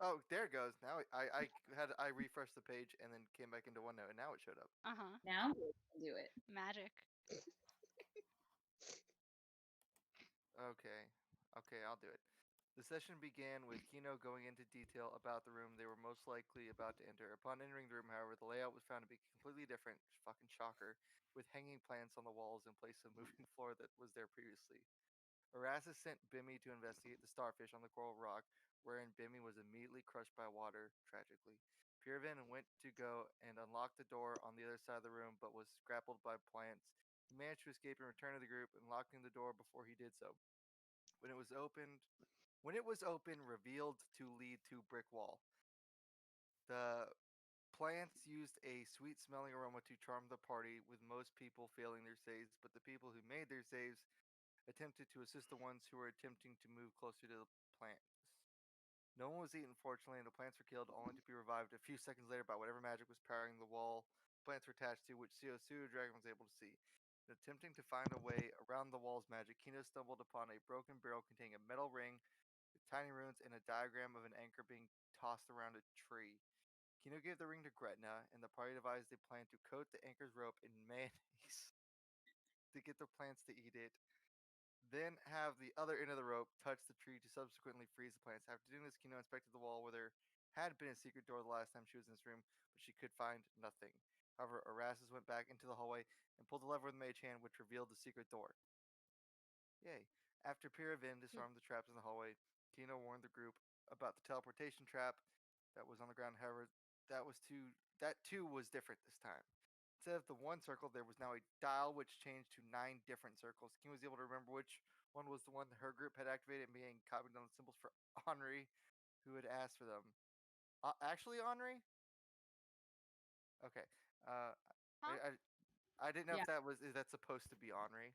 Oh, there it goes. Now I refreshed the page and then came back into OneNote and now it showed up. Now we can do it. Magic. Okay, I'll do it. The session began with Kino going into detail about the room they were most likely about to enter. Upon entering the room, however, the layout was found to be completely different. Fucking shocker, with hanging plants on the walls in place of moving floor that was there previously. Erastus sent Bimmy to investigate the starfish on the coral rock, wherein Bimmy was immediately crushed by water, tragically. Pirvin went to go and unlock the door on the other side of the room, but was grappled by plants. He managed to escape and return to the group, unlocking the door before he did so. When it was open, revealed to lead to brick wall. The plants used a sweet smelling aroma to charm the party, with most people failing their saves, but the people who made their saves attempted to assist the ones who were attempting to move closer to the plants. No one was eaten, fortunately, and the plants were killed, only to be revived a few seconds later by whatever magic was powering the wall plants were attached to, which Seosu Dragon was able to see. In attempting to find a way around the wall's magic, Kino stumbled upon a broken barrel containing a metal ring with tiny runes and a diagram of an anchor being tossed around a tree. Kino gave the ring to Gretna, and the party devised a plan to coat the anchor's rope in mayonnaise to get the plants to eat it, then have the other end of the rope touch the tree to subsequently freeze the plants. After doing this, Kino inspected the wall where there had been a secret door the last time she was in this room, but she could find nothing. However, Erastus went back into the hallway and pulled the lever with the mage hand, which revealed the secret door. Yay. After Piravin disarmed the traps in the hallway, Kino warned the group about the teleportation trap that was on the ground. However, that too was different this time. Instead of the one circle, there was now a dial which changed to 9 different circles. Kino was able to remember which one was the one that her group had activated and began copying down the symbols for Henri, who had asked for them. Actually, Henri? Okay. Uh, Huh? I didn't know Yeah. if that's supposed to be Henri.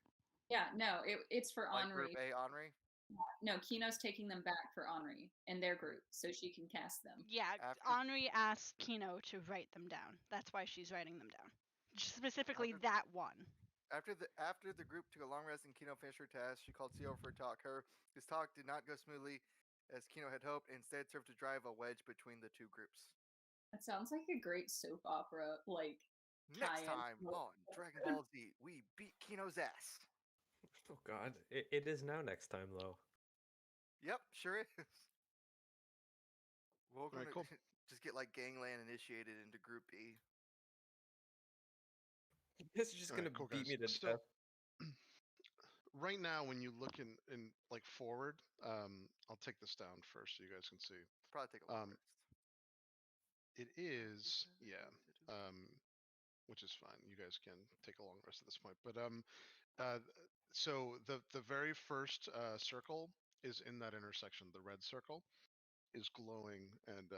Yeah, no, it's for Like Henri. Group A Henri? No, Kino's taking them back for Henri and their group so she can cast them. Yeah, After Henri asked Kino to write them down. That's why she's writing them down. Specifically After- that one. After the group took a long rest and Kino finished her task, she called Seo for a talk. His talk did not go smoothly as Kino had hoped, and instead served to drive a wedge between the two groups. That sounds like a great soap opera, like Next tie-in. time on Dragon Ball Z, we beat Kino's ass. Oh God, it is now next time though. Yep, sure is. We're Alright, gonna cool. just get like Gangland initiated into Group B. This is just Alright, gonna cool, beat guys. me to So- death. Right now, when you look in like forward, I'll take this down first so you guys can see. Probably take a long rest. It is, yeah, which is fine. You guys can take a long rest at this point. But so the very first circle is in that intersection. The red circle is glowing and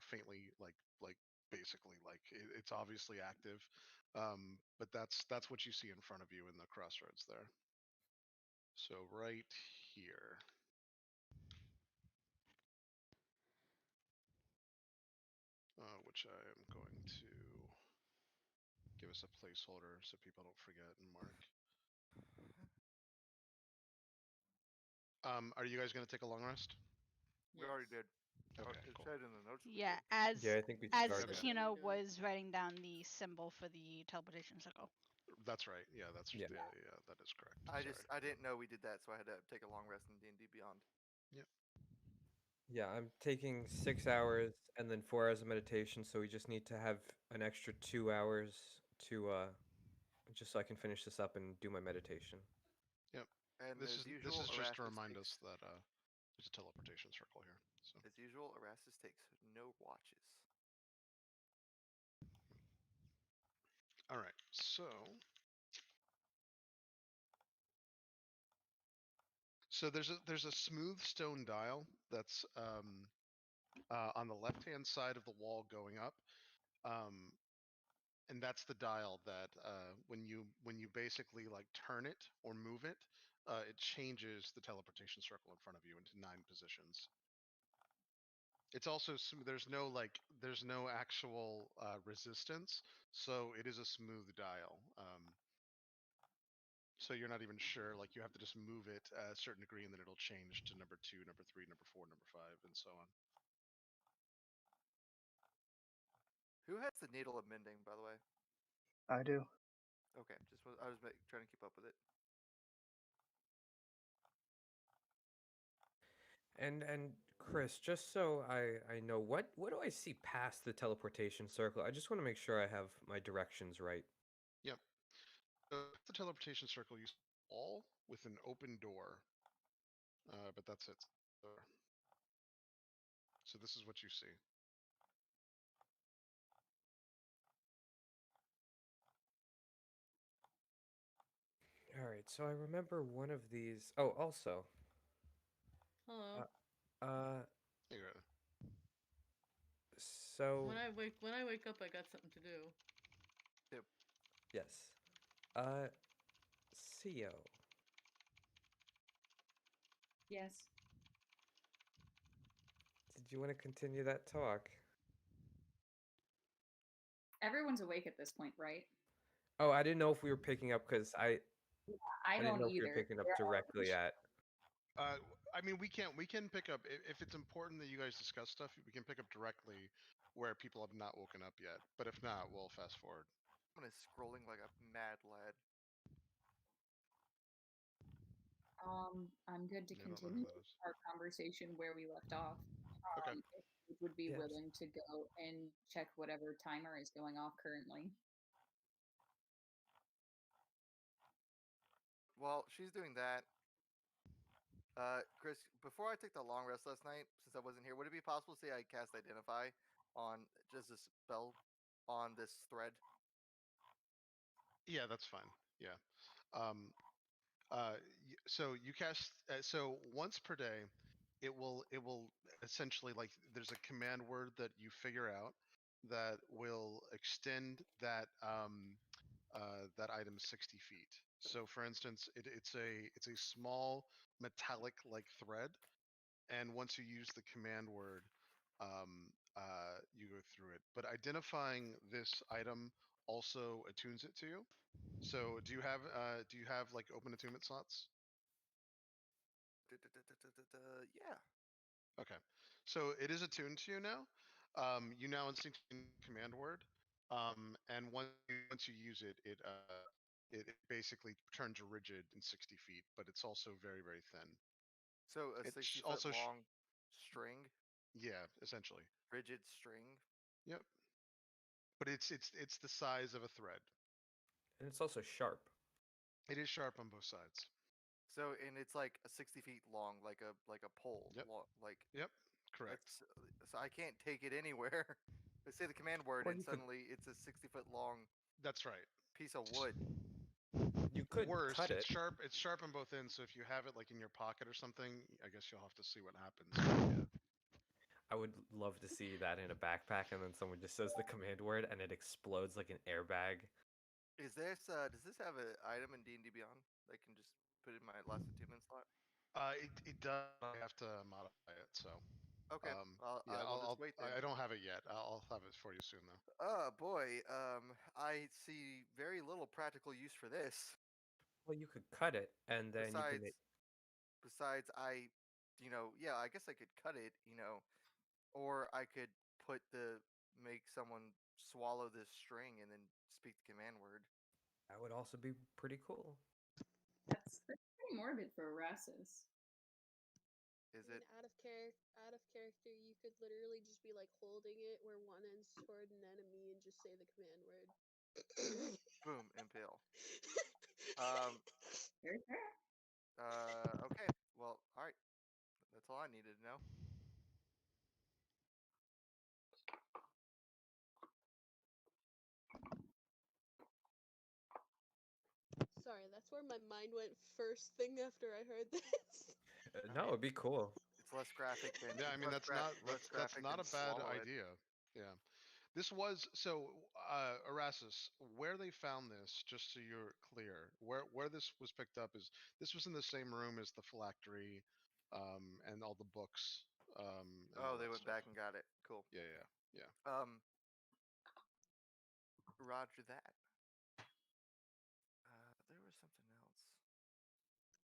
faintly like basically like it's obviously active. But that's what you see in front of you in the crossroads there. So right here. Which I am going to give us a placeholder so people don't forget and mark. Are you guys going to take a long rest? We already did. Okay, It cool. said in the notes. we Yeah, did. as Yeah, I think we as started. Okay. Kino was writing down the symbol for the teleportation circle. That's right. Yeah, that's Yeah. yeah, that is correct. I didn't know we did that, so I had to take a long rest in D&D Beyond. Yeah, I'm taking 6 hours and then 4 hours of meditation, so we just need to have an extra 2 hours to just so I can finish this up and do my meditation. And This as is usual, just to Erastus remind takes, us that there's a teleportation circle here. So as usual, Erastus takes no watches. all right, so there's a smooth stone dial that's on the left hand side of the wall going up. And that's the dial that when you basically like turn it or move it, it changes the teleportation circle in front of you into 9 positions. It's also there's no actual resistance, so it is a smooth dial. So you're not even sure, like you have to just move it a certain degree and then it'll change to number 2, number 3, number 4, number 5, and so on. Who has the needle of mending, by the way? I do. Okay, I was trying to keep up with it. And Chris, just so I know, what do I see past the teleportation circle? I just want to make sure I have my directions right. Yep. So the teleportation circle, you see a wall with an open door, but that's it. So this is what you see. All right, so I remember one of these. Oh, also, Hello. uh, Here you go. so When I wake up, I got something to do. yes, Theo, Yes. did you want to continue that talk? Everyone's awake at this point, right? Oh, I didn't know if we were picking up because I I didn't don't know if we were either. picking up There are- directly at. I mean, we can pick up if it's important that you guys discuss stuff. We can pick up directly where people have not woken up yet. But if not, we'll fast forward. I'm scrolling like a mad lad. I'm good to Yeah, I don't know who continue that is. our conversation where we left off. Okay. If you would be Yes. willing to go and check whatever timer is going off currently. While she's doing that, Chris, before I took the long rest last night, since I wasn't here, would it be possible to say I cast Identify on just a spell on this thread? Yeah, that's fine. Yeah. So you cast so once per day, it will essentially, like, there's a command word that you figure out that will extend that item 60 feet. So for instance, it's a small metallic like thread, and once you use the command word, you go through it. But identifying this item also attunes it to you. So do you have like open attunement slots? Yeah. Okay. So it is attuned to you now. You now instinctively command word. And once you use it, it basically turns rigid in 60 feet, but it's also very, very thin. So a It's 60 also foot long string, yeah, essentially. rigid string. Yep. But it's the size of a thread. And it's also sharp. It is sharp on both sides. So and it's like a 60 feet long, like a pole. Yep. Like Yep. Correct. so I can't take it anywhere. I say the command word, Or and you could- suddenly it's a 60-foot long That's right. piece of wood. You could Worse, cut it. it's sharp. It's sharp on both ends. So if you have it like in your pocket or something, I guess you'll have to see what happens. But yeah. I would love to see that in a backpack, and then someone just says the command word, and it explodes like an airbag. Is this does this have an item in D&D Beyond that I can just put in my last attunement slot? It does. I have to modify it. So Okay. yeah, I will just wait then. I don't have it yet. I'll have it for you soon though. Oh boy, I see very little practical use for this. Well, you could cut it, and then you can make. Besides, yeah, I guess I could cut it, or I could make someone swallow this string and then speak the command word. That would also be pretty cool. That's pretty morbid for Erasmus. Is I mean, it? out of character, you could literally just be like holding it where one end's toward an enemy and just say the command word. Boom, impale. Very fair. Okay. Well, all right. That's all I needed to know. Sorry, that's where my mind went first thing after I heard this. No, it'd be cool. It's less graphic than. Yeah, I it's mean less that's graphic not than a bad swallow it. idea. Yeah. This was so Erasmus, where they found this, just so you're clear, where this was picked up is this was in the same room as the phylactery, and all the books. And all Oh, they that went stuff. back and got it. Cool. Yeah. Roger that. There was something else,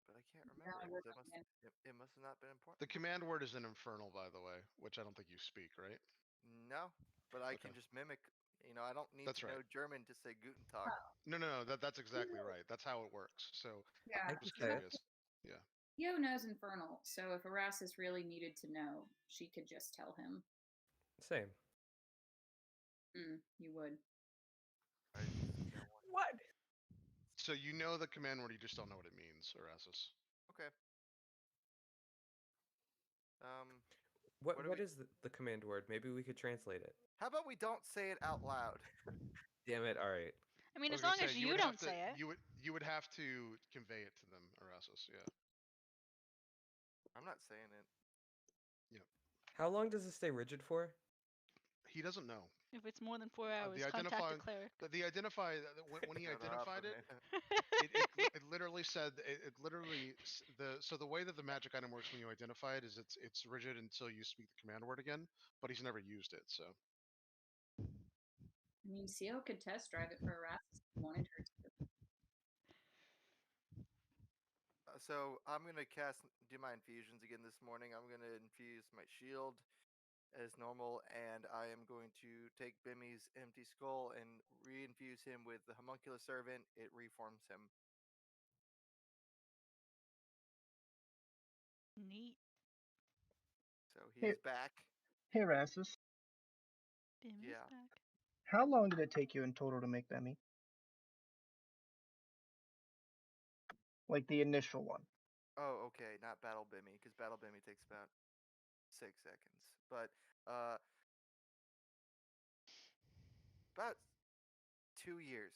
but I can't Yeah, remember. we're It must have not been important. The command word is an infernal, by the way, which I don't think you speak, right? No, but I Okay. can just mimic. I don't need That's to right. know German to say Guten Tag. No. That's exactly right. That's how it works. So Yeah. I I can was say it. curious. Yeah. Theo knows Infernal, so if Erasmus really needed to know, she could just tell him. Same. You would. I just know one. What? So you know the command word, you just don't know what it means, Erasmus. Okay. What What do what we- is the command word? Maybe we could translate it. How about we don't say it out loud? Damn it! All right. I mean, I as was gonna long as say, you would don't have to, say it. You would have to convey it to them, Erasmus. Yeah. I'm not saying it. How long does it stay rigid for? He doesn't know. If it's more than 4 hours, the contact identify a cleric. the identify when he Shut up, identified it, Renee. it literally said it literally the way that the magic item works when you identify it is it's rigid until you speak the command word again, but he's never used it. So I mean, Theo could test drive it for Erasmus if he wanted her to. So I'm gonna do my infusions again this morning. I'm gonna infuse my shield as normal, and I am going to take Bimmy's empty skull and reinfuse him with the homunculus servant. It reforms him. Neat. So Hey- he's back. Hey, Rassus. Bim Yeah. is back. How long did it take you in total to make Bemmy? Like the initial one. Oh, okay, not Battle Bimmy, because Battle Bimmy takes about 6 seconds. But about 2 years.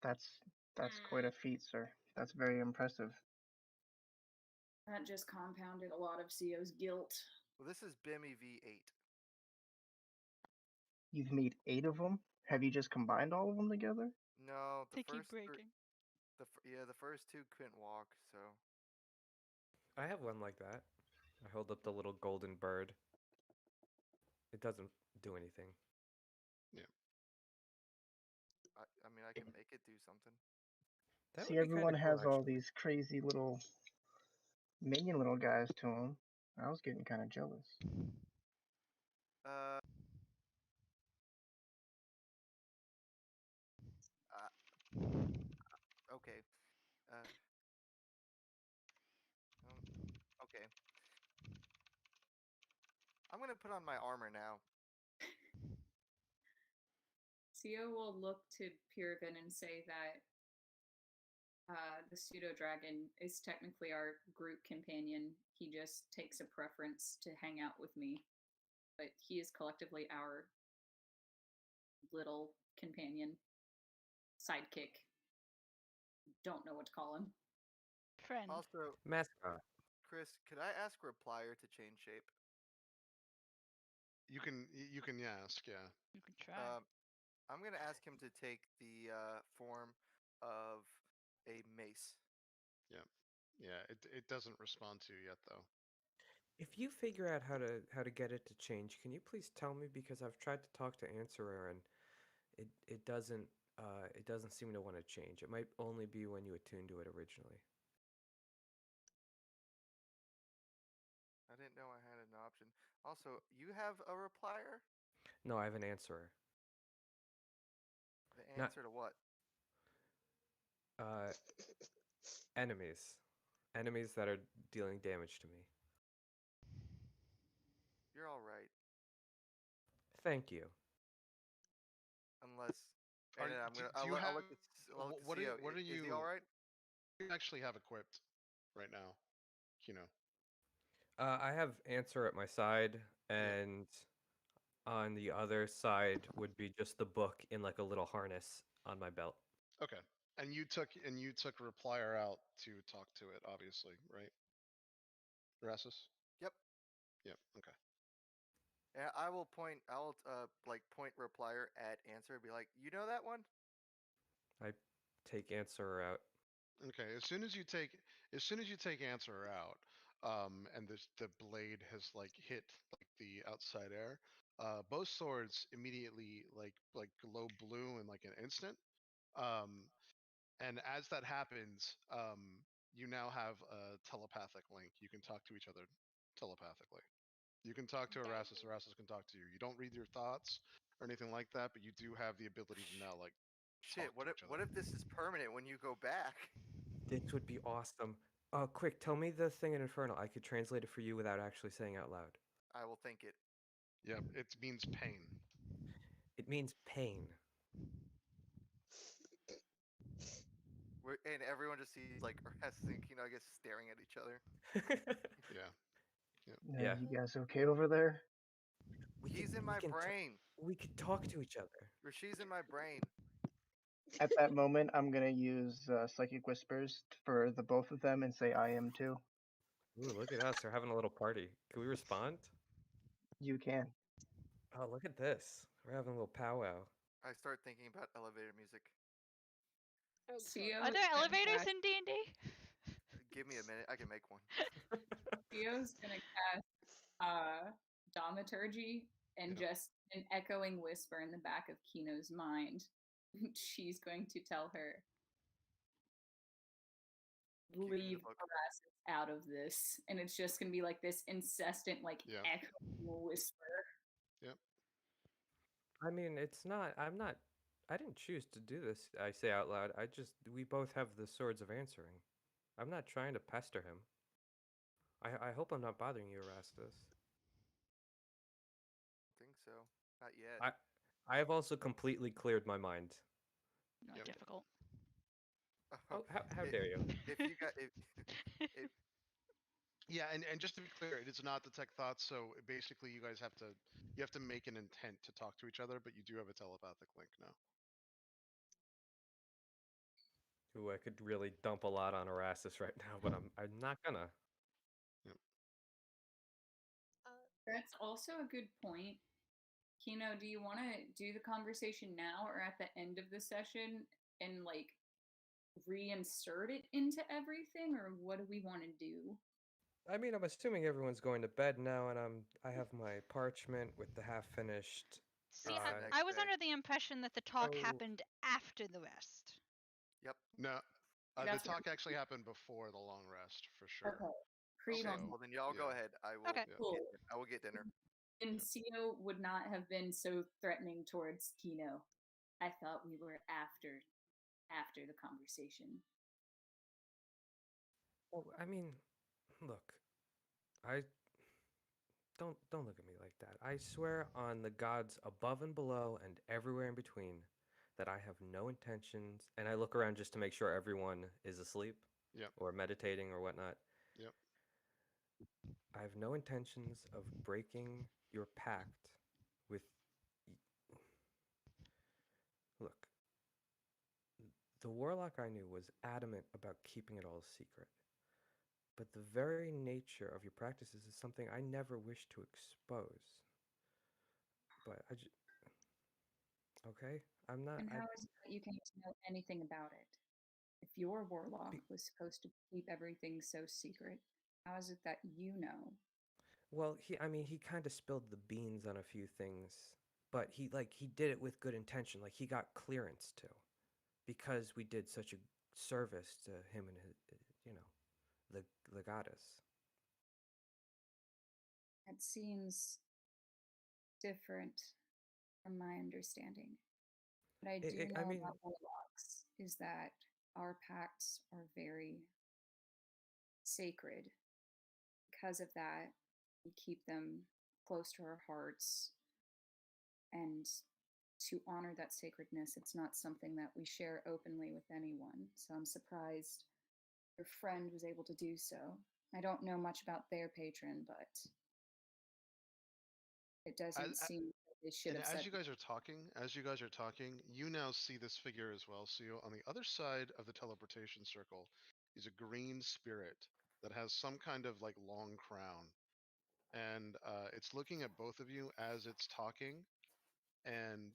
That's quite a feat, sir. That's very impressive. That just compounded a lot of Theo's guilt. Well, this is Bimmy V8. You've made 8 of them. Have you just combined all of them together? No, the They keep first breaking. the first 2 couldn't walk, so I have one like that. I hold up the little golden bird. It doesn't do anything. I mean I can make it do something. That See, would be kinda everyone cool, has all actually. these crazy little minion little guys to them. I was getting kind of jealous. Uh, okay. Okay. I'm gonna put on my armor now. Theo will look to Purvin and say that the pseudo dragon is technically our group companion. He just takes a preference to hang out with me, but he is collectively our little companion, sidekick. Don't know what to call him. Friend. Also, Mascot. Chris, could I ask Replier to change shape? you can ask, yeah. You can try. I'm gonna ask him to take the form of a mace. Yeah, it doesn't respond to you yet though. If you figure out how to get it to change, can you please tell me? Because I've tried to talk to Answerer and it doesn't seem to want to change. It might only be when you attune to it originally. I didn't know I had an option. Also, you have a Replier? No, I have an Answerer. The Not- answer to what? Enemies. Enemies that are dealing damage to me. You're all right, Thank you. unless. Are And then y- I'm do- gonna. do I'll, you look- I'll have- look at. I'll look at what are- CO. what are Is he you- all right? You actually have equipped right now, Kino. I have Answer at my side, and on the other side would be just the book in like a little harness on my belt. Okay. And you took Replier out to talk to it, obviously, right? Erasmus? Yep. Yep. Okay. And I will point. I'll point Replier at answer. Be like, you know that one? I take Answerer out. Okay. As soon as you take Answerer out, and the blade has like hit like the outside air, both swords immediately like glow blue in like an instant. And as that happens, you now have a telepathic link. You can talk to each other telepathically. You can talk to That Erastus. would- Erastus can talk to you. You don't read your thoughts or anything like that, but you do have the ability to now like Shit, talk what to if each what other. if this is permanent when you go back? This would be awesome. Quick, tell me the thing in Infernal. I could translate it for you without actually saying out loud. I will think it. Yeah, it means pain. It means pain. And everyone just sees like Erastus and Kino, I guess, staring at each other. Yeah. Yeah. You guys okay over there? He's in we my can ta- brain. we could talk to each other. Or she's in my brain. At that moment, I'm gonna use Psychic Whispers for the both of them and say I am too. Ooh, look at us. We're having a little party. Can we respond? You can. Oh, look at this. We're having a little powwow. I start thinking about elevator music. Oh, Theo Are is there gonna elevators cast- in D&D? Give me a minute, I can make one. Theo's gonna cast Thaumaturgy and Yeah. just an echoing whisper in the back of Kino's mind. She's going to tell her, Keep me in the leave book. Erastus out of this. And it's just gonna be like this incessant, like Yeah. echoing whisper. I mean, I didn't choose to do this, I say out loud. We both have the swords of answering. I'm not trying to pester him. I hope I'm not bothering you, Erastus. think so. Not yet. I have also completely cleared my mind. Not Yep. difficult. Oh, how It- dare you? If you got Yeah, and just to be clear, it is not detect thoughts. So basically, you guys have to make an intent to talk to each other, but you do have a telepathic link now. Ooh, I could really dump a lot on Erastus right now, but I'm not gonna. That's also a good point. Kino, do you want to do the conversation now or at the end of the session and like reinsert it into everything, or what do we want to do? I mean, I'm assuming everyone's going to bed now, and I have my parchment with the half finished. See, next I was day. under the impression that the talk So- happened after the rest. Yep. No, the That's what- talk actually happened before the long rest for sure. Okay. Okay, Pre-long. well then y'all go Yeah. ahead. I will. Okay. Yeah. Cool. I will get dinner. And Sio would not have been so threatening towards Kino. I thought we were after the conversation. Well, I mean, look, I don't look at me like that. I swear on the gods above and below and everywhere in between that I have no intentions, and I look around just to make sure everyone is asleep, Yep. or meditating or whatnot. Yep. I have no intentions of breaking your pact with. Look, the warlock I knew was adamant about keeping it all a secret. But the very nature of your practices is something I never wish to expose. But okay, I'm not. And how is it that you can't know anything about it? If your warlock was supposed to keep everything so secret, how is it that you know? Well, he kind of spilled the beans on a few things, but he did it with good intention. Like he got clearance to, because we did such a service to him and his, the goddess. It seems different from my understanding. What I do know about warlocks is that our pacts are very sacred. Because of that, we keep them close to our hearts. And to honor that sacredness, it's not something that we share openly with anyone. So I'm surprised your friend was able to do so. I don't know much about their patron, but it doesn't seem that they should And have said. as you guys are talking, you now see this figure as well. So on the other side of the teleportation circle is a green spirit that has some kind of like long crown, and it's looking at both of you as it's talking, and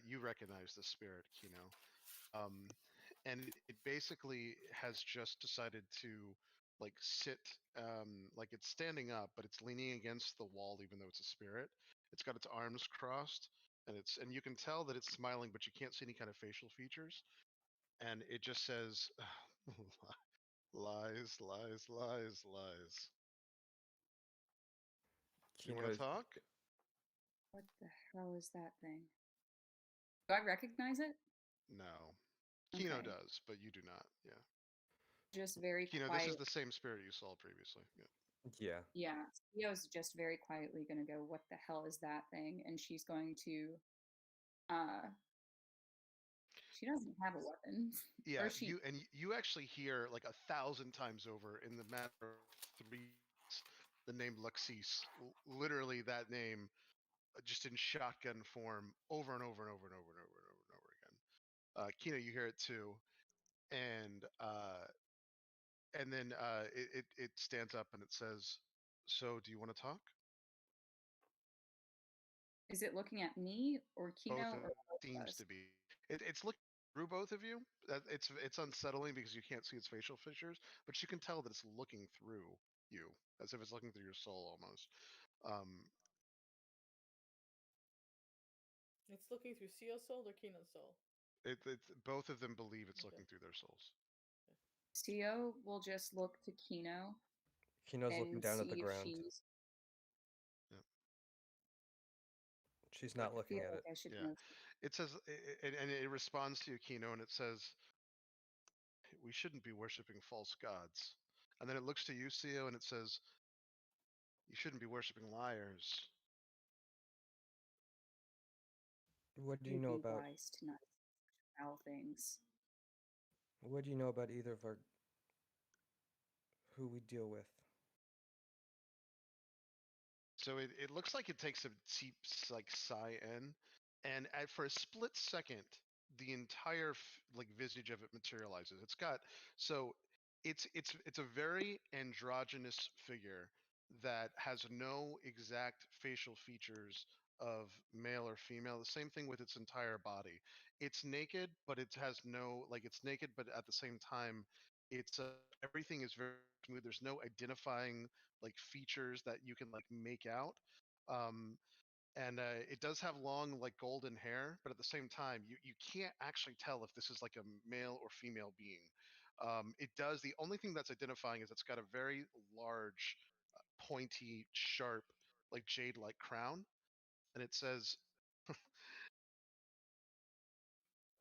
you recognize the spirit, Kino. And it basically has just decided to like sit, like it's standing up, but it's leaning against the wall, even though it's a spirit. It's got its arms crossed, and you can tell that it's smiling, but you can't see any kind of facial features. And it just says, "Lies, lies, lies, lies." You want to Kino's- talk? What the hell is that thing? Do I recognize it? No. Kino Okay. does, but you do not. Yeah. Just very Kino, quiet. this is the same spirit you saw previously. Yeah. Yeah. Yeah, Theo's just very quietly gonna go, "What the hell is that thing?" And she's going to, uh, she doesn't have a weapon. Yeah, Or she, you actually hear like 1,000 times over in the matter of 3 weeks the name Luxis, literally that name, just in shotgun form, over and over and over and over and over and over and over again. Kino, you hear it too, and then it stands up and it says, "So, do you want to talk?" is it looking at me or Kino Both or both of seems us? to be. It's looking through both of you. It's unsettling because you can't see its facial features, but you can tell that it's looking through you, as if it's looking through your soul almost. Um, It's looking through Cio's soul or Kino's soul. both of them believe it's Okay. looking through their souls. Theo will just look to Kino Kino's looking and down at see the if ground. she's. She's not I looking feel at like it. I should Yeah. know. It says, and it responds to you, Kino, and it says, "We shouldn't be worshiping false gods." And then it looks to you, Cio, and it says, "You shouldn't be worshiping liars." What do you You'd know be about? wise to not say foul things. What do you know about either of our who we deal with? So it looks like it takes a deep like sigh in, and for a split second, the entire like visage of it materializes. It's got so it's a very androgynous figure that has no exact facial features of male or female. The same thing with its entire body. It's naked, but it has no like it's naked, but at the same time, it's everything is very smooth. There's no identifying like features that you can like make out. Um, and it does have long like golden hair, but at the same time, you can't actually tell if this is like a male or female being. It does. The only thing that's identifying is it's got a very large, pointy, sharp, like jade-like crown, and it says,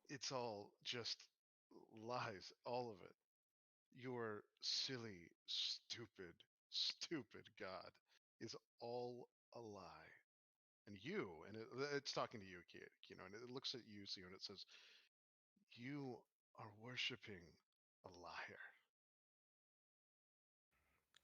"It's all just lies, all of it. Your silly, stupid, stupid God is all a lie." And you, and it's talking to you, Kino, and it looks at you, Sio, and it says, "You are worshiping a liar."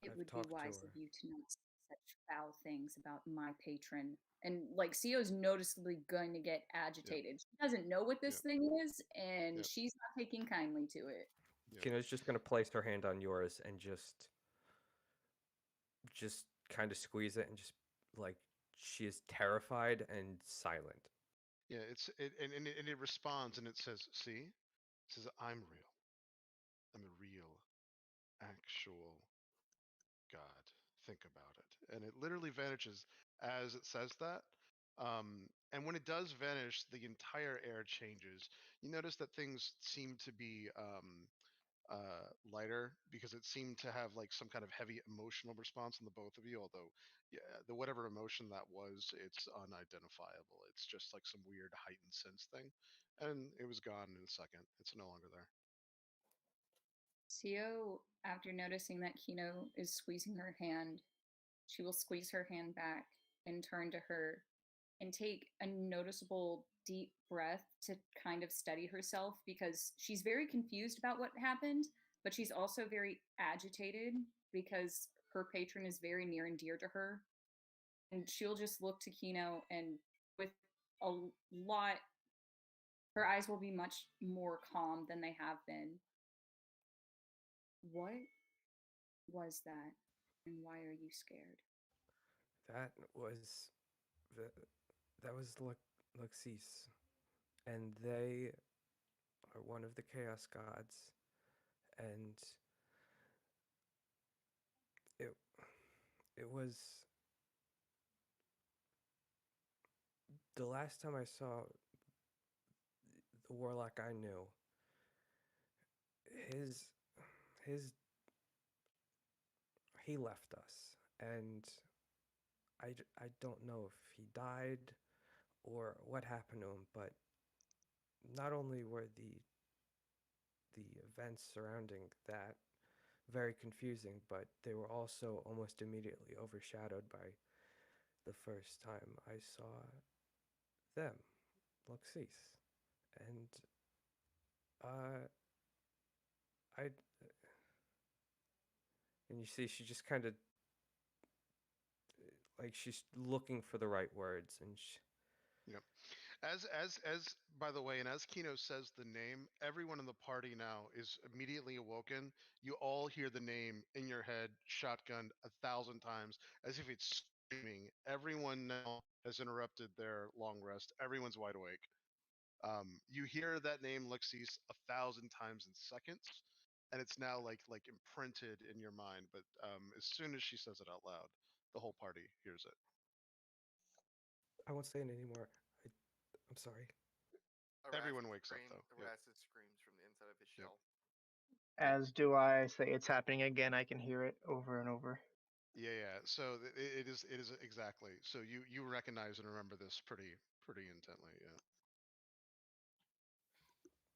It I've would be talked to wise her. of you to not say such foul things about my patron. And like Sio's noticeably going to get agitated. She doesn't know what this thing is, and Yep. she's not taking kindly to it. Yeah. Kino's just gonna place her hand on yours and just kind of squeeze it and just like she is terrified and silent. Yeah, and it responds and it says, "See, it says I'm real. I'm a real, actual God. Think about it." And it literally vanishes as it says that. And when it does vanish, the entire air changes. You notice that things seem to be lighter because it seemed to have like some kind of heavy emotional response in the both of you. Although, yeah, the whatever emotion that was, it's unidentifiable. It's just like some weird heightened sense thing, and it was gone in a second. It's no longer there. Sio, after noticing that Kino is squeezing her hand, she will squeeze her hand back and turn to her and take a noticeable deep breath to kind of steady herself because she's very confused about what happened, but she's also very agitated because her patron is very near and dear to her. And she'll just look to Kino and with a lot, her eyes will be much more calm than they have been. What was that? And why are you scared? That was the that was Luxis, and they are one of the chaos gods, and it it was the last time I saw the warlock I knew. His his he left us, and I don't know if he died or what happened to him, but not only were the events surrounding that very confusing, but they were also almost immediately overshadowed by the first time I saw them, Luxis. And uh I and you see she just kind of like she's looking for the right words and Yep. As by the way, and as Kino says the name, everyone in the party now is immediately awoken. You all hear the name in your head, shotgunned 1,000 times, as if it's screaming. Everyone now has interrupted their long rest. Everyone's wide awake. You hear that name Luxis 1,000 times in seconds, and it's now like imprinted in your mind. But as soon as she says it out loud, the whole party hears it. I won't say it anymore. I'm sorry. Everyone wakes up, though. Yep. Erastus screams from the inside of his Yep. shell. As do I say it's happening again. I can hear it over and over. Yeah. So it is exactly. So you recognize and remember this pretty intently. Yeah.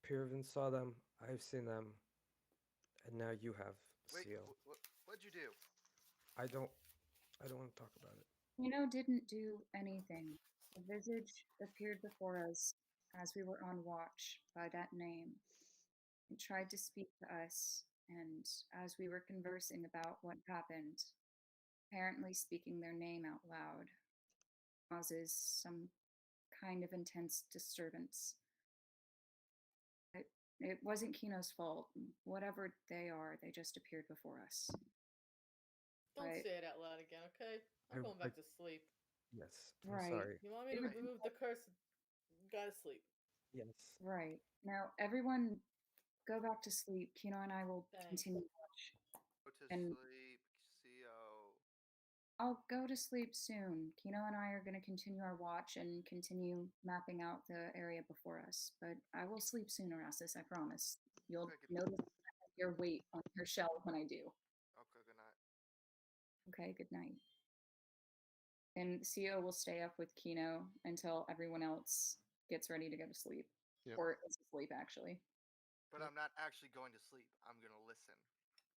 Pirvin saw them. I've seen them. And now you have, Wait, Seal. what'd you do? I don't want to talk about it. Didn't do anything. A visage appeared before us as we were on watch by that name. It tried to speak to us, and as we were conversing about what happened, apparently speaking their name out loud causes some kind of intense disturbance. It wasn't Kino's fault. Whatever they are, they just appeared before us. Don't Right. say it out loud again, okay? I'm going back to sleep. Yes. Right. I'm sorry. You want me to remove the curse? Gotta sleep. Yes. Right. Now, everyone go back to sleep. Kino and I will Thanks. continue watch. Go to And- sleep, CO. I'll go to sleep soon. Kino and I are going to continue our watch and continue mapping out the area before us. But I will sleep soon, Erastus, I promise. You'll Okay, good. notice your weight on your shell when I do. Okay, good night. Okay, good night. And CO will stay up with Kino until everyone else gets ready to go to sleep. Yep. Or is asleep, actually. But I'm not actually going to sleep. I'm gonna listen.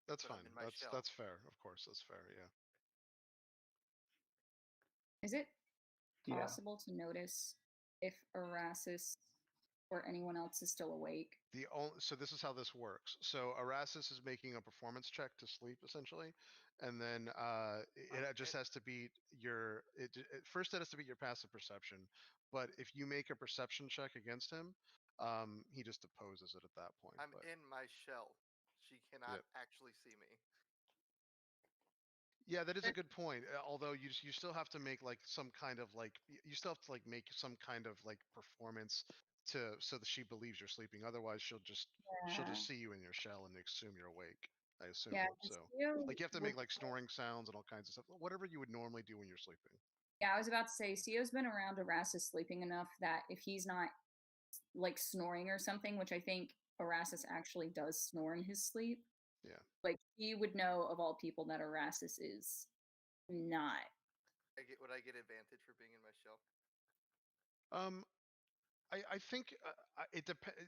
That's But I'm fine. in my shell. That's fair. Of course, that's fair. Yeah. Is it Yeah. possible to notice if Erastus or anyone else is still awake? So this is how this works. So Erastus is making a performance check to sleep essentially, and then it just has to beat your. First, it has to beat your passive perception. But if you make a perception check against him, he just opposes it at that point. I'm but, in my shell. She cannot Yep. actually see me. Yeah, that is a good point. Although you still have to make like some kind of like you still have to like make some kind of like performance so that she believes you're sleeping. Otherwise, she'll just see you in your shell and assume you're awake. I assume. Yeah, So CO like you have to would- make like snoring sounds and all kinds of stuff. Whatever you would normally do when you're sleeping. Yeah, I was about to say, CO's been around Erastus sleeping enough that if he's not like snoring or something, which I think Erastus actually does snore in his sleep. Yeah. Like he would know of all people that Erastus is not. Would I get advantage for being in my shell? I think it depends.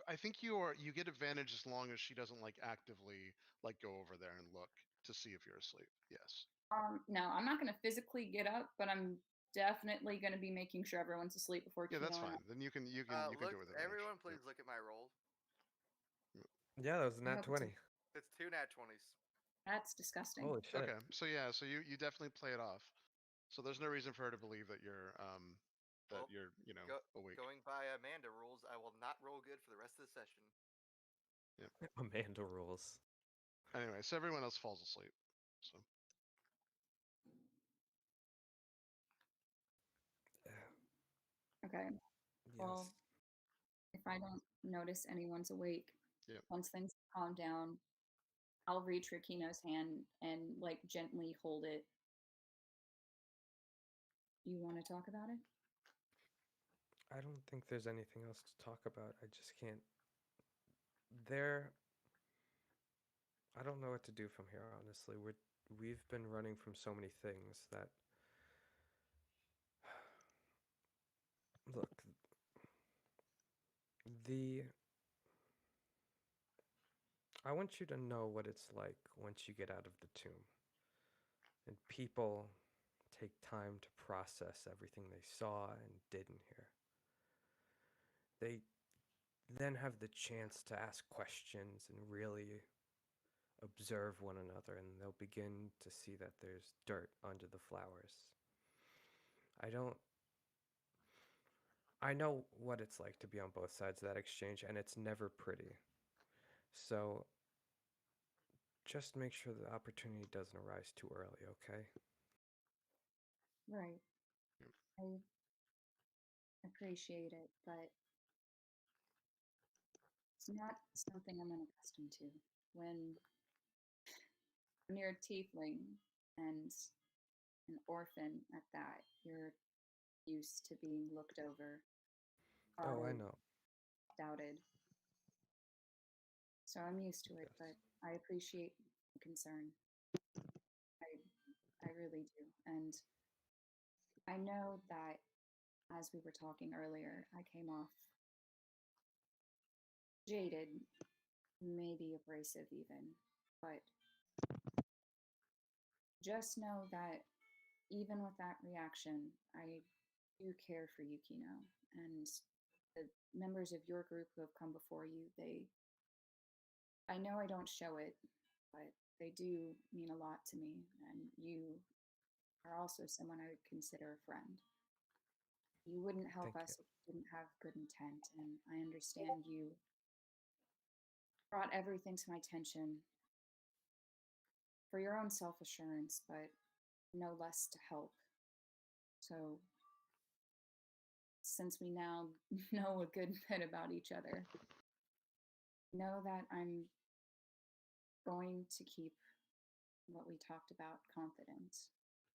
I think you get advantage as long as she doesn't like actively like go over there and look to see if you're asleep. Yes. No, I'm not gonna physically get up, but I'm definitely gonna be making sure everyone's asleep before. Yeah, that's Kino fine. and I- Then you can do it Look, with advantage. everyone, Yeah. please look at my roll. Yeah, that was a I nat hope it's a- 20. It's 2 nat 20s. That's disgusting. Holy shit. Okay, so yeah, so you definitely play it off. So there's no reason for her to believe that you're Well, awake. Going by Amanda rules, I will not roll good for the rest of the session. Amanda rules. Anyway, so everyone else falls asleep. So Okay. Yes. Well, if I don't notice anyone's awake, Yep. once things calm down, I'll reach Rikino's hand and like gently hold it. You want to talk about it? I don't think there's anything else to talk about. I just can't. I don't know what to do from here, honestly. We've been running from so many things that The I want you to know what it's like once you get out of the tomb. And people take time to process everything they saw and did in here. They then have the chance to ask questions and really observe one another, and they'll begin to see that there's dirt under the flowers. I don't. I know what it's like to be on both sides of that exchange, and it's never pretty. So just make sure the opportunity doesn't arise too early, okay? Right. I appreciate it, but it's not something I'm unaccustomed to. When you're a tiefling and an orphan at that, you're used to being looked over, Oh, I prodded, know. doubted. So I'm used to it, Yes. but I appreciate the concern. I really do. And I know that as we were talking earlier, I came off jaded, maybe abrasive even, but just know that even with that reaction, I do care for Yukino and the members of your group who have come before you. I know I don't show it, but they do mean a lot to me, and you are also someone I would consider a friend. You wouldn't help Thank us if you didn't have good intent, and I understand you brought everything to my attention for your own self assurance, but no less to help. So, since we now know a good bit about each other, know that I'm going to keep what we talked about confident.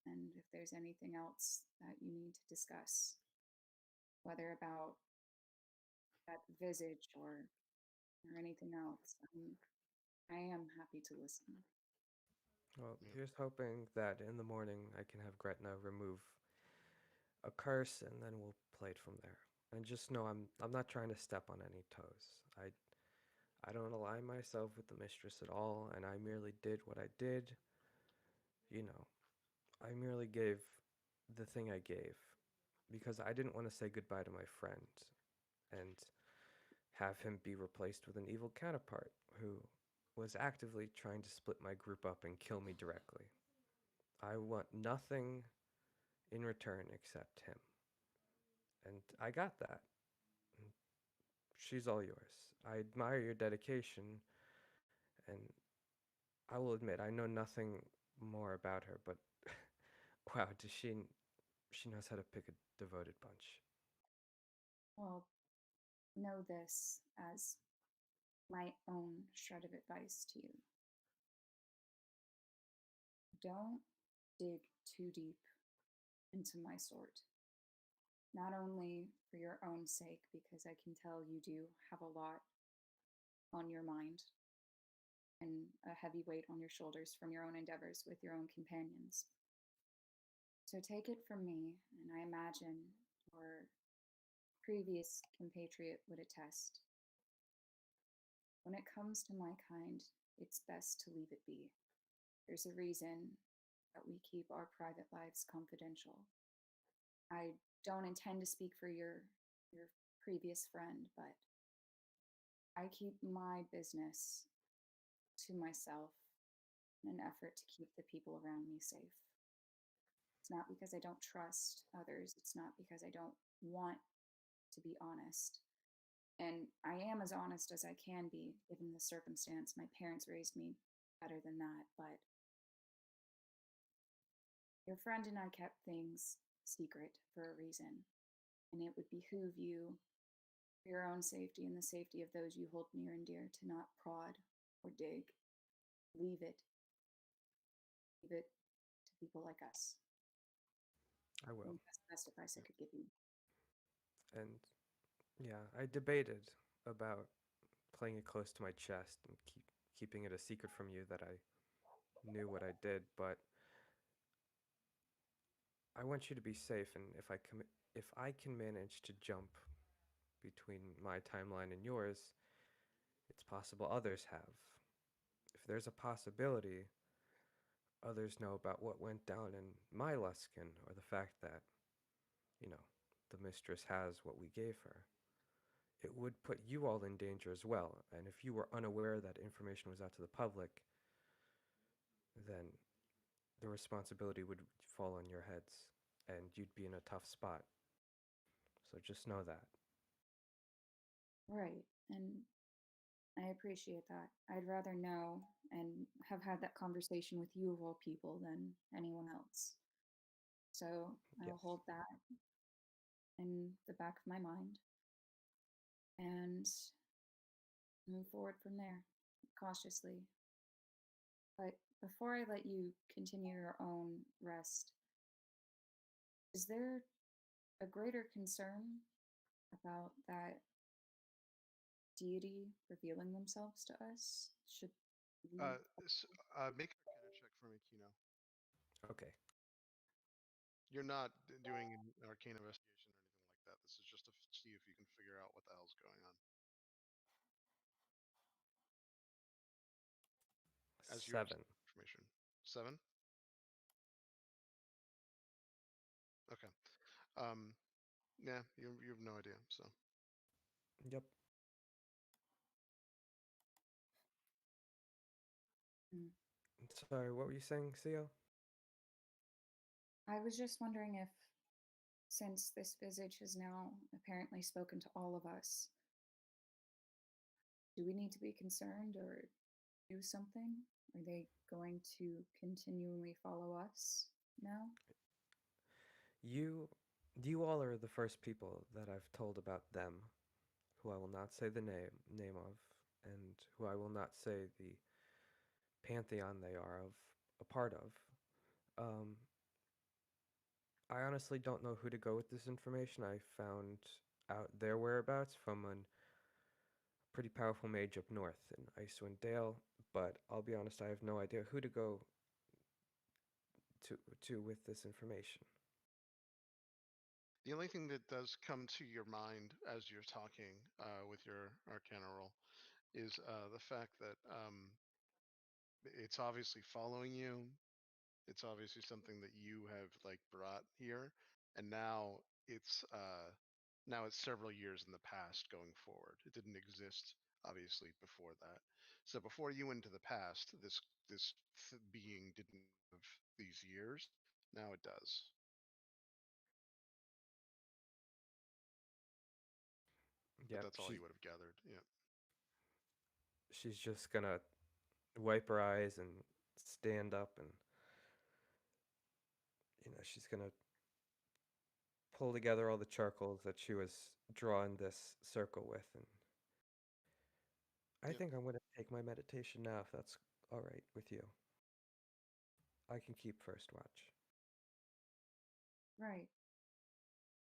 And if there's anything else that you need to discuss, whether about that visage or anything else, I am happy to listen. Well, Yeah. here's hoping that in the morning I can have Gretna remove a curse, and then we'll play it from there. And just know I'm not trying to step on any toes. I don't align myself with the mistress at all, and I merely did what I did. You know, I merely gave the thing I gave because I didn't want to say goodbye to my friend and have him be replaced with an evil counterpart who was actively trying to split my group up and kill me directly. I want nothing in return except him. And I got that. And she's all yours. I admire your dedication, and I will admit I know nothing more about her, but wow, does she knows how to pick a devoted bunch. Well, know this as my own shred of advice to you. Don't dig too deep into my sword. Not only for your own sake, because I can tell you do have a lot on your mind and a heavy weight on your shoulders from your own endeavors with your own companions. So take it from me, and I imagine your previous compatriot would attest. When it comes to my kind, it's best to leave it be. There's a reason that we keep our private lives confidential. I don't intend to speak for your previous friend, but I keep my business to myself in an effort to keep the people around me safe. It's not because I don't trust others, it's not because I don't want to be honest. And I am as honest as I can be given the circumstance. My parents raised me better than that, but your friend and I kept things secret for a reason. And it would behoove you, for your own safety and the safety of those you hold near and dear, to not prod or dig. Leave it. Leave it to people like us. I I will. think that's the best advice I could give you. And yeah, I debated about playing it close to my chest and keeping it a secret from you that I knew what I did, but I want you to be safe, and if I can manage to jump between my timeline and yours, it's possible others have. If there's a possibility others know about what went down in my Luskin, or the fact that, you know, the mistress has what we gave her, it would put you all in danger as well. And if you were unaware that information was out to the public, then the responsibility would fall on your heads, and you'd be in a tough spot. So just know that. Right. And I appreciate that. I'd rather know and have had that conversation with you of all people than anyone else. So I'll Yes. hold that in the back of my mind and move forward from there cautiously. But before I let you continue your own rest, is there a greater concern about that deity revealing themselves to us? Should we Make an Arcana check for me, Kino. Okay. You're not doing an arcane investigation or anything like that. This is just to see if you can figure out what the hell's going on. As you 7. information. 7? Okay. Yeah, you have no idea. So Yep. Mm. Sorry, what were you saying, Theo? I was just wondering if, since this visage has now apparently spoken to all of us, do we need to be concerned or do something? Are they going to continually follow us now? You all are the first people that I've told about them, who I will not say the name of, and who I will not say the pantheon they are of a part of. I honestly don't know who to go with this information. I found out their whereabouts from a pretty powerful mage up north in Icewind Dale, but I'll be honest, I have no idea who to go to with this information. the only thing that does come to your mind as you're talking with your Arcana roll is the fact that it's obviously following you. It's obviously something that you have like brought here, and now it's several years in the past going forward. It didn't exist obviously before that. So before you went into the past, this being didn't have these years. Now it does. But Yep, that's all you would have gathered. Yeah. she's just gonna wipe her eyes and stand up, and she's gonna pull together all the charcoals that she was drawing this circle with, and I Yep. think I'm gonna take my meditation now, if that's all right with you. I can keep first watch. Right.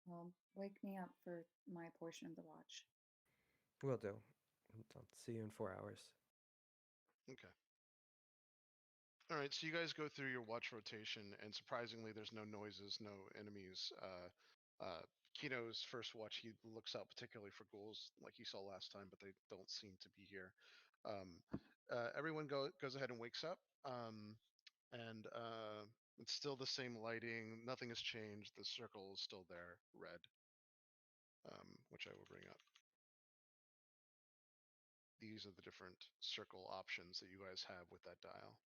Well, wake me up for my portion of the watch. Will do. I'll see you in 4 hours. Okay. All right, so you guys go through your watch rotation, and surprisingly, there's no noises, no enemies. Kino's first watch, he looks out particularly for ghouls, like he saw last time, but they don't seem to be here. Everyone goes ahead and wakes up, and it's still the same lighting. Nothing has changed. The circle is still there, red, which I will bring up. These are the different circle options that you guys have with that dial.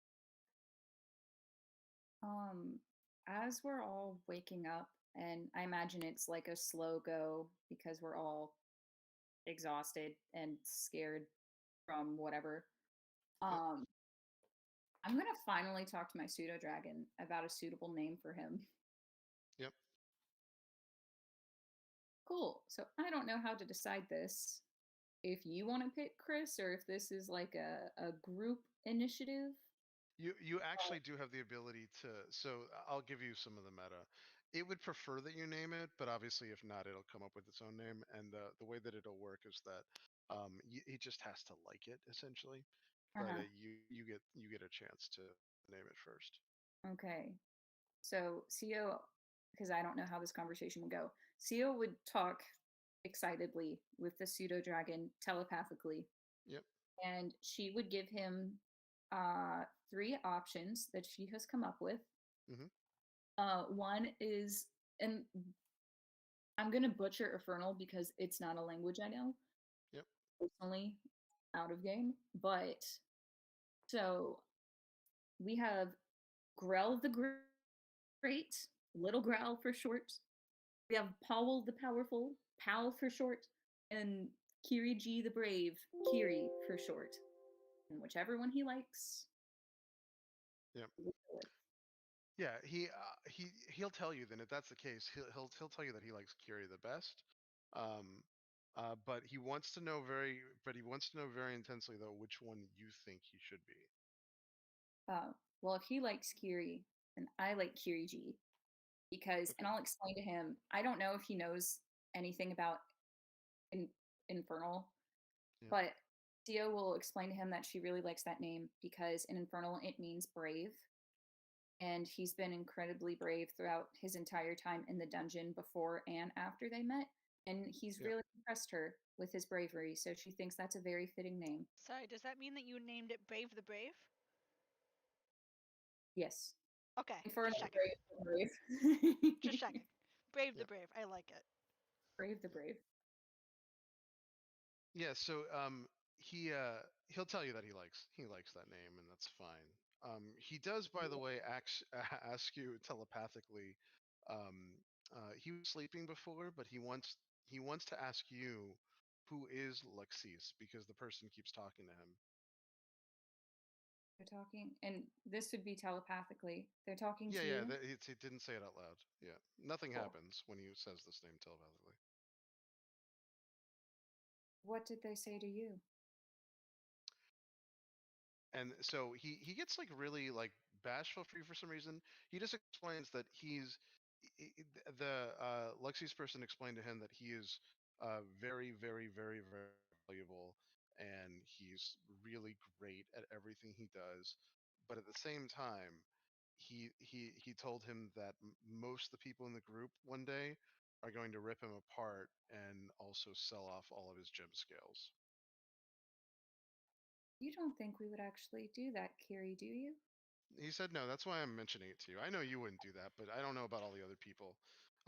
As we're all waking up, and I imagine it's like a slow go because we're all exhausted and scared from whatever. I'm gonna finally talk to my pseudo dragon about a suitable name for him. Yep. Cool. So I don't know how to decide this. If you want to pick Chris, or if this is like a group initiative. You actually do have the ability to. So I'll give you some of the meta. It would prefer that you name it, but obviously, if not, it'll come up with its own name. And the way that it'll work is that he just has to like it essentially. But Uh-huh. you get a chance to name it first. Okay. So CO, because I don't know how this conversation will go. CO would talk excitedly with the pseudo dragon telepathically. Yep. And she would give him 3 options that she has come up with. Mhm. One is, and I'm gonna butcher Infernal because it's not a language I know. Yep. Personally, out of game. But so we have Grell the Great, Little Growl for short. We have Powell the Powerful, Pal for short, and Kiri G the Brave, Kiri for short. And whichever one he likes. Yep. we'll go with. Yeah, he'll tell you then if that's the case, he'll tell you that he likes Kiri the best. But he wants to know very intensely though which one you think he should be. Well, if he likes Kiri, then I like Kiri G. Because, and I'll explain to him, I don't know if he knows anything about Infernal, Yeah. but Dio will explain to him that she really likes that name because in Infernal it means brave. And he's been incredibly brave throughout his entire time in the dungeon before and after they met. And he's Yeah. really impressed her with his bravery, so she thinks that's a very fitting name. Sorry, does that mean that you named it Brave the Brave? Yes. Okay, Infernal just checking. Brave the Brave. Just checking. Brave the Yep. Brave. I like it. Brave the Brave. Yeah, so he'll tell you that he likes that name, and that's fine. He does, by the way, ask you telepathically. He was sleeping before, but he wants to ask you who is Luxis because the person keeps talking to him. They're talking, and this would be telepathically. They're talking Yeah, to yeah. you. He didn't say it out loud. Yeah, nothing Cool. happens when he says this name telepathically. What did they say to you? And so he gets like really like bashful for you for some reason. He just explains that the Lexi's person explained to him that he is very very very very valuable and he's really great at everything he does, but at the same time he told him that most of the people in the group one day are going to rip him apart and also sell off all of his gem scales. You don't think we would actually do that, Kiri, do you? He said no. That's why I'm mentioning it to you. I know you wouldn't do that, but I don't know about all the other people.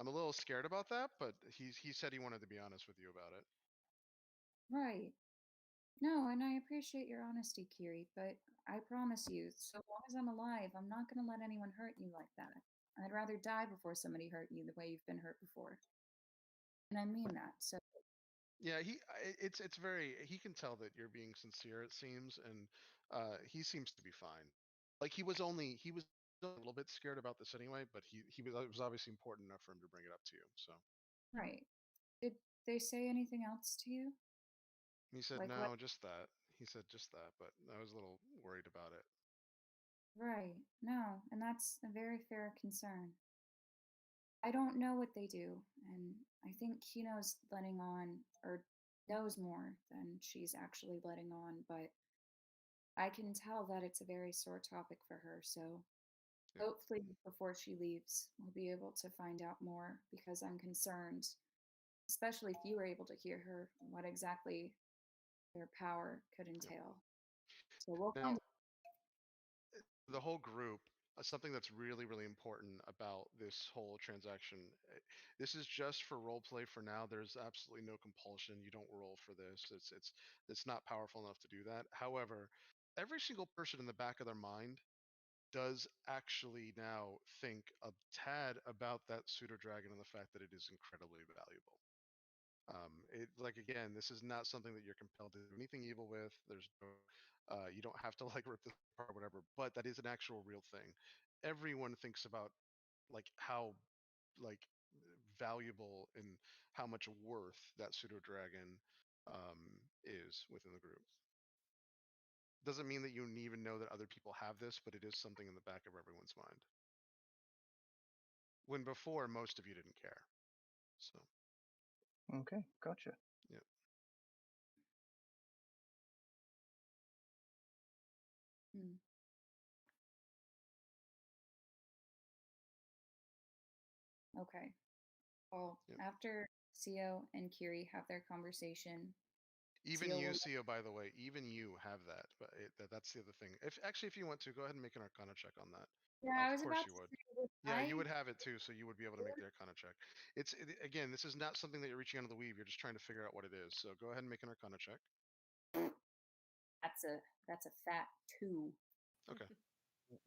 I'm a little scared about that, but he said he wanted to be honest with you about it. Right. No, and I appreciate your honesty, Kiri, but I promise you, so long as I'm alive, I'm not going to let anyone hurt you like that. I'd rather die before somebody hurt you the way you've been hurt before. And I mean that. So, Yeah, it's very he can tell that you're being sincere. It seems, and he seems to be fine. Like he was a little bit scared about this anyway, but it was obviously important enough for him to bring it up to you. So right. Did they say anything else to you? he said Like no, what? just that. He said just that, but I was a little worried about it. Right. No, and that's a very fair concern. I don't know what they do, and I think Kino's letting on, or knows more than she's actually letting on, but I can tell that it's a very sore topic for her, so Yeah. hopefully before she leaves, we'll be able to find out more because I'm concerned, especially if you were able to hear her, what exactly their power could entail. So we'll Now, find the whole group, something that's really really important about this whole transaction, this is just for role play for now. There's absolutely no compulsion. You don't roll for this. It's not powerful enough to do that. However, every single person in the back of their mind does actually now think a tad about that pseudo dragon and the fact that it is incredibly valuable. It like again, this is not something that you're compelled to do anything evil with. There's no, you don't have to like rip this apart, or whatever. But that is an actual real thing. Everyone thinks about like how like valuable and how much worth that pseudo dragon is within the group. Doesn't mean that you even know that other people have this, but it is something in the back of everyone's mind. When before, most of you didn't care. So. Okay, gotcha. Yeah. Hmm. Okay. Well, Yep. after Co and Kiri have their conversation. Even Seal you, will- Cio, by the way, even you have that. But that's the other thing. If you want to, go ahead and make an Arcana check on that. Yeah, I Of was course about you to would. say, would Yeah, you I- would have it too, so you would be able to make the Arcana check. Again, this is not something that you're reaching out of the weave. You're just trying to figure out what it is. So go ahead and make an Arcana check. That's a fat 2. Okay.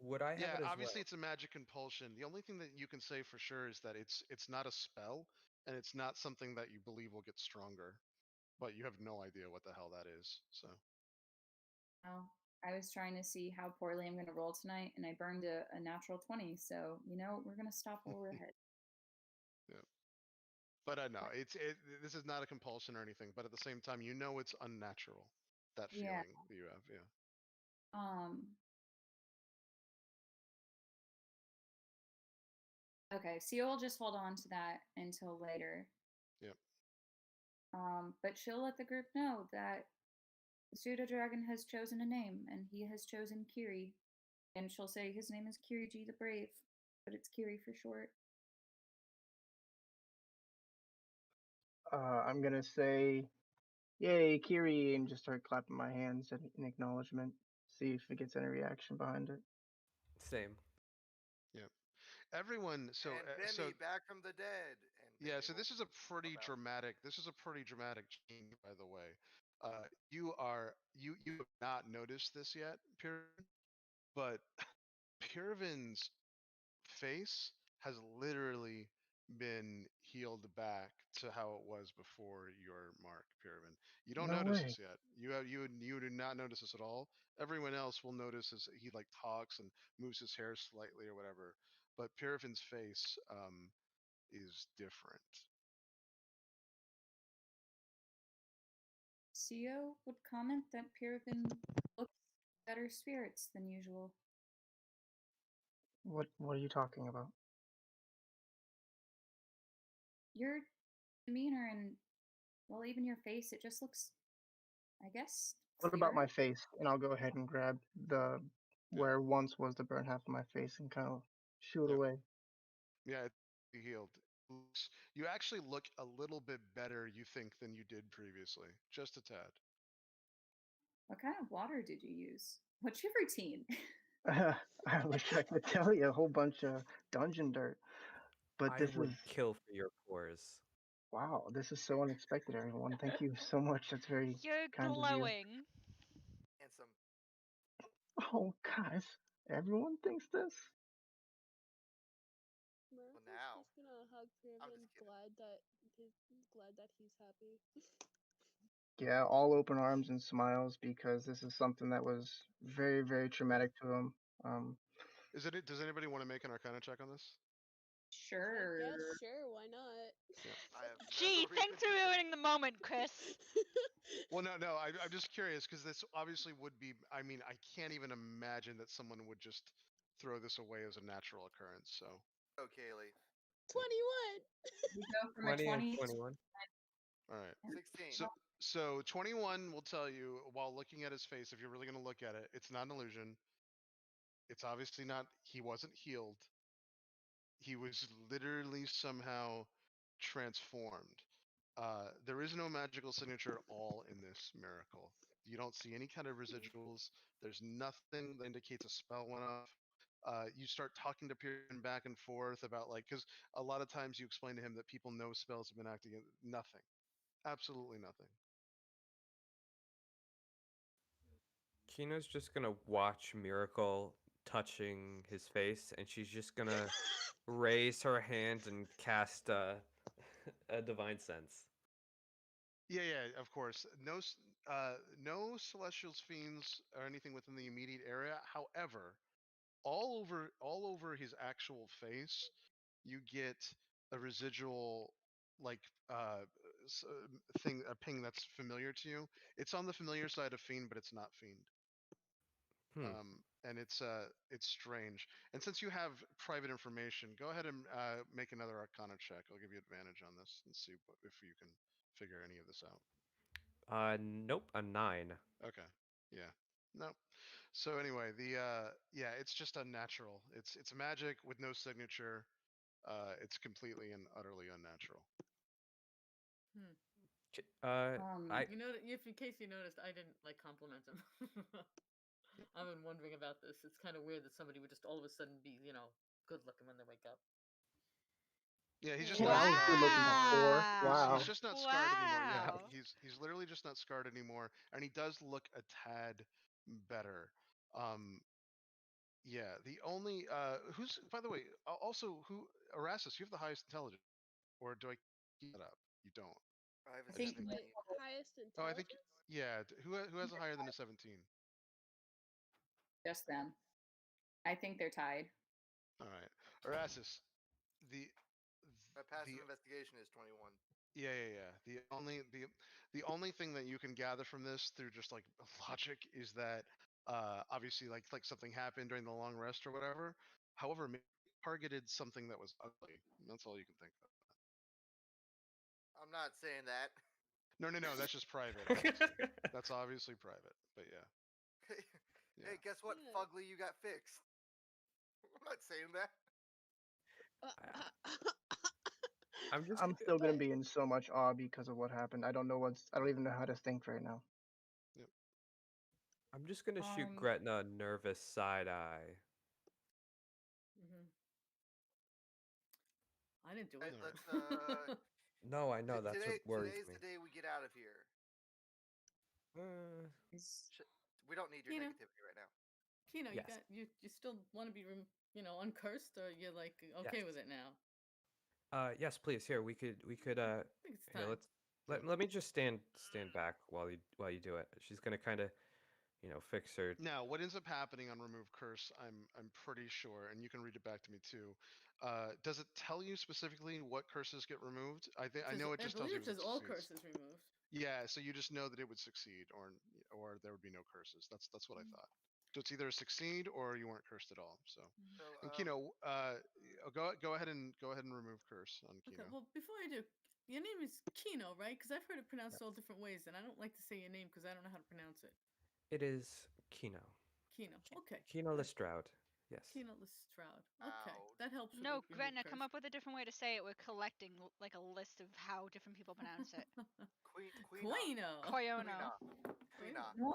Would I have Yeah, it as obviously well? it's a magic compulsion. The only thing that you can say for sure is that it's not a spell, and it's not something that you believe will get stronger, but you have no idea what the hell that is. So Oh, I was trying to see how poorly I'm going to roll tonight, and I burned a natural 20. So, we're going to stop while we're ahead. yeah. But no, this is not a compulsion or anything. But at the same time, you know it's unnatural. That Yeah. feeling that you have, yeah. Okay, so you'll just hold on to that until later. Yep. But she'll let the group know that the pseudo dragon has chosen a name, and he has chosen Kiri. And she'll say his name is Kiri G the Brave, but it's Kiri for short. I'm gonna say, "Yay, Kiri!" and just start clapping my hands in acknowledgement. See if it gets any reaction behind it. Same. Yep. Everyone. So and Benny back from the dead. And yeah. Benny So will this is a pretty come out. dramatic. This is a pretty dramatic change, by the way. You have not noticed this yet, Purivan, but Purivan's face has literally been healed back to how it was before your mark, Purivan. You don't No notice way. this yet. You do not notice this at all. Everyone else will notice as he like talks and moves his hair slightly or whatever. But Purivan's face is different. Co would comment that Purivan looks better spirits than usual. What are you talking about? Your demeanor and, well, even your face, it just looks, I guess. What about my clearer? face? And I'll go ahead and grab the where once was the burnt half of my face and kind of shoo it Yep. away. Yeah, it's healed. You actually look a little bit better, you think, than you did previously. Just a tad. What kind of water did you use? What's your routine? I wish I could tell you a whole bunch of dungeon dirt, but I this would is kill for your pores. wow. This is so unexpected, everyone. Thank you so much. That's very You're kind of you. glowing. Handsome. Oh, guys, everyone thinks this. Miracle's now, just gonna hug I'm Purivan, just kidding. glad that he's happy. Yeah, all open arms and smiles because this is something that was very, very traumatic to him. Does anybody want to make an Arcana check on this? Sure. I guess, sure, why not? I have Gee, no thanks for reason to- ruining the moment, Chris. Well, no. I'm just curious because this obviously would be. I mean, I can't even imagine that someone would just throw this away as a natural occurrence. So. Oh, Kaylee. 21! We go from 20 a and 20 to 21. All right. 16. So 21 will tell you while looking at his face, if you're really going to look at it, it's not an illusion. It's obviously not. He wasn't healed. He was literally somehow transformed. There is no magical signature at all in this miracle. You don't see any kind of residuals. There's nothing that indicates a spell went off. You start talking to Pearson back and forth about because a lot of times you explain to him that people know spells have been acting. Nothing, absolutely nothing. Kino's just gonna watch Miracle touching his face, and she's just gonna raise her hand and cast a divine sense. Yeah, of course. No celestial fiends or anything within the immediate area. However, all over his actual face, you get a residual like a ping that's familiar to you. It's on the familiar side of fiend, but it's not fiend. And it's strange. And since you have private information, go ahead and make another Arcana check. I'll give you advantage on this and see if you can figure any of this out. Nope, a 9. Okay. Yeah. No. So anyway, it's just unnatural. It's magic with no signature. It's completely and utterly unnatural. I You know, if in case you noticed, I didn't like compliment him. I've been wondering about this. It's kind of weird that somebody would just all of a sudden be, good looking when they wake up. Yeah, he's just Yeah, not I was good looking before. He's, Wow. he's just not scarred anymore. Yeah, Wow. he's literally just not scarred anymore, and he does look a tad better. Yeah, the only who's by the way also who Erastus, you have the highest intelligence, or do I keep that up? You don't. I have a I think- 17. Wait, highest Oh, I think intelligence? yeah. Who has a higher than a 17? Just them. I think they're tied. All right, Erastus, the My passive the investigation is 21. yeah. The only thing that you can gather from this through just like logic is that obviously like something happened during the long rest or whatever. However, maybe targeted something that was ugly. That's all you can think of. I'm not saying that. No. That's just private. Obviously. That's obviously private. But yeah. Hey, guess what? Yeah. Fugly, you got fixed. I'm not saying that. I'm just I'm still gonna be in so much awe because of what happened. I don't even know how to think right now. I'm just gonna shoot Um, Gretna a nervous side eye. I didn't do Hey, it. let's, No, I know that's today, what worries today's me. the day we get out of here. is- We don't need your Kino? negativity right now. Kino, Yes. you still want to be uncursed, or you're like okay Yes. with it now? Yes, please. Here, we could I think it's here, time. let me just stand back while you do it. She's gonna kind of, fix her. Now, what ends up happening on remove curse, I'm pretty sure, and you can read it back to me too. Does it tell you specifically what curses get removed? I know it just tells you it says all succeeds. curses removed. Yeah, so you just know that it would succeed, or there would be no curses. That's what I thought. So it's either a succeed or you weren't cursed at all. So, So, and Kino, go ahead and remove curse on Okay, Kino. well, before I do, your name is Kino, right? Because I've heard it pronounced all different ways, and I don't like to say your name because I don't know how to pronounce it. It is Kino. Kino. Okay. Kino Lestrade. Yes. Kino Lestrade. Okay, Ouch. that helps. With No, the remove Gretna, come curse. up with a different way to say it. We're collecting like a list of how different people pronounce it. Quino. Koyono.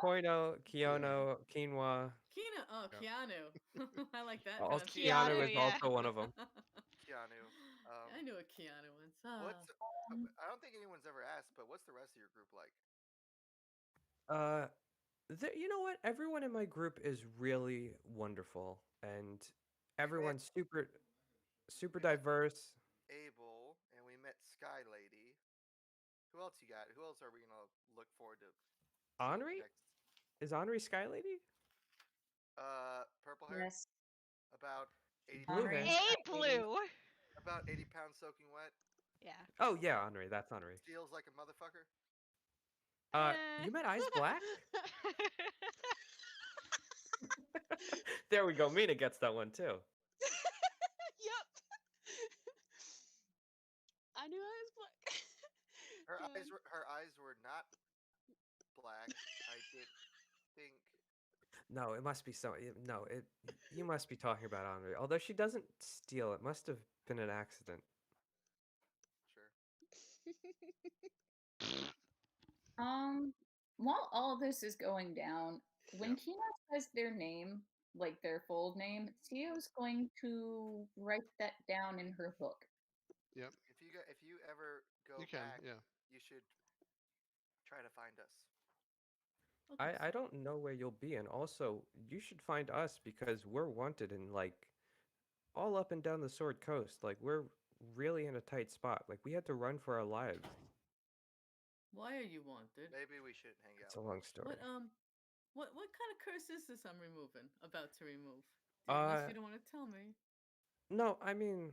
Koino, Kiono, Quinoa. Kino. Oh, Yeah. Keanu. I like that. Also, pronunciation. Keanu Keanu, is yeah. also one of them. Keanu. I knew a Keanu once. What's? I don't think anyone's ever asked, but what's the rest of your group like? You know what? Everyone in my group is really wonderful, and everyone's super diverse. Abel, and we met Sky Lady. Who else you got? Who else are we gonna look forward to? seeing Henri? next? Is Henri Sky Lady? Purple hair. Yes. About 80 Blue Henri. hair. Hey, Blue. About 80 pounds soaking wet. Yeah. Oh yeah, Henri. That's Henri. Steals like a motherfucker. You met Eyes Black? There we go. Mina gets that one too. Yep. I knew I was black. Her eyes were not black. I did think. No, it must be no. You must be talking about Henri. Although she doesn't steal, it must have been an accident. Sure. While all this is going down, when Kino says their name, like their full name, Theo's going to write that down in her book. Yep. If you ever go You can. back, Yeah. you should try to find us. Okay, I don't know where you'll be, and also you should find us because we're wanted in like all up and down the Sword Coast. Like we're really in a tight spot. Like we had to run for our lives. Why are you wanted? Maybe we should hang out. It's a long story. What kind of curse is this I'm removing? About to remove? Unless you don't want to tell me. No, I mean,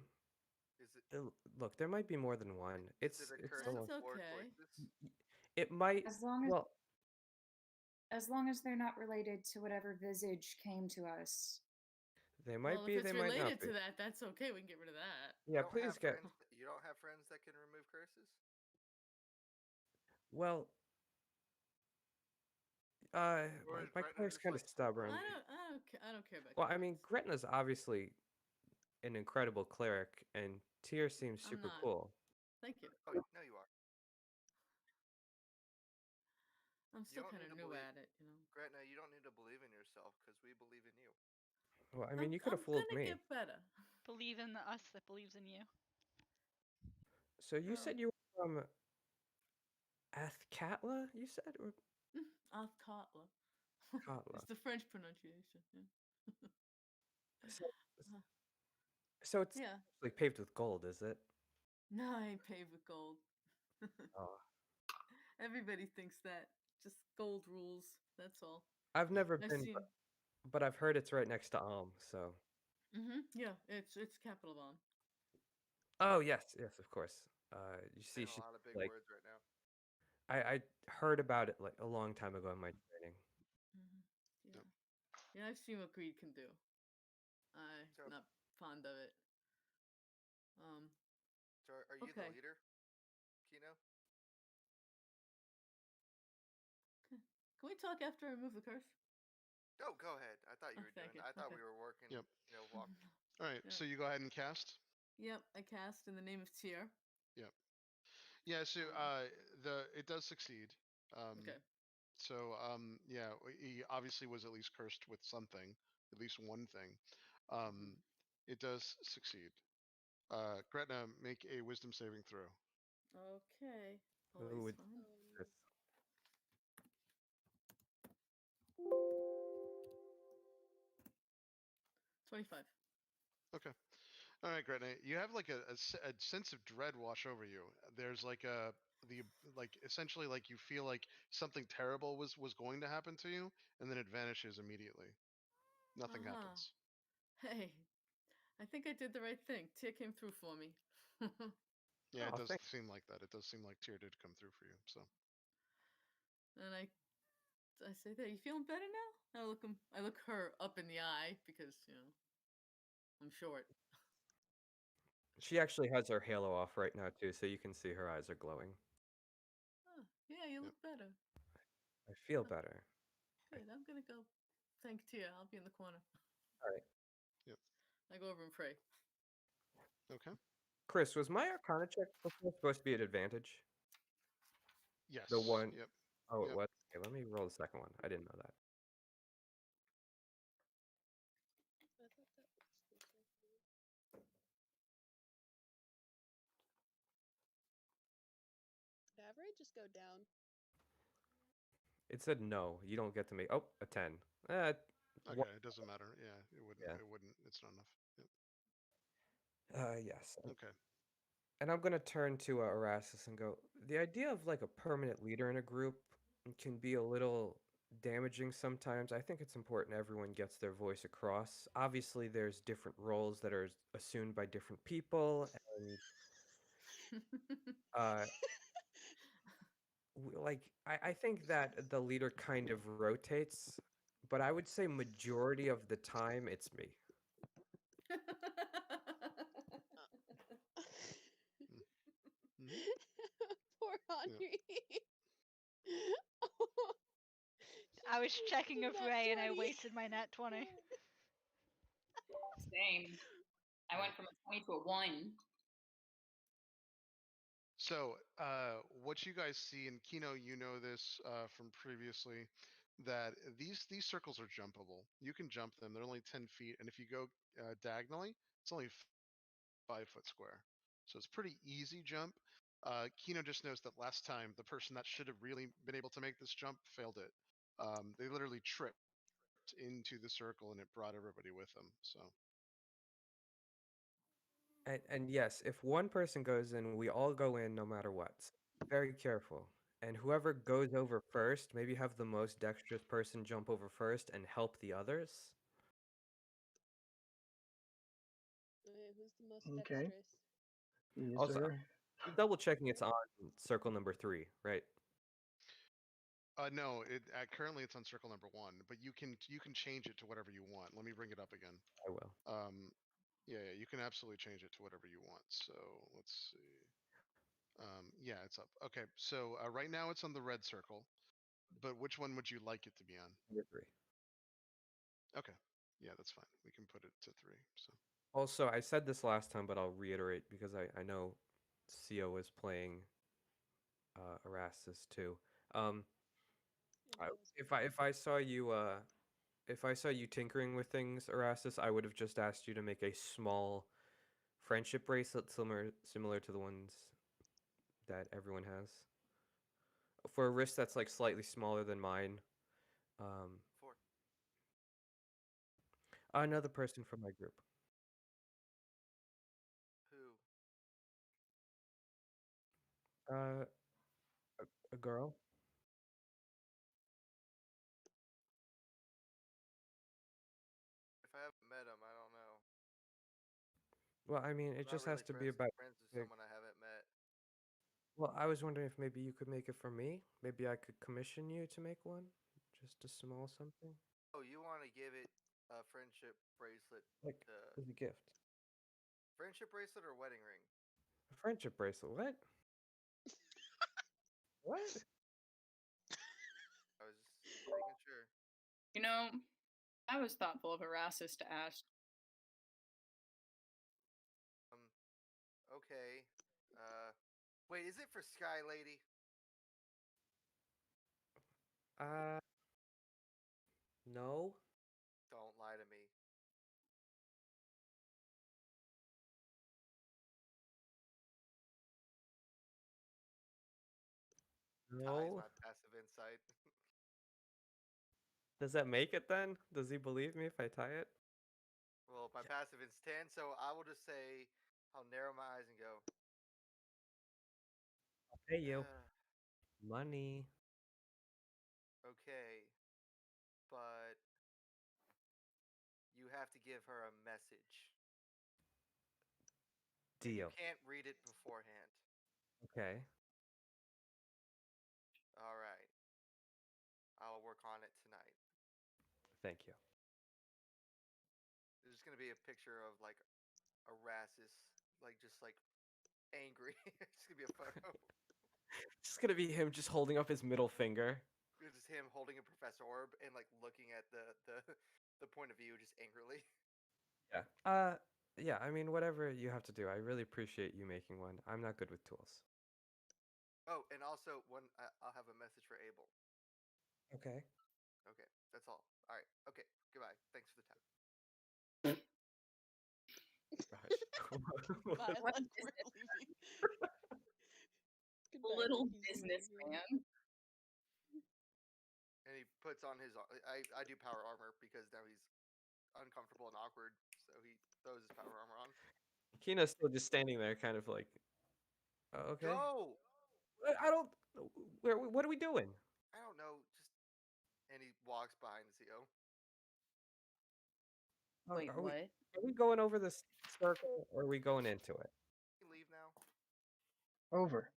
Is it? look, there might be more than one. Is It's it a curse a That's long. of Lord okay. Voices? It might. As long as Well, as long as they're not related to whatever visage came to us. they might Well, be. if it's They might not related be. to that, that's okay. We can get rid of that. Yeah, You don't please have get. You don't have friends that can remove curses? Well, Or is my Gretna cleric's just kind of like stubborn. I don't care about. Well, I mean, curses. Gretna's obviously an incredible cleric, and Tyr seems I'm super not. cool. Thank you. Oh, no, you are. I'm still don't kind need of to new believe- at it, you know. Gretna, you don't need to believe in yourself because we believe in you. Well, I mean, you could have fooled I'm gonna me. get better. Believe in the us that believes in you. So you Oh. said you were from Athkatla, you said? Or Athkatla. Katla. It's the French pronunciation. Yeah. So, so it's Yeah. like paved with gold, is it? No, I ain't paved with gold. Oh. Everybody thinks that. Just gold rules. That's all. I've never I've been, seen. but I've heard it's right next to Alm, so. Yeah, it's capital bomb. Oh, yes, yes, of course. You see, Saying she, a lot of big like, words right now. I heard about it like a long time ago in my training. Yeah. Yeah, I've seen what greed can do. I'm So- not fond of it. So are you the Okay. leader, Kino? Can we talk after I remove the curse? No, go ahead. I thought you Oh, were thank doing. you. I thought Okay. we were working. Yep. Walk. All right, Yeah. so you go ahead and cast. Yep, I cast in the name of Tyr. Yeah, so it does succeed. Okay. So yeah, he obviously was at least cursed with something, at least one thing. It does succeed. Gretna, make a wisdom saving throw. Okay. Ooh, Always it- fun. Yes. 25. Okay. All right, Gretna, you have like a sense of dread wash over you. There's like essentially like you feel like something terrible was going to happen to you, and then it vanishes immediately. Nothing Uh-huh. happens. Hey, I think I did the right thing. Tyr came through for me. Yeah, it Oh, does thank- seem like that. It does seem like Tyr did come through for you. So And I say, "There, you feeling better now?" I look her up in the eye because I'm short. She actually has her halo off right now too, so you can see her eyes are glowing. Oh, yeah, you look better. I feel better. Good. I'm gonna go. Thank Tia. I'll be in the corner. All right. Yep. I go over and pray. okay. Chris, was my Arcana check before supposed to be at advantage? Yes. The one. Yep. Oh, it Yep. was. Okay, let me roll the second one. I didn't know that. I thought that was the second one. Average just go down. It said no. You don't get to make. Oh, a 10. Okay, it doesn't matter. Yeah, it wouldn't. Yeah. It wouldn't. It's not enough. Yep. Yes. Okay. And I'm gonna turn to Erastus and go. The idea of like a permanent leader in a group can be a little damaging sometimes. I think it's important everyone gets their voice across. Obviously, there's different roles that are assumed by different people, and uh, I think that the leader kind of rotates, but I would say majority of the time it's me. Poor Henri. I was checking a of Ray and I 20. wasted my nat 20. Same. I went from a 20 to a 1. So, what you guys see, and Kino, you know this from previously, that these circles are jumpable. You can jump them. They're only 10 feet, and if you go diagonally, it's only 5 foot square. So it's pretty easy jump. Kino just knows that last time the person that should have really been able to make this jump failed it. They literally tripped into the circle, and it brought everybody with them. So. And yes, if one person goes in, we all go in no matter what. So be very careful. And whoever goes over first, maybe have the most dexterous person jump over first and help the others. Okay, who's the most Okay. dexterous? Yes, Also, sir. I'm double checking it's on circle number 3, right? No, currently it's on circle number 1, but you can change it to whatever you want. Let me bring it up again. I will. Yeah, you can absolutely change it to whatever you want. So let's see. Yeah, it's up. Okay, so right now it's on the red circle, but which one would you like it to be on? Number 3. Okay, yeah, that's fine. We can put it to 3. So. Also, I said this last time, but I'll reiterate because I know CO is playing Erastus too. If I saw you if I saw you tinkering with things, Erastus, I would have just asked you to make a small friendship bracelet similar to the ones that everyone has. For a wrist that's like slightly smaller than mine. 4. Another person from my group. Who? Uh, a girl. If I haven't met him, I don't know. Well, I mean, I'm it not just has really to be about. friends with like- someone I haven't met. Well, I was wondering if maybe you could make it for me. Maybe I could commission you to make one, just a small something, Oh, you want to give it a friendship bracelet? like as a gift. Friendship bracelet or wedding ring? A friendship bracelet. What? What? I was just making sure. You know, I was thoughtful of Erastus to ask. Okay. Wait, is it for Sky Lady? No. Don't lie to me. Ty's No. my passive insight. Does that make it then? Does he believe me if I tie it? Well, my passive is 10, so I will just say I'll narrow my eyes and go. I'll pay you. Money. Okay, but you have to give her a message. Deal. You can't read it beforehand. Okay. All right. I'll work on it tonight. Thank you. There's just gonna be a picture of like Erastus, like just like angry. It's gonna be a photo. It's gonna be him just holding up his middle finger. It's just him holding a Professor Orb and like looking at the point of view just angrily. Yeah. Yeah, I mean, whatever you have to do. I really appreciate you making one. I'm not good with tools. Oh, and also I'll have a message for Abel. Okay. Okay, that's all. All right. Okay. Goodbye. Thanks for the time. Gosh. Bye, What like, is we're it? leaving. Goodbye, Little Lucky's leaving. businessman. And he puts on his. I do power armor because now he's uncomfortable and awkward, so he throws his power armor on. Kina's still just standing there, kind of like, okay. Go! I don't. What are we doing? I don't know. Just and he walks behind the CO. Wait, are what? Are we going over this circle, or are we going into it? You leave now. Over.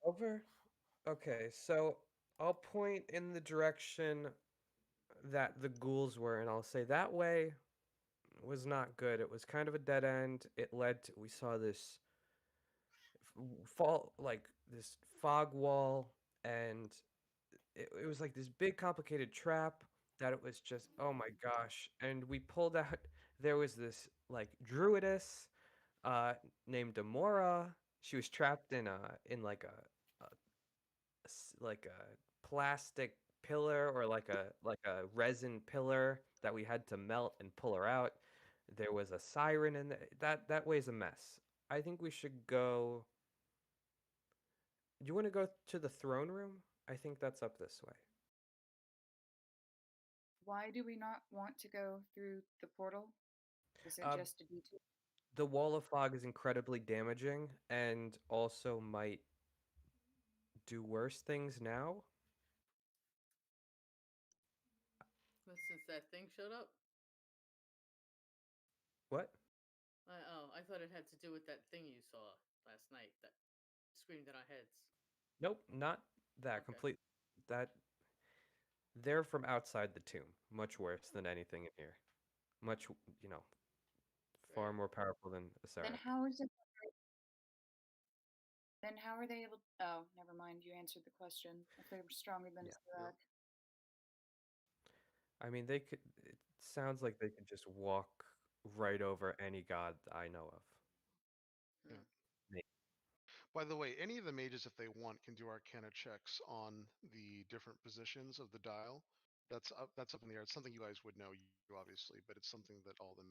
Over. Okay, so I'll point in the direction that the ghouls were, and I'll say that way was not good. It was kind of a dead end. It led to, we saw this fall, like this fog wall, and it was like this big complicated trap that it was just, oh my gosh. And we pulled out, there was this like druidess named Amora. She was trapped in like like a plastic pillar, or like a resin pillar that we had to melt and pull her out. There was a siren in that way's a mess. I think we should go. Do you want to go to the throne room? I think that's up this way. Why do we not want to go through the portal? Is it just a detour? The wall of fog is incredibly damaging and also might do worse things now. But since that thing showed up, What? I thought it had to do with that thing you saw last night that screamed in our heads. Nope, not that Okay. complete. That they're from outside the tomb. Much worse than anything in here. Much, far more powerful than Then Asaric. how is it? Then how are they able? Oh, never mind. You answered the question. If they were stronger than Yeah. Serac. I mean, they could. It sounds like they could just walk right over any god I know of. By the way, any of the mages, if they want, can do Arcana checks on the different positions of the dial. That's up in the air. It's something you guys would know, you obviously, but it's something that all the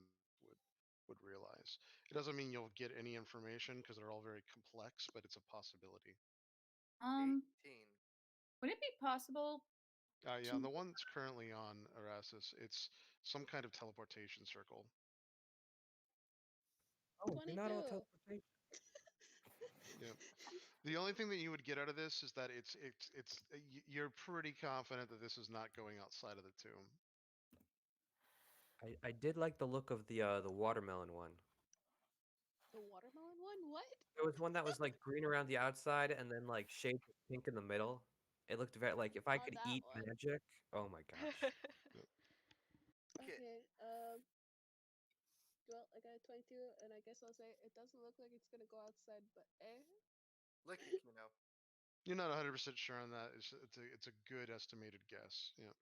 would realize. It doesn't mean you'll get any information because they're all very complex, but it's a possibility. 18. Would it be possible? Yeah, the one that's currently on Erasmus, it's some kind of teleportation circle. Oh, you're not all 22. teleportation. Yeah. The only thing that you would get out of this is that you're pretty confident that this is not going outside of the tomb. I did like the look of the watermelon one. The watermelon one? What? There was one that was like green around the outside and then like shades of pink in the middle. It looked very like if I Oh, could that eat one. magic. Oh my gosh. Okay. Okay. Well, I got a 22, and I guess I'll say it doesn't look like it's gonna go outside, but Lick it, Kino. You're not 100% sure on that. It's a good estimated guess. Yeah.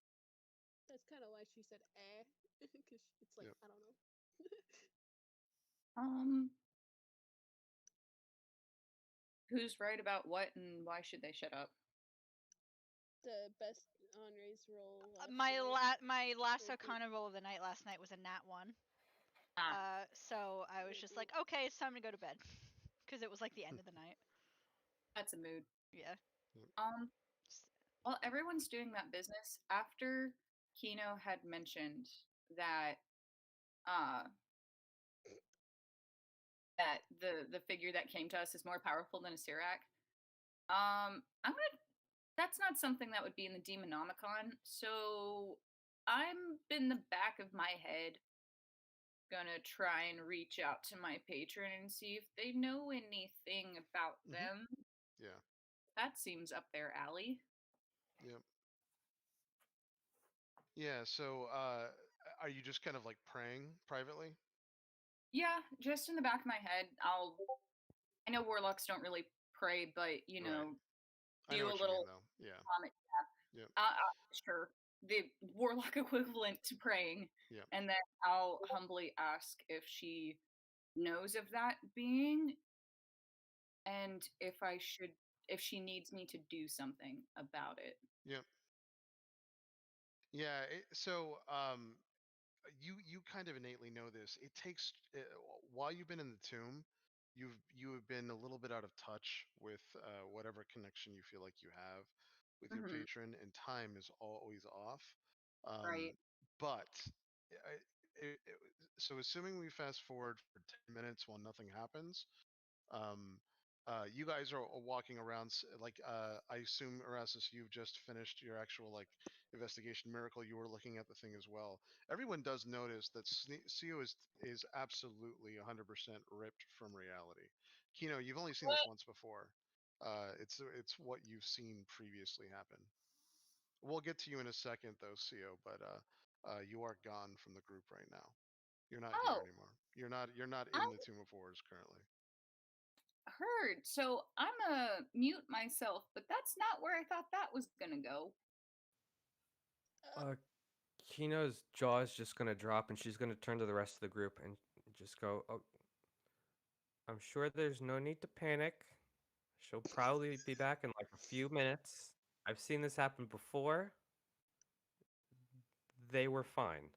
That's kind of why she said because it's like Yep. I don't know. Who's right about what, and why should they shut up? The best Andre's roll. My last Would be- Arcana roll of the night last night was a nat 1. Ah. So I was would just be- like, okay, it's time to go to bed, because it was like the end of the night. That's a mood. Yeah. While everyone's doing that business, after Kino had mentioned that that the figure that came to us is more powerful than a Sirak, that's not something that would be in the Demonomicon, so I'm in the back of my head gonna try and reach out to my patron and see if they know anything about them. Yeah. That seems up their alley. Yep. Yeah. So, are you just kind of like praying privately? Yeah, just in the back of my head, I know warlocks don't really pray, but you know, I know do a what you little mean, though. Yeah. comment. Yep. Sure, the warlock equivalent to praying, Yep. and then I'll humbly ask if she knows of that being, and if she needs me to do something about it. Yep. Yeah. You kind of innately know this. It takes while you've been in the tomb, you have been a little bit out of touch with whatever connection you feel like you have with your Mhm. patron, and time is always off. Right. But so assuming we fast forward for 10 minutes while nothing happens, um, you guys are walking around I assume Erasmus, you've just finished your actual like investigation miracle. You were looking at the thing as well. Everyone does notice that Sio is absolutely 100% ripped from reality. Kino, you've only seen this once before. It's what you've seen previously happen. We'll get to you in a second though, Sio, but you are gone from the group right now. You're not here Oh. anymore. You're not in the Tomb of Horrors currently. Heard. So I'm gonna mute myself, but that's not where I thought that was gonna go. Kino's jaw is just gonna drop, and she's gonna turn to the rest of the group and just go, "Oh, I'm sure there's no need to panic. She'll probably be back in like a few minutes. I've seen this happen before. They were fine.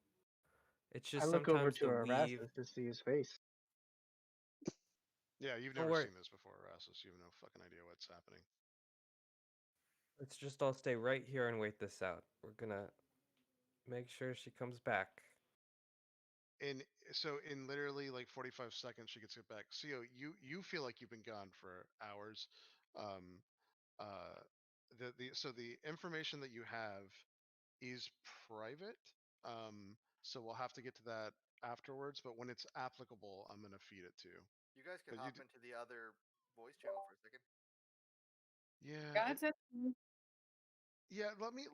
It's I just look over sometimes to the weave." Erasmus to see his face. Yeah, you've Don't never worry. seen this before, Erasmus. You have no fucking idea what's happening. Let's just all stay right here and wait this out. We're gonna make sure she comes back. And so in literally like 45 seconds, she gets it back. Sio, you feel like you've been gone for hours. Um, so the information that you have is private. So we'll have to get to that afterwards. But when it's applicable, I'm gonna feed it to you. You guys can But you hop into the other voice channel for a second. Yeah. Yeah, Let me,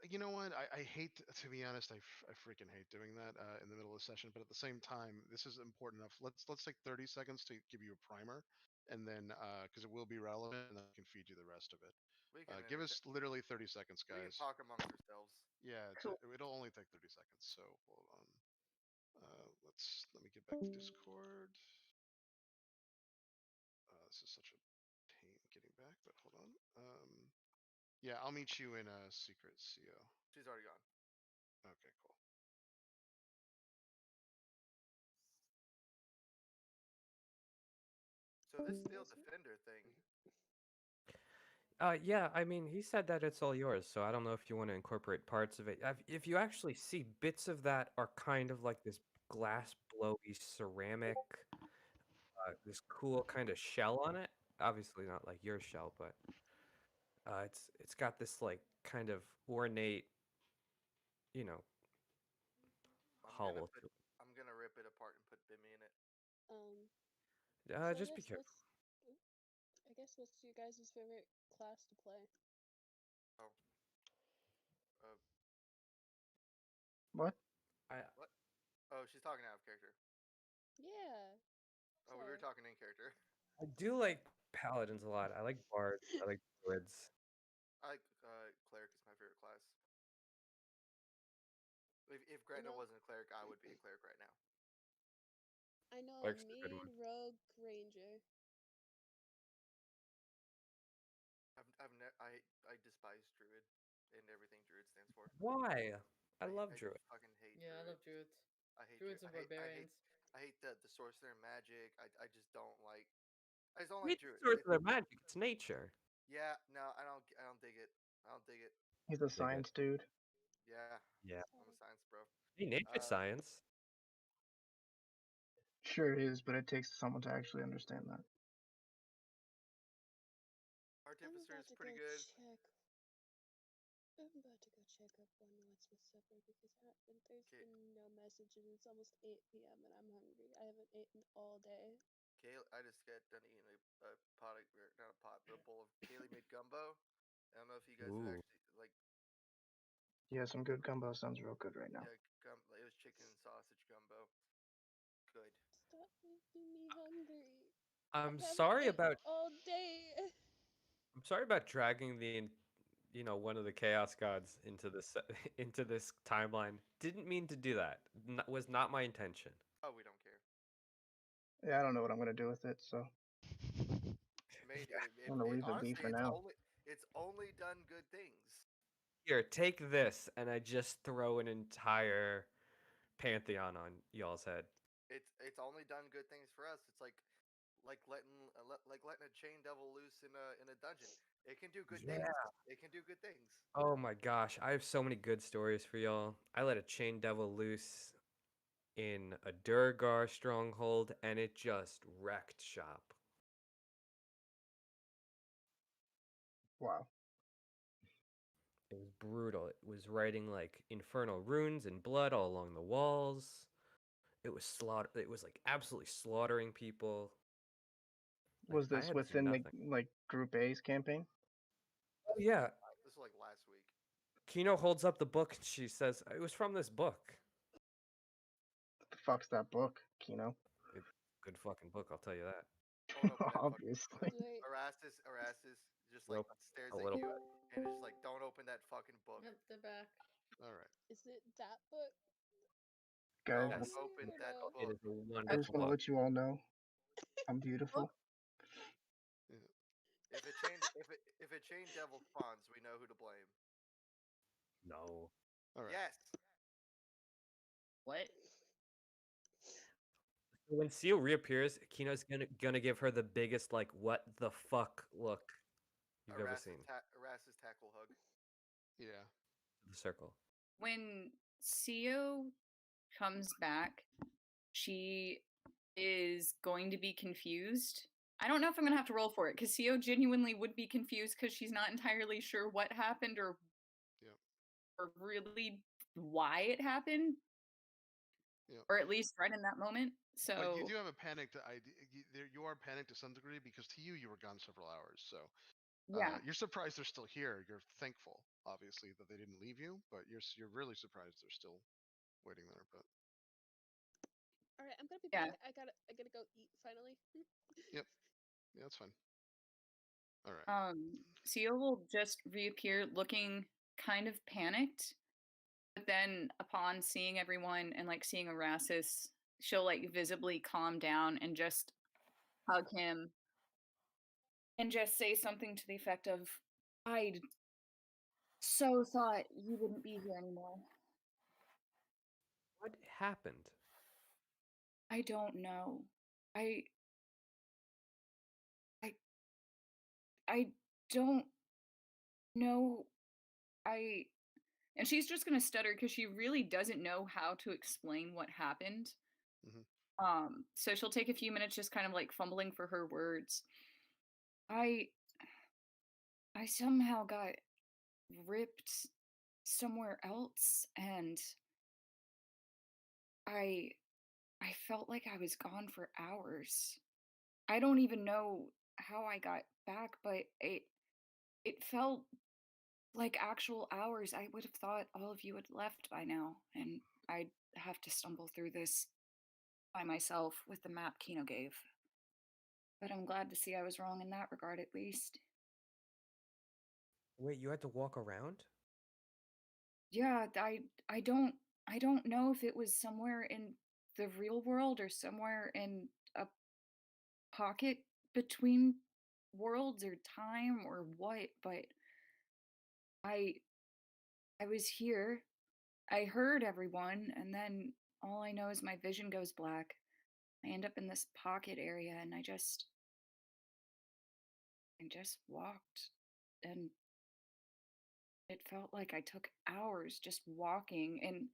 you know what? I hate, to be honest, I freaking hate doing that in the middle of the session. But at the same time, this is important enough. Let's take 30 seconds to give you a primer, and then because it will be relevant, and then I can feed you the rest of it. We can Give us literally 30 seconds, we can guys. talk amongst ourselves. Yeah, Cool. it'll only take 30 seconds. So hold on. Let me get back to Discord. This is such a Yeah, I'll meet you in a secret CO. She's already gone. Okay, cool. So this steel defender thing. Yeah, I mean, he said that it's all yours, so I don't know if you want to incorporate parts of it. If you actually see bits of that are kind of like this glass blowy ceramic, this cool kind of shell on it. Obviously not like your shell, but it's got this like kind of ornate, you know, hull. I'm gonna rip it apart and put Bimmy in it. So Just be careful. I guess what's your guys' favorite class to play? Oh. What? What? Oh, she's talking out of character. Yeah. Oh, we were talking in character. I do like paladins a lot. I like bards. I like druids. I like cleric is my favorite class. If Gretna wasn't a cleric, I would be a cleric right now. I know Cleric's a good main, one. rogue, ranger. I despise druid and everything druid stands for. Why? I love druid. I fucking hate. Yeah, druid. I love druids. I hate Druids and barbarians. I hate the sorcerer magic. I just don't like. I just don't It's like druid. sort of their magic. It's nature. Yeah, no, I don't dig it. I don't dig it. He's a science dude. Yeah. Yeah. I'm a science bro. Hey, nature science. Sure is, but it takes someone to actually understand that. Artificer is pretty good. I'm about to go check up on what's my supper because there's been no messages. It's almost 8 p.m. and I'm hungry. I haven't eaten all day. I just got done eating a pot of, not a pot, but a bowl of Kaylee made gumbo. I don't know if you guys have actually like. Yeah, some good gumbo sounds real good right now. Yeah, it was chicken and sausage gumbo. Good. Stop making me hungry. I'm sorry about all day. I'm sorry about dragging one of the chaos gods into this into this timeline. Didn't mean to do that. Was not my intention. Oh, we don't care. Yeah, I don't know what I'm gonna do with it, so I'm gonna leave it be for now. It's only done good things. Here, take this, and I just throw an entire pantheon on y'all's head. It's only done good things for us. It's like letting a chain devil loose in a dungeon. It can do good things. It can do good things. Oh my gosh, I have so many good stories for y'all. I let a chain devil loose in a Durgar stronghold, and it just wrecked shop. Wow. It was brutal. It was writing like infernal runes and blood all along the walls. It was It was like absolutely slaughtering people. Was this within the Group A's campaign? Oh yeah. This was like last week. Kino holds up the book and she says, "It was from this book." What the fuck's that book, Kino? Good fucking book, I'll tell you that. Obviously. Erastus just like stares at you and is just like, "Don't open that fucking book." Yep, they're back. All right. Is it that book? Guys, Don't open that book. It is a wonderful I'm just gonna book. let you all know I'm beautiful. If a chain devil spawns, we know who to blame. No. All right. Yes. What? When Seal reappears, Kino's gonna give her the biggest like what the fuck look you've ever seen. Erastus tackle hug. Yeah. The circle. When Sio comes back, she is going to be confused. I don't know if I'm gonna have to roll for it because Sio genuinely would be confused because she's not entirely sure what happened or really why it happened. Yep. Or at least right in that moment. So but you do have a panicked idea. You are panicked to some degree because to you were gone several hours. So you're surprised they're still here. You're thankful, obviously, that they didn't leave you, but you're really surprised they're still waiting there. But all right, I'm gonna be back. I gotta go eat finally. Yep. Yeah, that's fine. All right. Seal will just reappear looking kind of panicked. But then upon seeing everyone and like seeing Erastus, she'll like visibly calm down and just hug him and just say something to the effect of, I so thought you wouldn't be here anymore. What happened? I don't know. I I I don't know. And she's just gonna stutter because she really doesn't know how to explain what happened. Mhm. So she'll take a few minutes just kind of like fumbling for her words. I I somehow got ripped somewhere else, and I I felt like I was gone for hours. I don't even know how I got back, but it felt like actual hours. I would have thought all of you had left by now, and I'd have to stumble through this by myself with the map Kino gave. But I'm glad to see I was wrong in that regard, at least. Wait, you had to walk around? Yeah, I don't know if it was somewhere in the real world or somewhere in a pocket between worlds or time or what, but I I was here. I heard everyone, and then all I know is my vision goes black. I end up in this pocket area, and I just walked, and it felt like I took hours just walking, and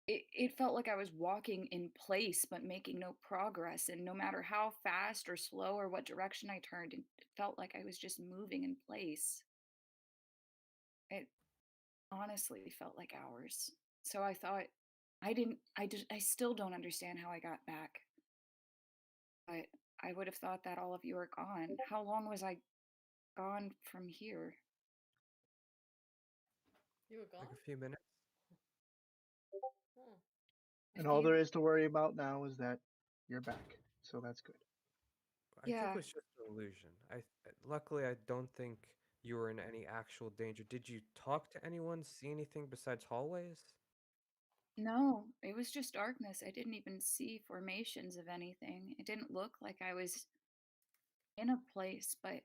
it felt like I was walking in place but making no progress. And no matter how fast or slow or what direction I turned, it felt like I was just moving in place. It honestly felt like hours. So I thought I still don't understand how I got back, but I would have thought that all of you are gone. How long was I gone from here? You were gone? Like a few minutes? Oh. And If all there you, is to worry about now is that you're back. So that's good. I think yeah, it was just an illusion. Luckily I don't think you were in any actual danger. Did you talk to anyone, see anything besides hallways? no, it was just darkness. I didn't even see formations of anything. It didn't look like I was in a place, but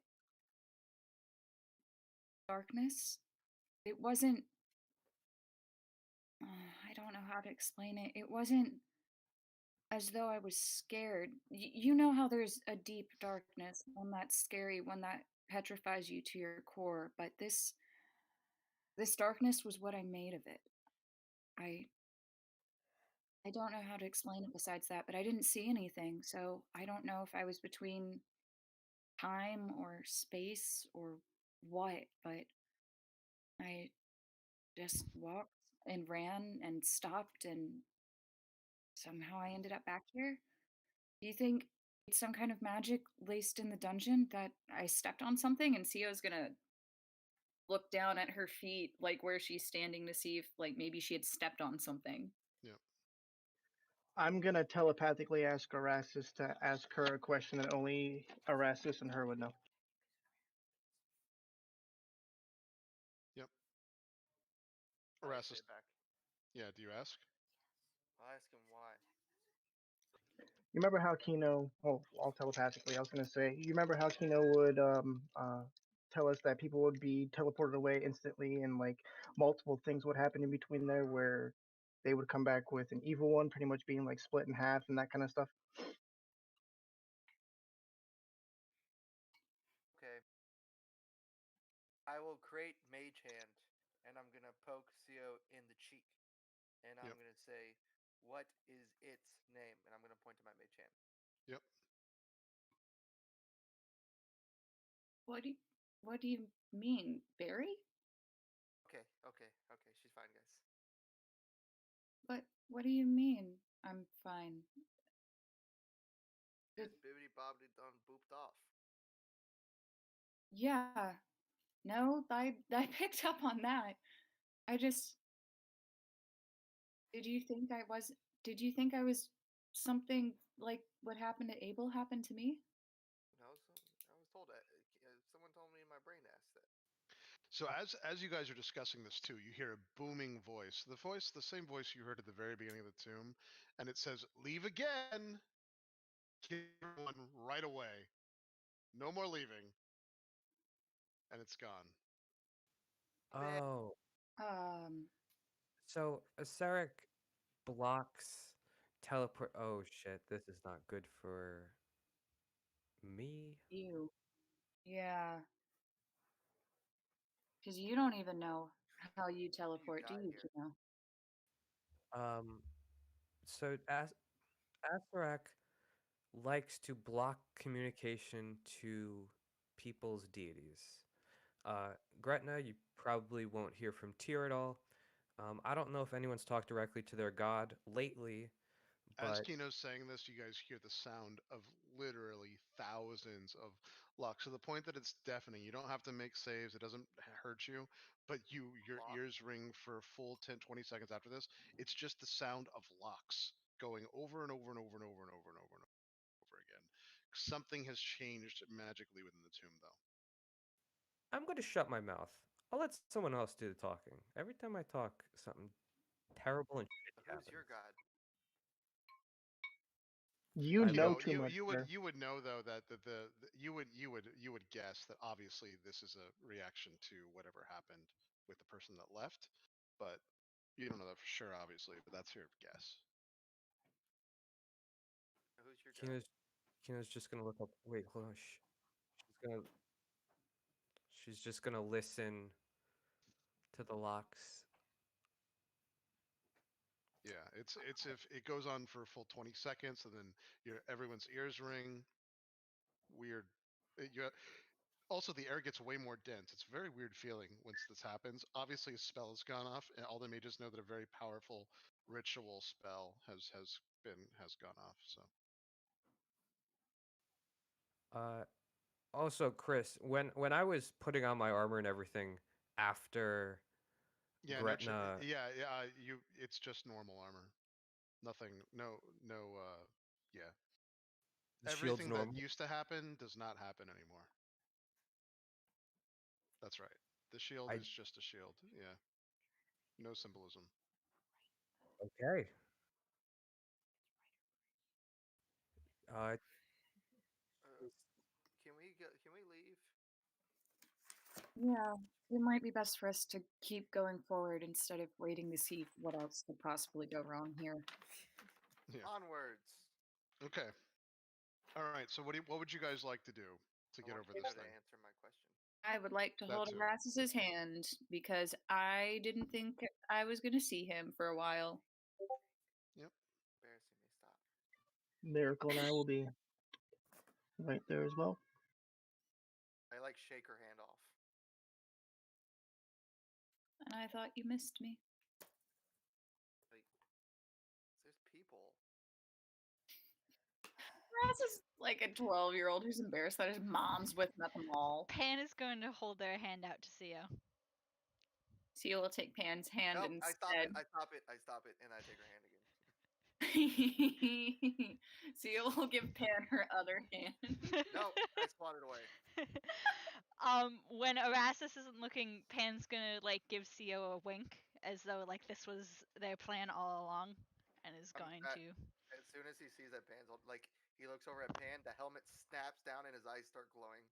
darkness. It wasn't, I don't know how to explain it. It wasn't as though I was scared. You know how there's a deep darkness, one that's scary, one that petrifies you to your core, but this darkness was what I made of it. I I don't know how to explain it besides that, but I didn't see anything, so I don't know if I was between time or space or what, but I just walked and ran and stopped, and somehow I ended up back here. Do you think it's some kind of magic laced in the dungeon that I stepped on something? And Sio's gonna look down at her feet, like where she's standing, to see if, like, maybe she had stepped on something. Yep. I'm gonna telepathically ask Arasis to ask her a question that only Arasis and her would know. Yep. I'll say Erastus. it back. Yeah. Do you ask? I'll ask him why. You remember how Kino? Oh, all telepathically. I was gonna say. You remember how Kino would tell us that people would be teleported away instantly, and like multiple things would happen in between there, where they would come back with an evil one, pretty much being like split in half and that kind of stuff. Okay. I will create Mage Hand, and I'm gonna poke Theo in the cheek, and I'm Yep. gonna say, "What is its name?" And I'm gonna point to my Mage Hand. Yep. What do you, what do you mean, Barry? Okay, okay, okay. She's fine, guys. What do you mean? I'm fine. Just bibbity bobbity done booped off. Yeah. No, I picked up on that. I just did you think I was did you think I was something like what happened to Abel happened to me? No, I was told that. Someone told me my brain asked that. So as you guys are discussing this too, you hear a booming voice. The same voice you heard at the very beginning of the tomb, and it says, "Leave again. Kill everyone right away. No more leaving." And it's gone. Man, Oh, so Aseric blocks teleport. Oh shit, this is not good for me. You. Yeah. Because you don't even know how you teleport, do die you, here. Kino? So Aseric likes to block communication to people's deities. Gretna, you probably won't hear from Tyr at all. I don't know if anyone's talked directly to their god lately, As but Kino's saying this, you guys hear the sound of literally thousands of locks to the point that it's deafening. You don't have to make saves; it doesn't hurt you, but your Lock. ears ring for a full 10, 20 seconds after this. It's just the sound of locks going over and over and over and over and over and over and over again. Something has changed magically within the tomb, though. I'm going to shut my mouth. I'll let someone else do the talking. Every time I talk, something terrible and shitty Who's happens. your god? You I know love- too much, sir. you would know though that you would guess that obviously this is a reaction to whatever happened with the person that left, but you don't know that for sure, obviously. But that's your guess. Who's your god? Kina's just gonna look up. Wait, hold on. Shh. She's just gonna listen to the locks. Yeah, it's if it goes on for a full 20 seconds, and then everyone's ears ring. Weird. Also, the air gets way more dense. It's a very weird feeling once this happens. Obviously, a spell has gone off, and all the mages know that a very powerful ritual spell has gone off. So Also, Chris, when I was putting on my armor and everything after yeah, Gretna, it's just normal armor. Nothing. No. Yeah. the shield's Everything that normal. used to happen does not happen anymore. That's right. The shield I- is just a shield. Yeah. No symbolism. Okay. Uh, Can we leave? Yeah, it might be best for us to keep going forward instead of waiting to see what else could possibly go wrong here. Yeah. Onwards. Okay. All right. So what would you guys like to do to I get want over Kino this to thing? answer my question. I would like to That hold too. Erasmus's hand because I didn't think I was going to see him for a while. Embarrassing me. Stop. Miracle and I will be right there as well. I like shake her hand off. And I thought you missed me. Like, there's people. Erasmus is like a 12-year-old who's embarrassed that his mom's with him at the mall. Pan is going to hold their hand out to Theo. Seal will take Pan's hand Nope, I stop it. instead. I stop it. I stop it, and I take her hand again. Seal will give Pan her other hand. No, I swatted away. When Erasmus isn't looking, Pan's gonna like give Theo a wink as though like this was their plan all along, and is going to. As soon as he sees that Pan's like, he looks over at Pan. The helmet snaps down, and his eyes start glowing.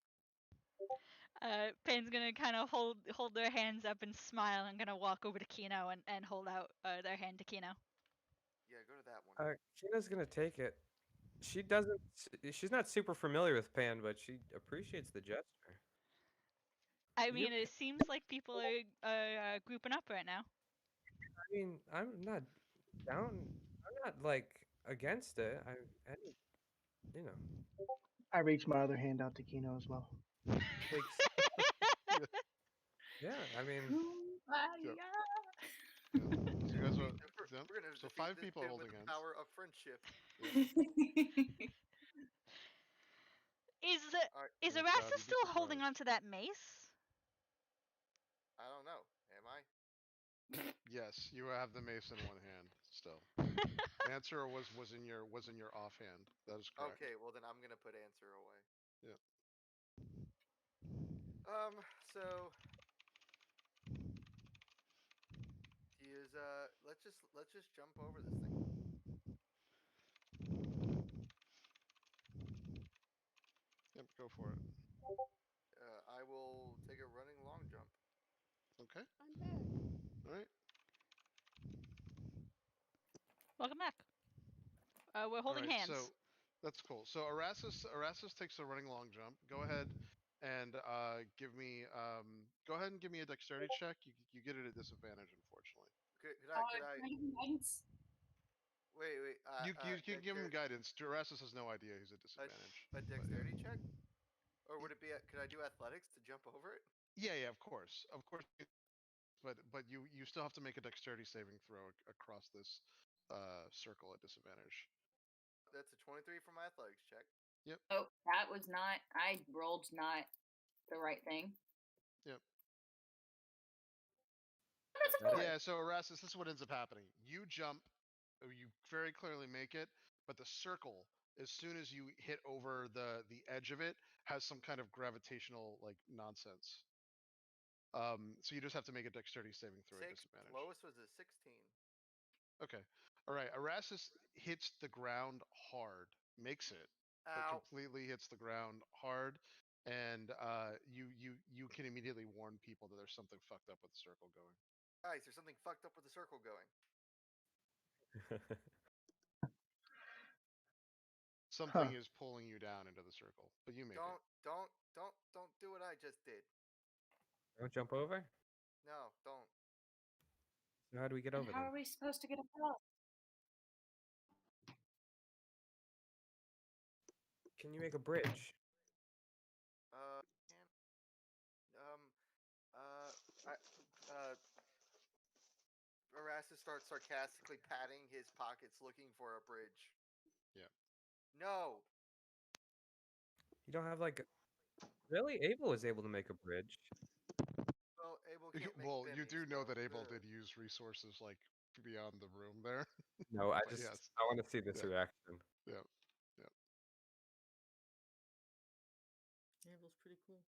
Pan's gonna kind of hold their hands up and smile, and gonna walk over to Kino and hold out their hand to Kino. Yeah, go to that one. Kina's gonna take it. She doesn't. She's not super familiar with Pan, but she appreciates the gesture. I mean, it seems like people are grouping up right now. I mean, I'm not down. I'm not like against it. You know. I reach my other hand out to Kino as well. Yeah, I mean. You guys are, We're gonna so defeat 5 this people kid holding with hands. the power of friendship. Is Alright. is Oh God, Erasmus you'd be still holding surprised. onto that mace? I don't know. Am I? Yes, you have the mace in one hand still. Answer was in your offhand. That is correct. Okay, well then I'm gonna put answer away. Yep. So use let's just jump over this thing. Yep, go for it. I will take a running long jump. Okay. I'm back. All right. Welcome back. We're holding All right. hands. So that's cool. So Erastus takes a running long jump. Go ahead and give me go ahead and give me a dexterity check. You get it at disadvantage, unfortunately. Could Can I I give him guidance? wait? You can give him guidance. Erastus has no idea he's at a disadvantage. but yeah. dexterity check, or would it be? Could I do athletics to jump over it? Yeah, of course, but you still have to make a dexterity saving throw across this circle at disadvantage. That's a 23 for my athletics check. Yep. Oh, that was not. I rolled not the right thing. Yep. That's a 4. Yeah, so Erastus, this is what ends up happening. You jump, you very clearly make it, but the circle, as soon as you hit over the edge of it, has some kind of gravitational like nonsense. So you just have to make a dexterity saving throw at disadvantage. Lowest was a 16. Okay. All right. Erastus hits the ground hard, makes it, but Ow. completely hits the ground hard, and you can immediately warn people that there's something fucked up with the circle going. Guys, there's something fucked up with the circle going. Something is pulling you down into the circle, but you make it. Don't do what I just did. Don't jump over? No, don't. So how do we get over How there? are we supposed to get across? Can you make a bridge? Erastus starts sarcastically patting his pockets looking for a bridge. Yeah. No. You don't have like really? Abel was able to make a bridge. Well, Abel can't make Well, you bennies, do know so, that Abel did use resources like beyond the room there. No, I But just yes. I want to see this Yeah. reaction. Yeah. Abel's pretty cool.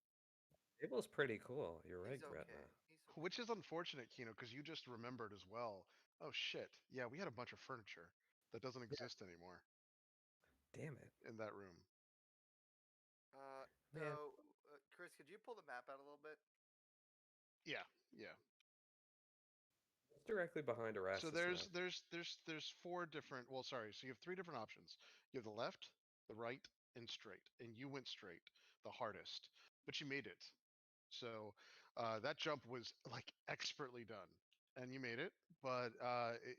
Abel's pretty cool. You're right, He's okay. Gretna. Which is unfortunate, Kino, because you just remembered as well. Oh shit! Yeah, we had a bunch of furniture that doesn't exist anymore Damn it. in that room. Man. So, Chris, could you pull the map out a little bit? Yeah. It's directly behind Erastus. So there's 4 different. Well, sorry. So you have 3 different options. You have the left, the right, and straight. And you went straight, the hardest, but you made it. So that jump was like expertly done, and you made it. But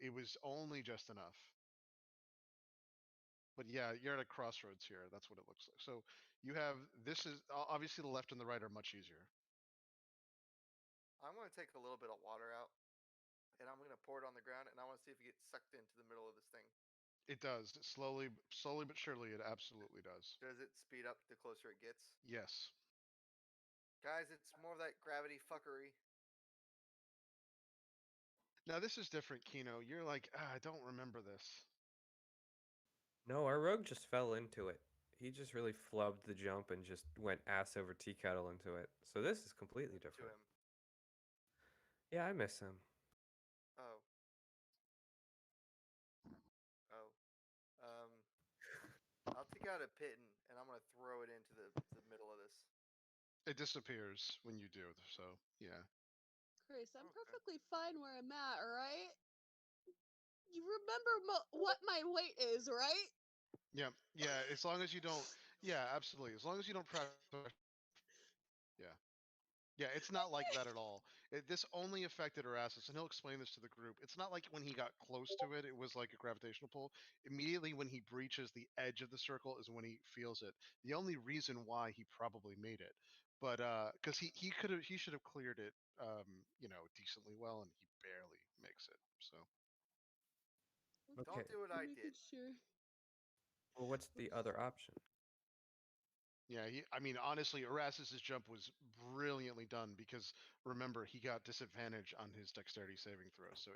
it was only just enough. But yeah, you're at a crossroads here. That's what it looks like. So you have this is obviously the left and the right are much easier. I'm going to take a little bit of water out, and I'm going to pour it on the ground, and I want to see if it gets sucked into the middle of this thing. It does. Slowly but surely, it absolutely does. Does it speed up the closer it gets? Yes. Guys, it's more of that gravity fuckery. Now this is different, Kino. You're like, I don't remember this. No, our rogue just fell into it. He just really flubbed the jump and just went ass over tea kettle into it. So this is completely To different. him. Yeah, I miss him. Oh. I'll take out a pitten and I'm gonna throw it into the middle of this. It disappears when you do. So yeah. Chris, I'm Okay. perfectly fine where I'm at, alright? You remember what my weight is, right? Yeah. As long as you don't. Yeah, absolutely. As long as you don't practice. Yeah, it's not like that at all. This only affected Erastus, and he'll explain this to the group. It's not like when he got close to it, it was like a gravitational pull. Immediately when he breaches the edge of the circle is when he feels it. The only reason why he probably made it, but because he should have cleared it, decently well, and he barely makes it. So Okay. Don't do what I did. Sure. Well, what's the other option? yeah, honestly, Erastus's jump was brilliantly done because remember he got disadvantage on his dexterity saving throw, so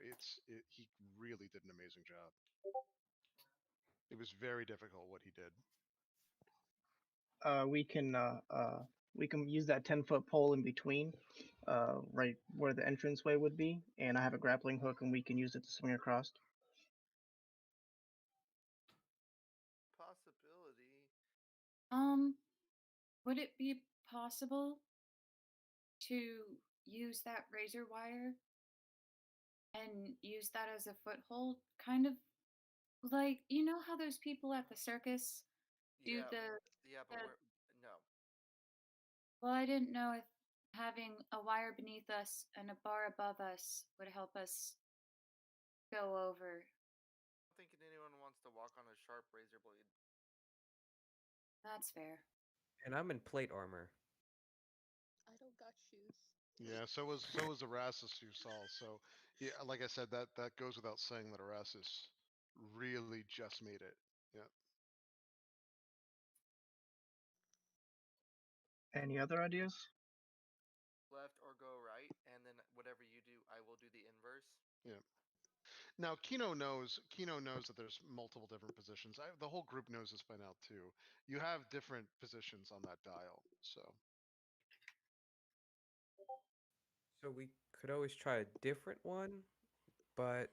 he really did an amazing job. It was very difficult what he did. We can use that 10-foot pole in between, right where the entranceway would be, and I have a grappling hook, and we can use it to swing across. Possibility. Would it be possible to use that razor wire and use that as a foothold, kind of like you know how those people at the circus do Yeah, the yeah, but the we're no. well, I didn't know if having a wire beneath us and a bar above us would help us go over. I don't think anyone wants to walk on a sharp razor blade. That's fair. And I'm in plate armor. I don't got shoes. Yeah, so was Erastus you saw. So yeah, like I said, that goes without saying that Erastus really just made it. Yeah. Any other ideas? Left or go right, and then whatever you do, I will do the inverse. Yeah. Now Kino knows that there's multiple different positions. The whole group knows this by now too. You have different positions on that dial. So So we could always try a different one, but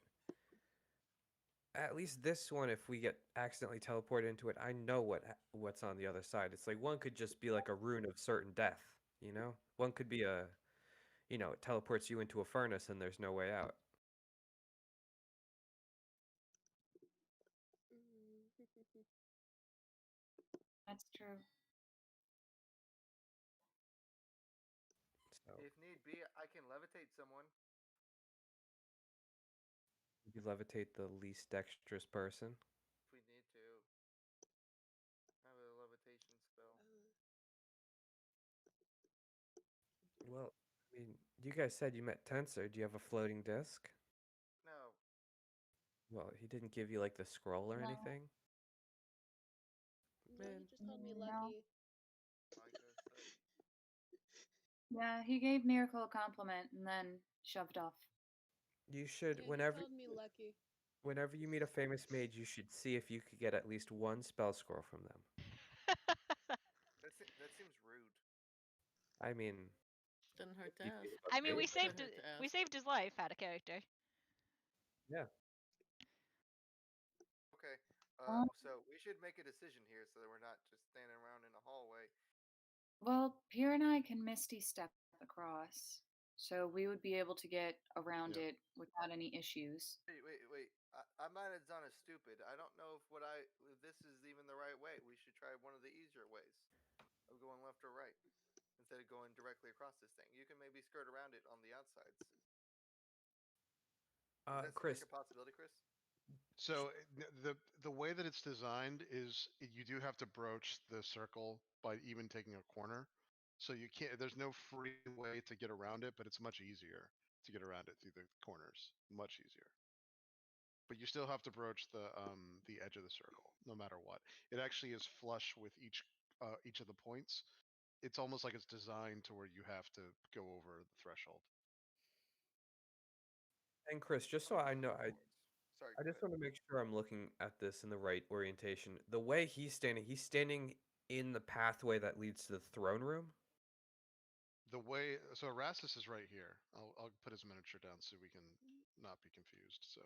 at least this one, if we get accidentally teleported into it, I know what's on the other side. It's like one could just be like a rune of certain death, you know? One could be a, it teleports you into a furnace and there's no way out. That's true. So If need be, I can levitate someone. you levitate the least dexterous person. If we need to. I have a levitation spell. Well, I mean, you guys said you met Tensor. Do you have a floating disc? No. Well, he didn't give you like the scroll or No. anything. No, Man. he just called me No. lucky. I guess that. Yeah, he gave Miracle a compliment and then shoved off. You should, Yeah, he whenever called me lucky. whenever you meet a famous mage, you should see if you could get at least one spell scroll from them. That seems rude. I mean, Doesn't hurt to you ask. think I mean, about we it. saved Doesn't hurt to we ask. saved his life out of character. Yeah. Okay. Um, So we should make a decision here, so that we're not just standing around in a hallway. Well, Pierre and I can Misty step across, so we would be able to get around Yep. it without any issues. Wait. I might have done it stupid. I don't know if this is even the right way. We should try one of the easier ways of going left or right instead of going directly across this thing. You can maybe skirt around it on the outsides. Does that seem Chris, like a possibility, Chris? So the way that it's designed is you do have to broach the circle by even taking a corner. So you can't. There's no free way to get around it, but it's much easier to get around it through the corners. Much easier. But you still have to broach the edge of the circle, no matter what. It actually is flush with each of the points. It's almost like it's designed to where you have to go over the threshold. and Chris, just so I know, Sorry. I go just ahead. want to make sure I'm looking at this in the right orientation. The way he's standing in the pathway that leads to the throne room. So Erastus is right here. I'll put his miniature down so we can not be confused. So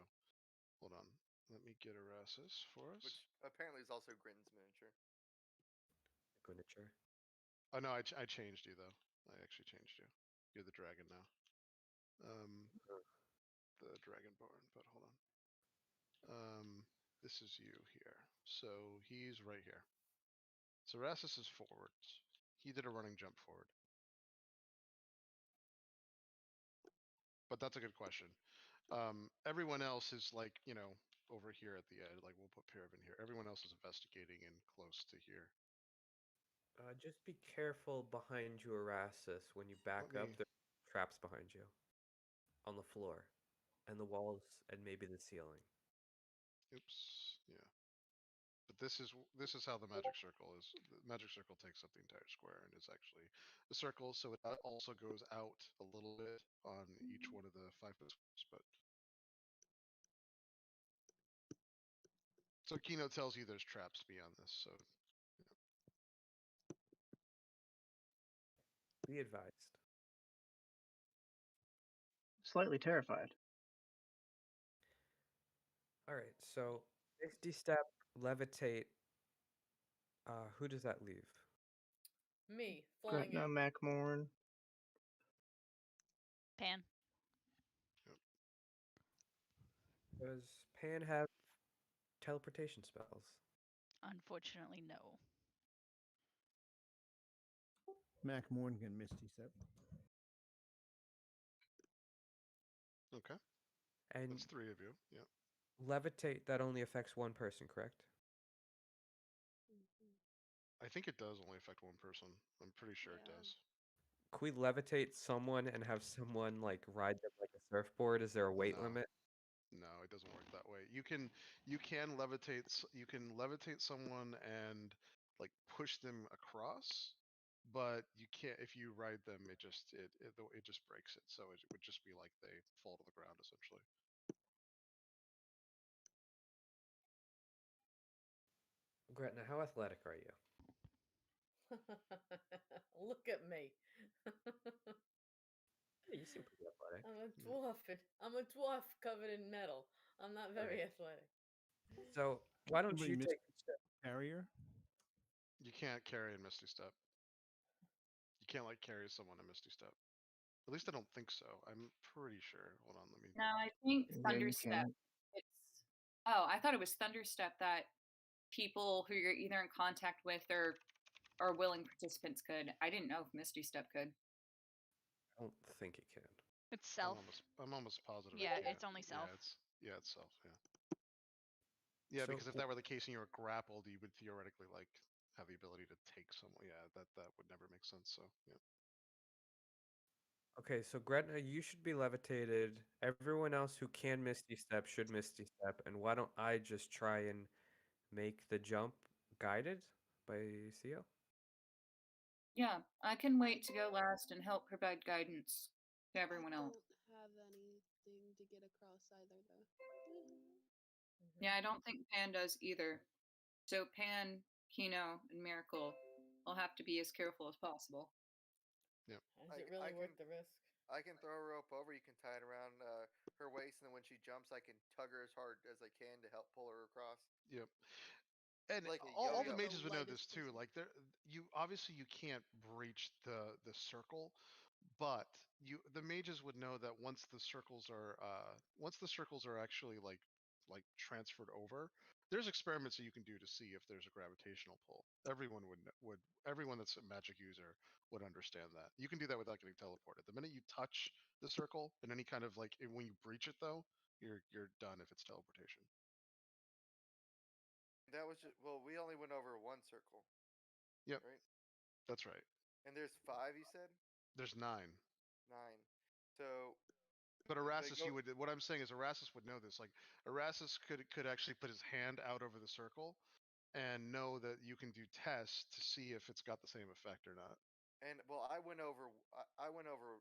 hold on. Let me get Erastus for us. Which apparently is also Grin's miniature. Miniature. Oh no, I changed you though. I actually changed you. You're the dragon now. The dragonborn. But hold on. This is you here. So he's right here. So Erastus is forwards. He did a running jump forward. But that's a good question. Everyone else is like, over here at the end. Like we'll put Paraven here. Everyone else is investigating and close to here. Just be careful behind you, Erastus. When you back Let up, me- there are traps behind you, on the floor, and the walls, and maybe the ceiling. Oops. Yeah. But this is how the magic circle is. The magic circle takes up the entire square and is actually a circle. So it also goes out a little bit on each one of the 5 foot squares. But so Kino tells you there's traps beyond this. So Be advised. Slightly terrified. All right, so 60 step, levitate. Who does that leave? Me falling Gretna in. Macmorn. Pan. Does Pan have teleportation spells? Unfortunately, no. Mac Morgan, Misty Step. Okay, And that's 3 of you. Yeah. levitate, that only affects one person, correct? I think it does only affect one person. I'm pretty sure it Yeah. does. Can we levitate someone and have someone like ride them like a surfboard? Is there a weight No. limit? No, it doesn't work that way. You can levitate someone and like push them across, but you can't if you ride them. It just breaks it. So it would just be like they fall to the ground essentially. Gretna, how athletic are you? Look at me. Yeah, you seem pretty athletic. I'm a dwarf. I'm a dwarf covered in metal. I'm not very athletic. So why don't Somebody you take a step? Carrier? You can't carry in Misty Step. You can't like carry someone in Misty Step. At least I don't think so. I'm pretty sure. Hold on, let me. No, I think Yeah, you Thunderstep. can't. It's I thought it was Thunderstep that people who you're either in contact with or willing participants could. I didn't know if Misty Step could. I don't think it can. It's self. I'm almost positive. Yeah, it can't. it's only self. Yeah, it's self. Yeah. Yeah, So because if that were the case and you were grappled, you would theoretically like have the ability to take someone. Yeah, that would never make sense. So yeah. Okay, so Gretna, you should be levitated. Everyone else who can Misty Step should Misty Step. And why don't I just try and make the jump guided by Theo? Yeah, I can wait to go last and help provide guidance to everyone else. I don't have anything to get across either, though. Yeah, I don't think Pan does either. So Pan, Kino, and Miracle will have to be as careful as possible. Yep. Is I- it really I worth can- the risk? I can throw a rope over. You can tie it around her waist, and then when she jumps, I can tug her as hard as I can to help pull her across. Yep. And Like a all the yo-yo. mages The would know lightest this too. person. Like you obviously you can't breach the circle, but the mages would know that once the circles are actually like transferred over, there's experiments that you can do to see if there's a gravitational pull. Everyone everyone that's a magic user would understand that. You can do that without getting teleported. The minute you touch the circle in any kind of like when you breach it though, you're done if it's teleportation. That was just we only went over one circle. Yep. Right. That's right. And there's 5. You said There's 9. 9. So But if they Erasmus, go- what I'm saying is Erasmus would know this. Like Erasmus could actually put his hand out over the circle and know that you can do tests to see if it's got the same effect or not. And I went over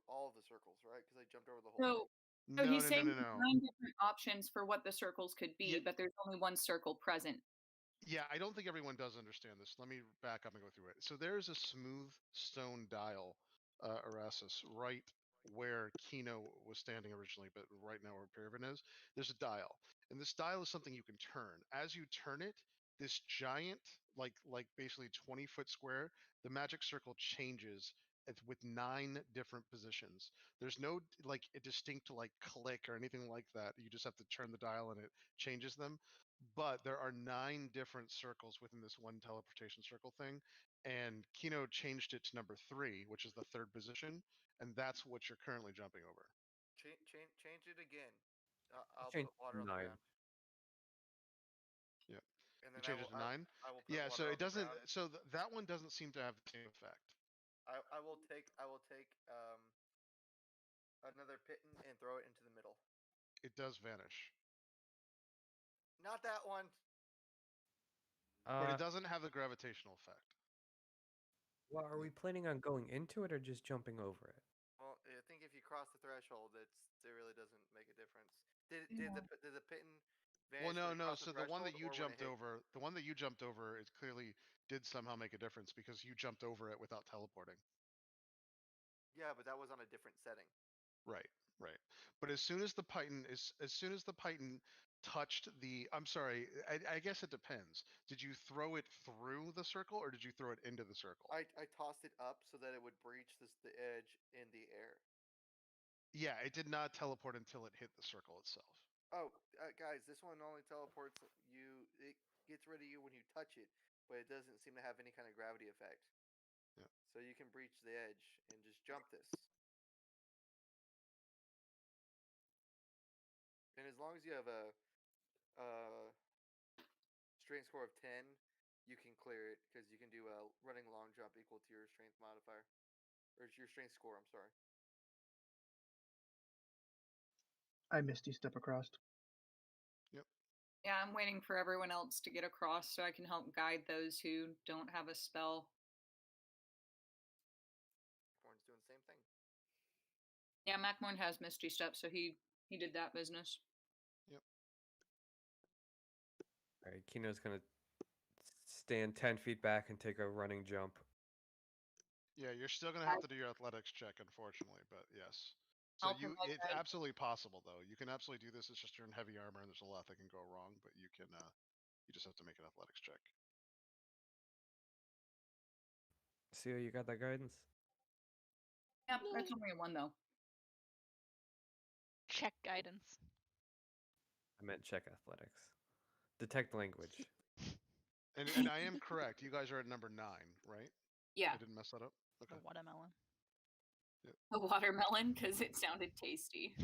all of the circles, right? Because I jumped over the whole So, thing. so No, he's no, no, saying no, there's no. 9 different options for what the circles could be, Yeah. but there's only one circle present. Yeah, I don't think everyone does understand this. Let me back up and go through it. So there's a smooth stone dial, Erasmus, right where Kino was standing originally, but right now where Paraven is. There's a dial, and this dial is something you can turn. As you turn it, this giant, like basically 20-foot square, the magic circle changes with 9 different positions. There's no like a distinct like click or anything like that. You just have to turn the dial and it changes them. But there are 9 different circles within this one teleportation circle thing, and Kino changed it to number 3, which is the 3rd position, and that's what you're currently jumping over. Change it again. I'll Change put water to on the 9. ground. Yep. And You then change it to 9. I will put Yeah. So water it on the doesn't. ground. So that one doesn't seem to have the same effect. I will take another pitten and throw it into the middle. It does vanish, Not that one. but it doesn't have the gravitational effect. Well, are we planning on going into it or just jumping over it? Well, I think if you cross the threshold, it really doesn't make a difference. Did the pitten vanish? Well, no, when it no. crossed So the one that threshold you or when it jumped hit? over, it clearly did somehow make a difference because you jumped over it without teleporting. Yeah, but that was on a different setting. Right, right. But as soon as the Python touched the, I'm sorry, I guess it depends. Did you throw it through the circle or did you throw it into the circle? I tossed it up so that it would breach the edge in the air. Yeah, it did not teleport until it hit the circle itself. Oh, guys, this one only teleports you. It gets rid of you when you touch it, but it doesn't seem to have any kind of gravity effect. Yeah. So you can breach the edge and just jump this. And as long as you have a strength score of 10, you can clear it because you can do a running long jump equal to your strength modifier. Or it's your strength score, I'm sorry. I Misty step across. Yeah, I'm waiting for everyone else to get across so I can help guide those who don't have a spell. Horn's doing the same thing. Yeah, Macmorn has Misty Step, so he did that business. All right, Kino's gonna stand 10 feet back and take a running jump. Yeah, you're still gonna have to do your athletics check, unfortunately, but yes. So I'll provide it's guidance. absolutely possible though. You can absolutely do this. It's just you're in heavy armor and there's a lot that can go wrong, but you can. You just have to make an athletics check. See, you got that guidance? Yeah, that's only a 1 though. Check guidance. I meant check athletics. Detect language. And I am correct. You guys are at number 9, right? Yeah, I didn't mess that up. The Okay. watermelon. the watermelon because it sounded tasty.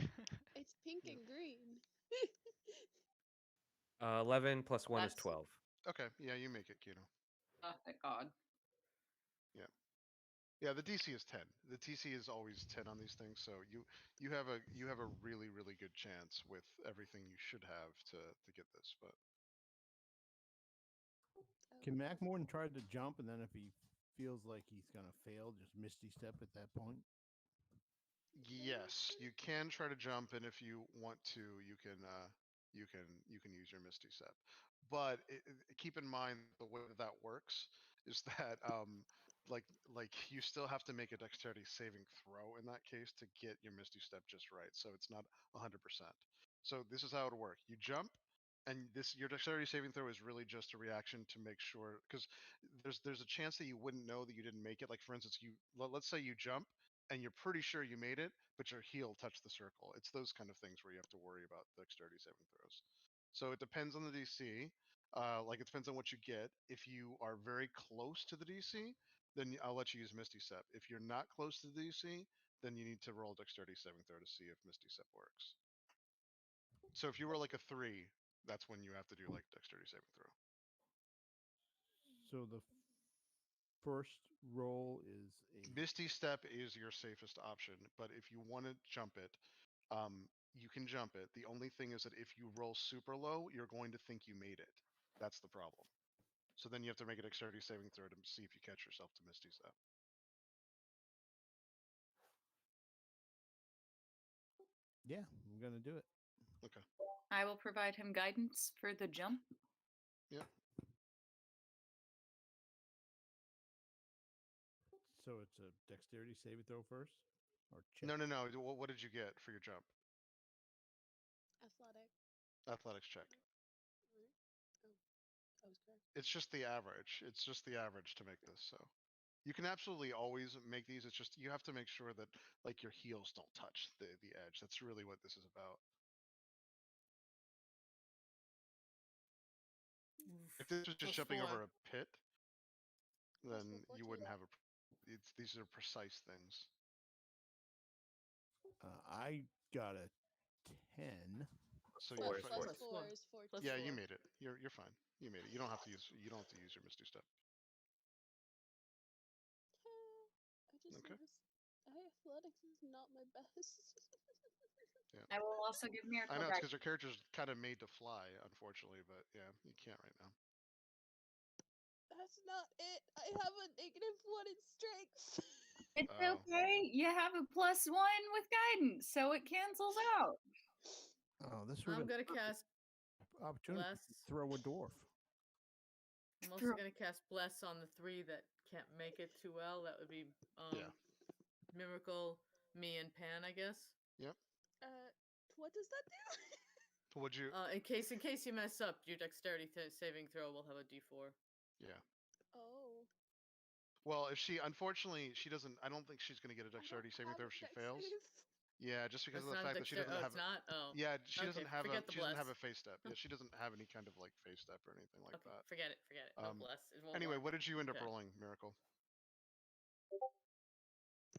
It's pink and green. 11 plus 1 is That's- 12. Okay. Yeah, you make it, Kino. Oh, thank God. Yeah, the DC is 10. The TC is always 10 on these things, so you have a really good chance with everything you should have to get this. But Can Macmorton try to jump, and then if he feels like he's gonna fail, just Misty Step at that point? yes, you can try to jump, and if you want to, you can use your Misty Step. But keep in mind the way that works is that like you still have to make a dexterity saving throw in that case to get your Misty Step just right. So it's not 100%. So this is how it would work. You jump, and your dexterity saving throw is really just a reaction to make sure, because there's a chance that you wouldn't know that you didn't make it. Like for instance, let's say you jump and you're pretty sure you made it, but your heel touched the circle. It's those kind of things where you have to worry about dexterity saving throws. So it depends on the DC. Like it depends on what you get. If you are very close to the DC, then I'll let you use Misty Step. If you're not close to the DC, then you need to roll dexterity saving throw to see if Misty Step works. So if you were like a 3, that's when you have to do like dexterity saving throw. So the first roll is a Misty Step is your safest option, but if you want to jump it, you can jump it. The only thing is that if you roll super low, you're going to think you made it. That's the problem. So then you have to make a dexterity saving throw to see if you catch yourself to Misty Step. Yeah, I'm gonna do it. Okay. I will provide him guidance for the jump. Yep. So it's a dexterity saving throw first, or check? No. What did you get for your jump? Athletic. Athletics check. Right? Oh, I was correct. It's just the average. It's just the average to make this. So you can absolutely always make these. It's just you have to make sure that like your heels don't touch the edge. That's really what this is about. If this was just Plus jumping 4. over a pit, then Plus you 4 wouldn't too. have a. These are precise things. I got a 10. So So you're Four is fine. plus Plus 4 4. is 14. Plus Yeah, 4. you made it. You're fine. You made it. You don't have to use your Misty Step. I just Okay. noticed athletics is not my best. I will also give I miracle know it's guidance. because your character's kind of made to fly, unfortunately, but yeah, you can't right now. That's not it. I have a -1 in strength. It's Oh. okay. You have a +1 with guidance, so it cancels out. Oh, this would I'm have gonna cast opportunity to Bless. throw a dwarf. I'm also gonna cast Bless on the 3 that can't make it too well. That would be Yeah. Miracle, me, and Pan, I guess. What does that do? Would you? In case you mess up, your dexterity saving throw will have a D4. Yeah. Oh. Well, if she unfortunately she doesn't. I don't think she's going to get a I don't dexterity saving have throw if she fails. dexterity. Yeah, just because That's of the not fact that she dexter- doesn't oh, have. it's not. Oh. Yeah, she Okay, doesn't have a forget the she doesn't have bless. a face step. Yeah, she doesn't have any kind of like face step or anything like Okay, that. forget it. Forget it. No bless. It won't Anyway, work. what did you end up Okay. rolling, Miracle?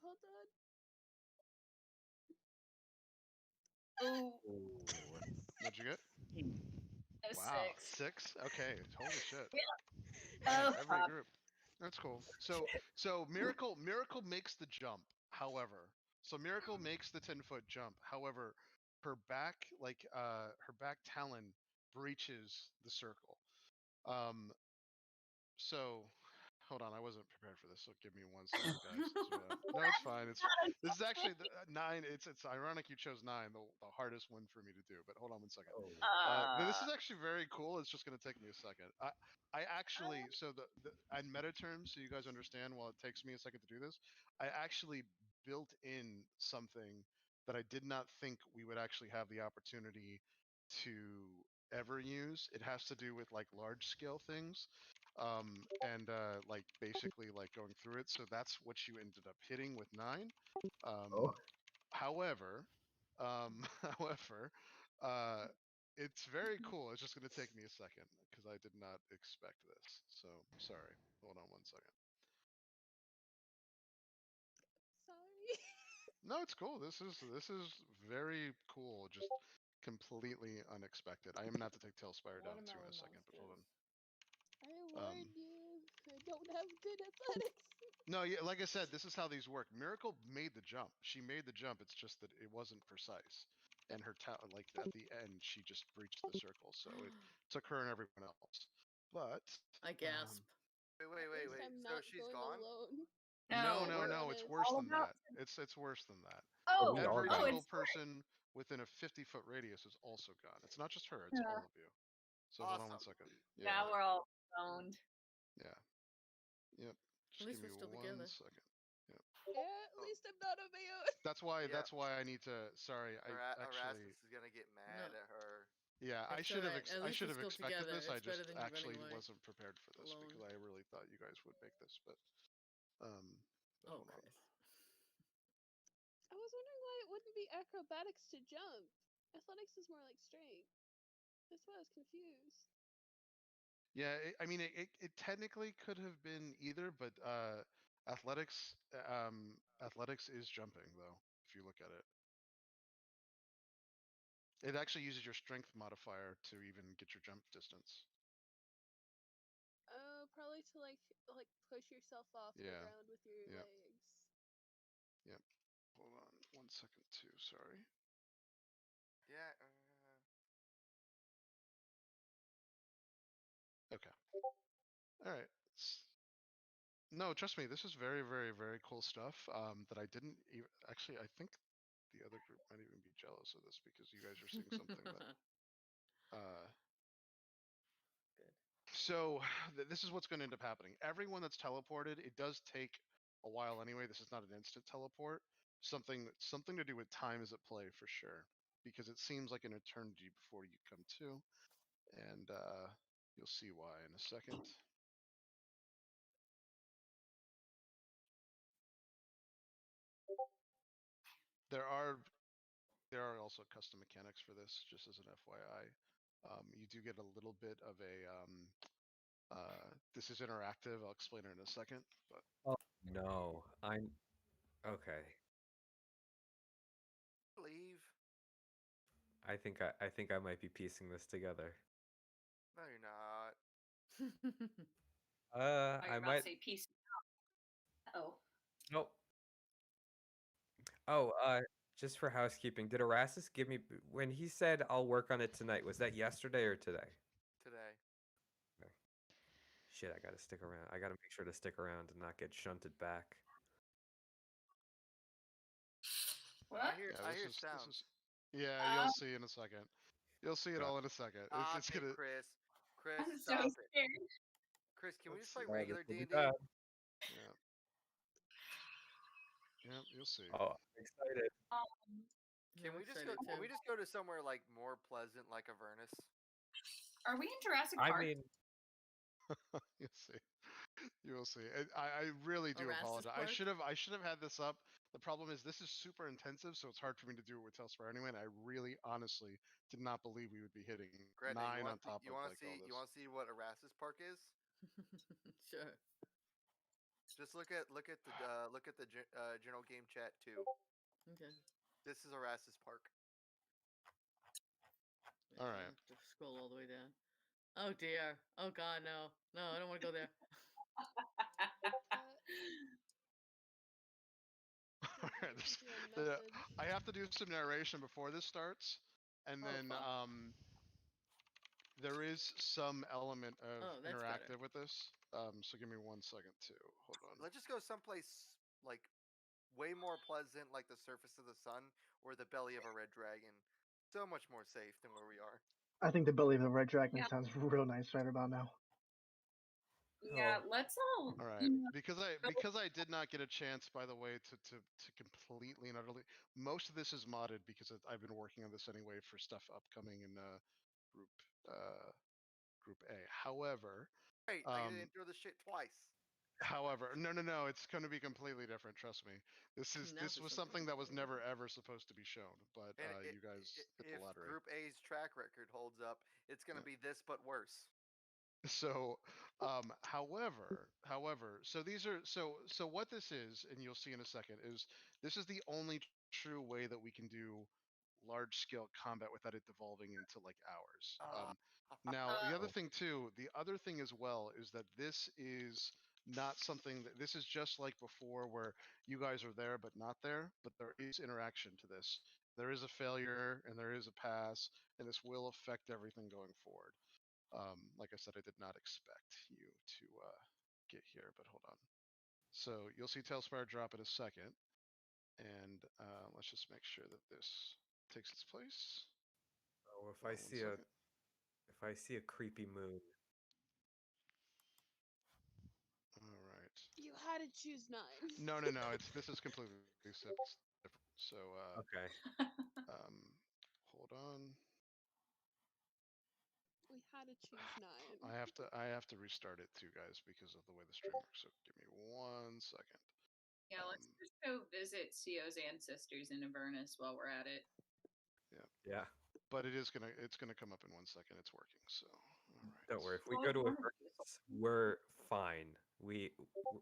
Hold on. Oh, What'd you get? a Wow, 6. 6. Okay, holy shit. Oh, Every fuck. group. That's cool. So Miracle makes the jump. However, so Miracle makes the 10-foot jump. However, her back talon breaches the circle. So hold on, I wasn't prepared for this. So give me 1 second, guys. No, it's fine. This is actually 9. It's ironic you chose 9, the hardest one for me to do. But hold on 1 second. This is actually very cool. It's just going to take me a second. I actually, so on meta terms, so you guys understand, while it takes me a second to do this, I actually built in something that I did not think we would actually have the opportunity to ever use. It has to do with like large scale things, and like basically like going through it. So that's what you ended up hitting with 9. Oh. However, however, it's very cool. It's just going to take me a second because I did not expect this. So sorry. Hold on 1 second. Sorry. No, it's cool. This is very cool. Just completely unexpected. I am gonna have to take Tailspire down too in a second. But hold on. I warned you. I don't have good athletics. No, yeah, like I said, this is how these work. Miracle made the jump. She made the jump. It's just that it wasn't precise, and her like at the end, she just breached the circle. So it took her and everyone else. But I gasp. Wait. At least I'm So not she's going gone? alone. No. It's worse all than about that. It's worse than that. Oh, we all Every got single it's person within a 50-foot radius is also gone. It's not just her. It's all of you. So hold on 1 Awesome. second. now we're all boned. Yeah. Yep. Just least give me we're still 1 together. second. Yep. Yeah, at least I'm not on my own. That's why. Yeah. That's why I need to. Sorry, I actually. Erasmus is gonna get mad at her. Yeah, I It's should have. alright. At I least should we're have still expected together. this. I It's better just than you running actually away wasn't prepared for this alone. because I really thought you guys would make this. But Oh, hold on. Chris. I was wondering why it wouldn't be acrobatics to jump. Athletics is more like strength. That's why I was confused. Yeah, I mean, it technically could have been either, but athletics is jumping though. If you look at it, it actually uses your strength modifier to even get your jump distance. Probably to like push yourself off the Yeah. ground with your Yep. legs. Yep. Hold on 1 second too. Sorry. Yeah. Okay. All right. No, trust me, this is very, very, very cool stuff. That I didn't even actually. I think the other group might even be jealous of this because you guys are seeing something that. Good. So this is what's going to end up happening. Everyone that's teleported, it does take a while anyway. This is not an instant teleport. Something to do with time is at play for sure, because it seems like an eternity before you come to, and you'll see why in a second. There are also custom mechanics for this, just as an FYI. You do get a little bit of a this is interactive. I'll explain it in a second. But No, I'm okay. Leave. I think I might be piecing this together. No, you're not. I about might. to say peace. Oh. Nope. Oh, just for housekeeping, did Erasmus give me when he said I'll work on it tonight? Was that yesterday or today? Today. Okay. Shit, I gotta stick around. I gotta make sure to stick around and not get shunted back. What? I hear this sounds. is you'll see in a second. You'll see it all in a second. It's gonna. Chris, I'm so stop it. scared. Chris, can we Let's just play see. regular This will be D&D? bad. Yeah. Yeah, you'll see. Oh, I'm excited. Can we just go? Can we just go to somewhere like more pleasant, like Avernus? Are we in Jurassic I Park? mean, You'll see. You will see. I really do Erastus apologize. Park? I should have had this up. The problem is this is super intensive, so it's hard for me to do it with Telspire anyway. And I really, honestly, did not believe we would be hitting Gretna, 9 you on want top you of want to like all see this. you want to see what Erastus Park is? Sure. Just look at the general game chat too. Okay. This is Erastus Park. Wait, All I right. have to scroll all the way down. Oh dear. Oh god, no. No, I don't want to go there. Alright, Sent you a the- message. I have to do some narration before this starts, and Oh, then fun. there is some element of Oh, that's better. interactive with this. So give me 1 second to hold on. Let's just go someplace like way more pleasant, like the surface of the sun or the belly of a red dragon. So much more safe than where we are. I think the belly of the red dragon Yeah. sounds real nice right about now. Yeah, let's all. All right, you know, because I did not get a chance, by the way, to completely and utterly. Most of this is modded because I've been working on this anyway for stuff upcoming in group group A. However, Hey, I get to endure this shit twice. no, it's going to be completely different. Trust me. This Now was for something something that was completely never ever supposed to be shown, but And you guys hit the if lottery. Group A's track record holds up, it's gonna be this but worse. So, however, so these are so what this is, and you'll see in a second, is this is the only true way that we can do large scale combat without it devolving into like hours. Now, the other thing too, the other thing as well is that this is not something that this is just like before where you guys are there but not there, but there is interaction to this. There is a failure and there is a pass, and this will affect everything going forward. Like I said, I did not expect you to get here, but hold on. So you'll see Tailspire drop in a second, and let's just make sure that this takes its place. Oh, if Hold I on 1 see second. if I see a creepy moon. All right. You had to choose 9. No. This is completely different. So Okay. hold on. We had to choose 9. I have to restart it too, guys, because of the way the stream works. So give me 1 second. Yeah, let's just go visit Sio's ancestors in Avernus while we're at it. Yeah. But it's gonna come up in 1 second. It's working. So all right. Don't worry. If we Well, go to one of Avernus, we're fine.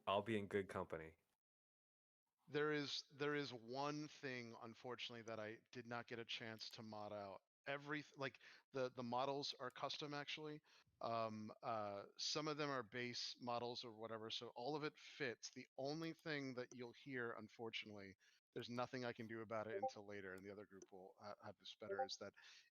I'll be in good company. There is one thing, unfortunately, that I did not get a chance to mod out. The models are custom actually. Some of them are base models or whatever, so all of it fits. The only thing that you'll hear, unfortunately, there's nothing I can do about it until later, and the other group will have this better, is that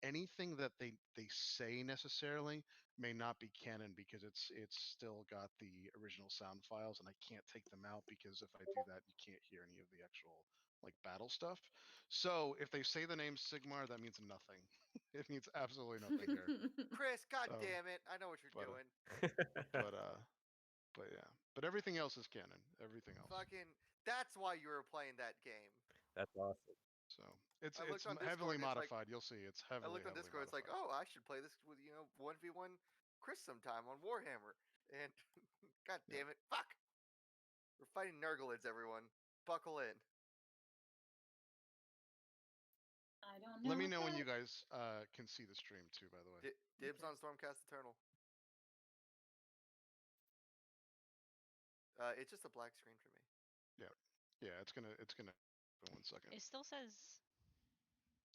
anything that they say necessarily may not be canon because it's still got the original sound files, and I can't take them out because if I do that, you can't hear any of the actual like battle stuff. So if they say the name Sigmar, that means nothing. It means absolutely nothing here. Chris, god So, damn it! I know what you're but, doing. But yeah. But everything else is canon. Everything else. Fucking. That's why you were playing that game. That's awesome. So it's I looked on Discord heavily and it's like- modified. You'll see it's heavily. I looked on heavily Discord. It's like, modified. oh, I should play this with 1v1 Chris sometime on Warhammer. And god damn it, fuck! We're fighting Nurglids, everyone. Buckle in. I don't know. Let me know when that. you guys can see the stream too. By the way. Dibs Okay. on Stormcast Eternal. It's just a black screen for me. Yeah, it's gonna in 1 second. It still says.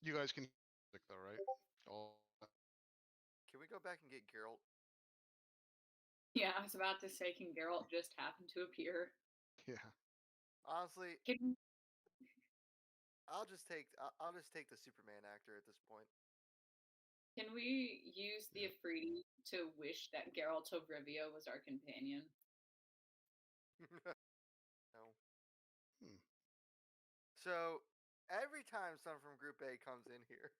You guys can music though, right? Can we go back and get Geralt? Yeah, I was about to say, can Geralt just happen to appear? Yeah. Honestly, Can I'll just take the Superman actor at this point. Can we use the Afridi to wish that Geralt of Rivia was our companion? No. Hmm. So every time someone from Group A comes in here,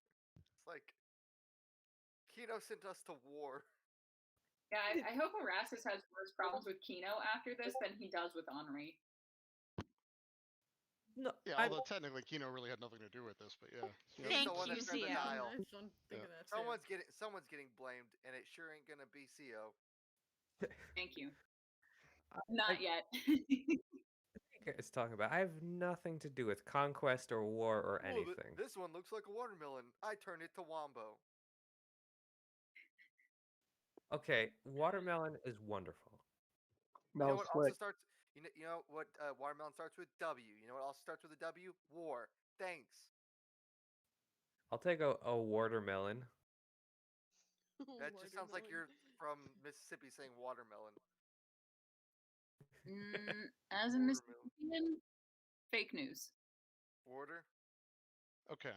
it's like Kino sent us to war. Yeah, I hope Erastus has worse problems with Kino after this than he does with Henri. No. Yeah, although technically Kino really had nothing to do with this, but yeah. He's Thank the one you, that turned the Zio. dial. Nice one. Think of that too. Someone's getting blamed, and it sure ain't gonna be CO. Thank you. Not yet. It's talking about. I have nothing to do with conquest or war or Ooh, anything. this one looks like a watermelon. I turned it to Wombo. Okay, watermelon is wonderful. You That know was what also slick. starts? You know what watermelon starts with? W. You know what also starts with a W? War. Thanks. I'll take a watermelon. That just sounds like Watermelon. you're from Mississippi saying watermelon. As a Watermelon. Mississippian, fake news. Border. Okay.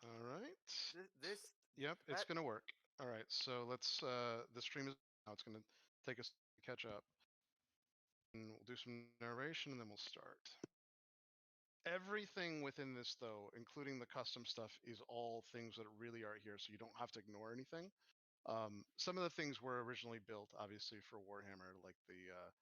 All right. This. Yep, it's That- gonna work. All right, so let's. The stream is now. It's gonna take us to catch up, and we'll do some narration, and then we'll start. Everything within this, though, including the custom stuff, is all things that really are here, so you don't have to ignore anything. Some of the things were originally built, obviously, for Warhammer, like the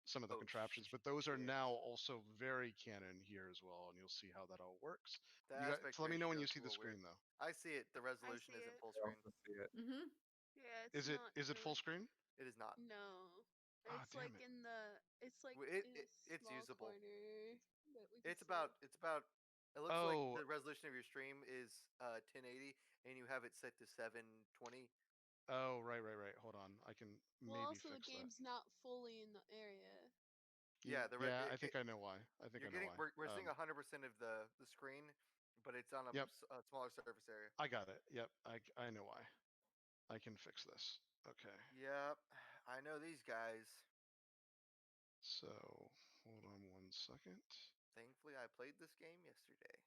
some of the Oh, contraptions, but those are shit. now also very canon here as well, and you'll see how that all works. The You guys, aspect so let me know when ratio you is see a the little weird. screen, though. I see it. The resolution see isn't it. full I screen. also see it. Mm-hmm. Yeah, it's not. Is it full screen? It is not. No. Ah, It's damn like it. in the. It's like It- in it- a it's small usable. corner. But we can It's see about. it. It's about. It looks Oh. like the resolution of your stream is 1080, and you have it set to 720. Oh, right. Hold on, I can maybe Well, also the fix that. game's not fully in the area. Yeah, Yeah, I think I know why. I think You're I know getting. why. We're seeing 100% of the screen, but it's on a, Yep. a smaller surface area. I got it. Yep, I know why. I can fix this. Okay. Yep, I know these guys. So hold on 1 second. Thankfully, I played this game yesterday.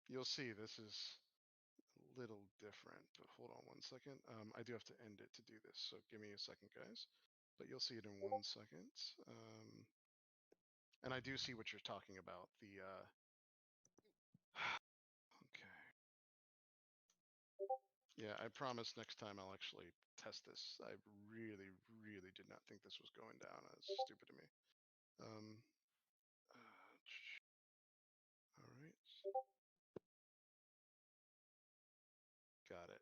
You'll see this is a little different, but hold on 1 second. I do have to end it to do this, so give me a second, guys. But you'll see it in 1 second. And I do see what you're talking about. The okay. Yeah, I promise next time I'll actually test this. I really, really did not think this was going down. That's stupid to me. All right. Got it.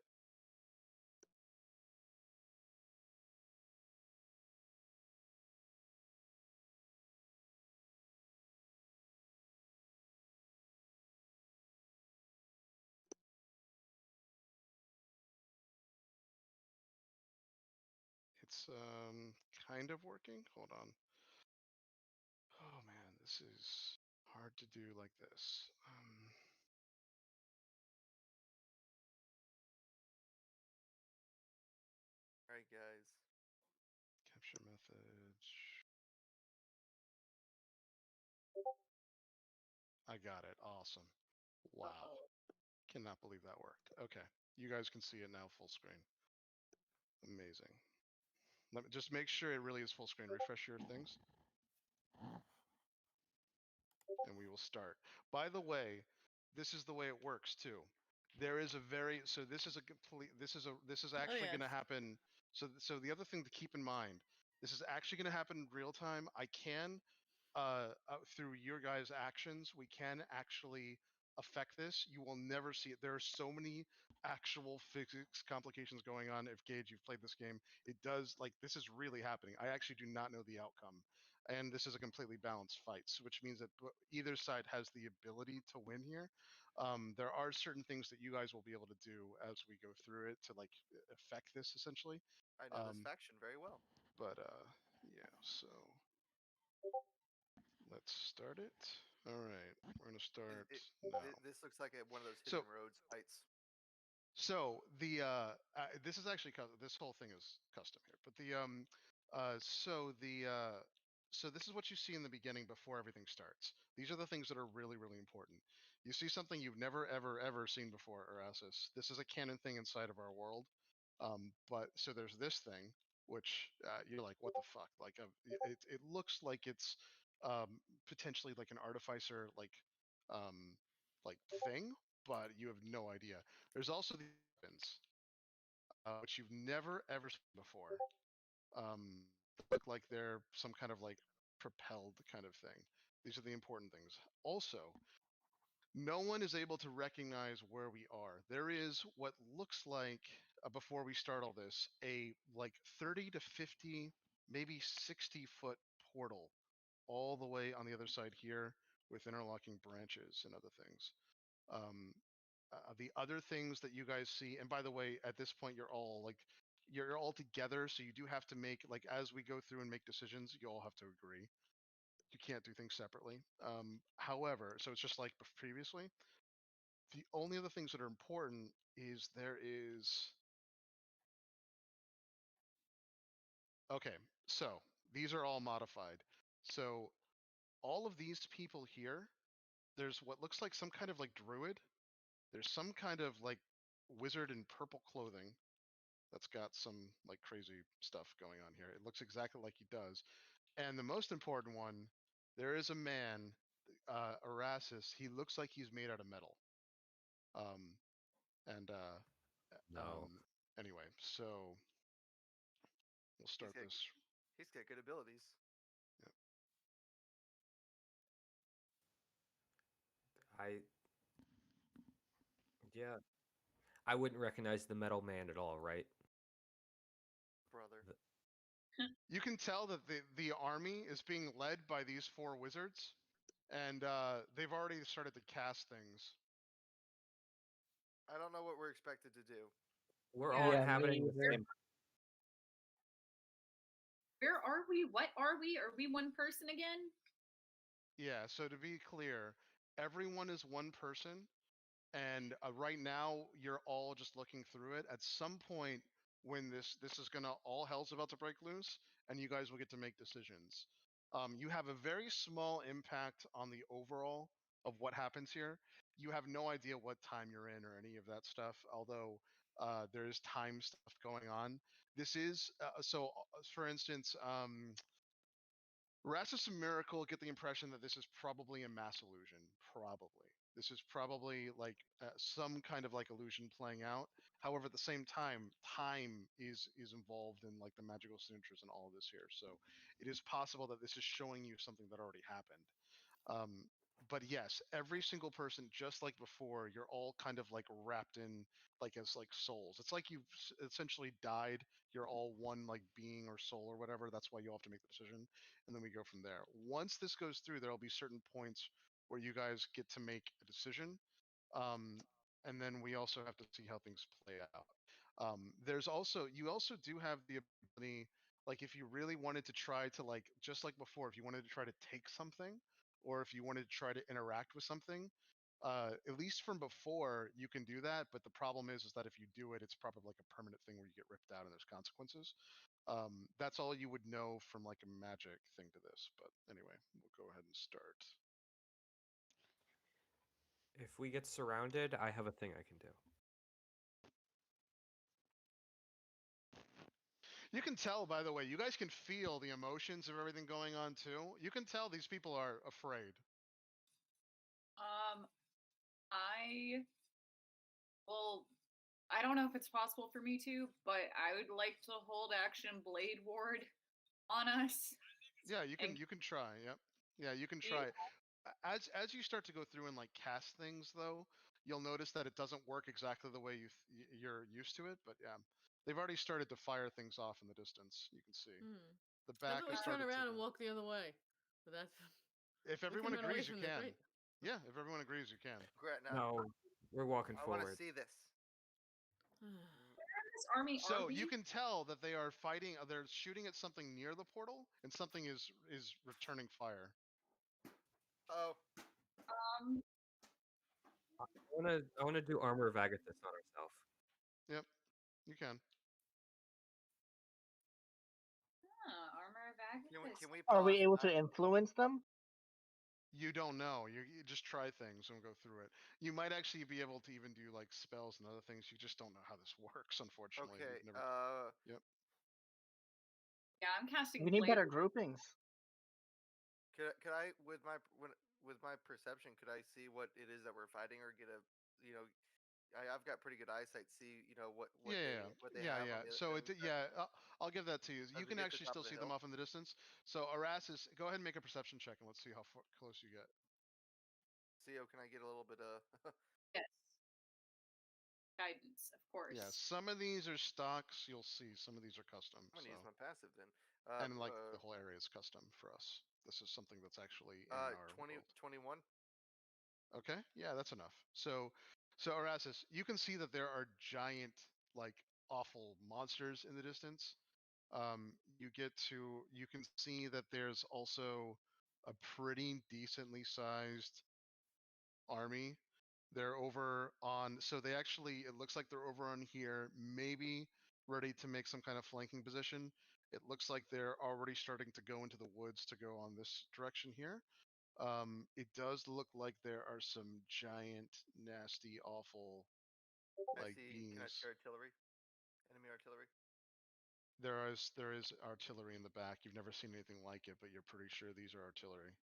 It's kind of working. Hold on. Oh man, this is hard to do like this. All right, guys. Capture methods. I got it. Awesome. Wow. Cannot believe that worked. Okay. You guys can see it now full screen. Amazing. Let me just make sure it really is full screen. Refresh your things. And we will start. By the way, this is the way it works too. There is a very so this is a complete this is actually going to yes. happen. So the other thing to keep in mind, this is actually going to happen in real time. I can through your guys' actions, we can actually affect this. You will never see it. There are so many actual physics complications going on. If Gage, you've played this game, it does like this is really happening. I actually do not know the outcome, and this is a completely balanced fight, which means that either side has the ability to win here. There are certain things that you guys will be able to do as we go through it to like affect this essentially. I know this faction very well. But yeah, so let's start it. All right, we're gonna start now. This looks like one of those hidden roads fights. So the this is actually this whole thing is custom here, but the so this is what you see in the beginning before everything starts. These are the things that are really really important. You see something you've never ever seen before, Erasmus. This is a canon thing inside of our world. But so there's this thing which you're like, what the fuck? Like it looks like it's potentially like an artificer um, like thing, but you have no idea. There's also the weapons, which you've never ever seen before. They look like they're some kind of like propelled kind of thing. These are the important things. Also, No one is able to recognize where we are. There is what looks like, before we start all this, a like 30 to 50, maybe 60-foot portal all the way on the other side here with interlocking branches and other things. The other things that you guys see, and by the way, at this point you're all together, so you do have to make, like, as we go through and make decisions, you all have to agree. You can't do things separately. However, so it's just like previously. The only other things that are important is there is. Okay, so these are all modified. So all of these people here, there's what looks like some kind of like druid. There's some kind of like wizard in purple clothing that's got some like crazy stuff going on here. It looks exactly like he does. And the most important one, there is a man, Erasmus. He looks like he's made out of metal. Um, and No. Anyway, so we'll start got- this. He's got good abilities. Yeah. I wouldn't recognize the metal man at all, right? Brother. You can tell that the army is being led by these 4 wizards, and they've already started to cast things. I don't know what we're expected to do. We're Yeah, all me inhabiting the either. same. Where are we? What are we? Are we one person again? Yeah, so to be clear, everyone is one person, and right now you're all just looking through it. At some point, when this is gonna, all hell's about to break loose, and you guys will get to make decisions. You have a very small impact on the overall of what happens here. You have no idea what time you're in or any of that stuff, although there's time stuff going on. This is for instance, Rastus and Miracle get the impression that this is probably a mass illusion. Probably. This is probably like some kind of like illusion playing out. However, at the same time is involved in like the magical signatures and all of this here. So it is possible that this is showing you something that already happened. But yes, every single person, just like before, you're all kind of like wrapped in like as like souls. It's like you've essentially died. You're all one like being or soul or whatever. That's why you all have to make the decision, and then we go from there. Once this goes through, there'll be certain points where you guys get to make a decision, and then we also have to see how things play out. There's also, you also do have the ability, like if you really wanted to try to, like just like before, if you wanted to try to take something, or if you wanted to try to interact with something, at least from before, you can do that. But the problem is that if you do it, it's probably like a permanent thing where you get ripped out and there's consequences. That's all you would know from like a magic thing to this. But anyway, we'll go ahead and start. If we get surrounded, I have a thing I can do. You can tell, by the way, you guys can feel the emotions of everything going on too. You can tell these people are afraid. I don't know if it's possible for me to, but I would like to hold action Blade Ward on us. Yeah, you can try. Yep. Yeah, you can try. As you start to go through and like cast things, though, you'll notice that it doesn't work exactly the way you're used to it. But yeah, they've already started to fire things off in the distance. You can see the How back. about we has turn started to around and go. walk the other way? But that's If we everyone can run away agrees, you from this, can. right? Yeah, if everyone agrees, you can. Great. No, we're walking I want to forward. see this. This army So are you we? can tell that they are fighting. They're shooting at something near the portal, and something is returning fire. Oh, I wanna do Armor of Agathis on ourselves. Yep, you can. Armor of Agathis. can we Are we pause? able to influence them? You don't know. You just try things and go through it. You might actually be able to even do like spells and other things. You just don't know how this works, unfortunately. Okay. You've never... Yep. Yeah, I'm casting. We need Blade better Ward. groupings. Could I with my perception, could I see what it is that we're fighting, or get a, you know, I've got pretty good eyesight. See, you know what they have. On the So other, I'll give that to you. as You we can get to actually top still of the see them hill. off in the distance. So Erasmus, go ahead and make a perception check, and let's see how close you get. CEO, can I get a little bit of? Yes. Guidance, of course. Yeah, some of these are stocks. You'll see some of these are custom. I'm gonna use So, my passive then. and like the whole area is custom for us. This is something that's actually in our 20, world. 21. Okay, yeah, that's enough. So Erasmus, you can see that there are giant, like awful monsters in the distance. You can see that there's also a pretty decently sized army. They're over on, so they actually, it looks like they're over on here, maybe ready to make some kind of flanking position. It looks like they're already starting to go into the woods to go on this direction here. It does look like there are some giant, nasty, awful, I like see beams. artillery, enemy artillery. There is artillery in the back. You've never seen anything like it, but you're pretty sure these are artillery.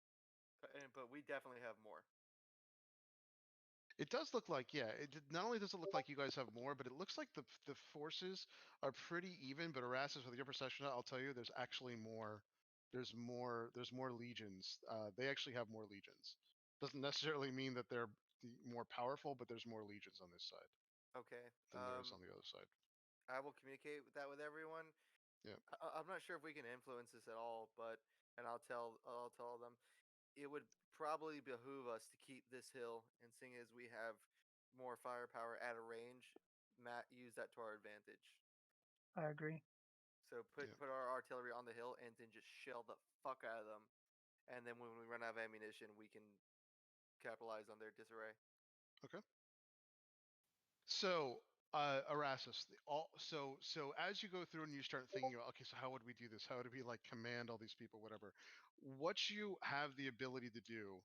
But we definitely have more. It does look like, yeah. Not only does it look like you guys have more, but it looks like the forces are pretty even. But Erasmus, with your perception, I'll tell you, there's actually more. There's more legions. They actually have more legions. Doesn't necessarily mean that they're more powerful, but there's more legions on this side Okay. than there is on the other side. I will communicate that with everyone. Yeah. I'm not sure if we can influence this at all, but I'll tell them it would probably behoove us to keep this hill, and seeing as we have more firepower at a range, use that to our advantage. I agree. So put our artillery on the hill and then just shell the fuck out of them, and then when we run out of ammunition, we can capitalize on their disarray. Okay. So, Erasmus, so as you go through and you start thinking about, okay, so how would we do this? How would we like command all these people, whatever? What you have the ability to do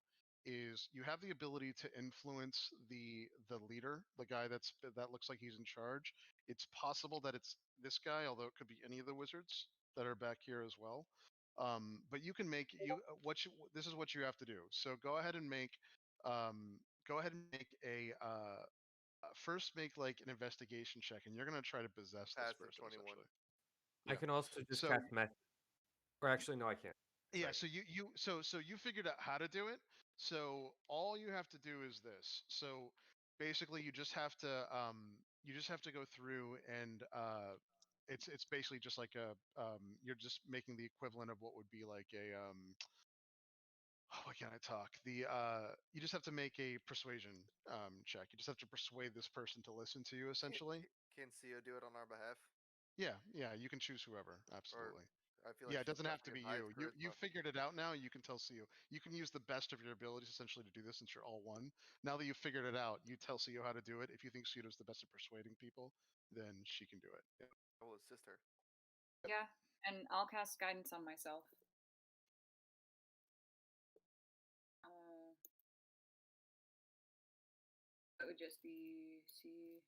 is you have the ability to influence the leader, the guy that looks like he's in charge. It's possible that it's this guy, although it could be any of the wizards that are back here as well. But you can make this is what you have to do. So go ahead and make a first make like an investigation check, and you're gonna try to possess this Passive person 21. essentially. I can also just So- cast message. Or actually, no, I can't. Yeah, Sorry. so you figured out how to do it. So all you have to do is this. So basically you just have to go through and it's basically just like a you're just making the equivalent of what would be like a why can't I talk? You just have to make a persuasion check. You just have to persuade this person to listen to you essentially. Can CEO do it on our behalf? Yeah, you can choose whoever. Absolutely. I feel like Yeah, it doesn't have to be you. You charisma. figured it out now. You can tell CEO. You can use the best of your abilities essentially to do this since you're all one. Now that you've figured it out, you tell CEO how to do it. If you think CEO's the best at persuading people, then she can do it. Yeah. I will assist her. Yeah, and I'll cast guidance on myself. It would just be see.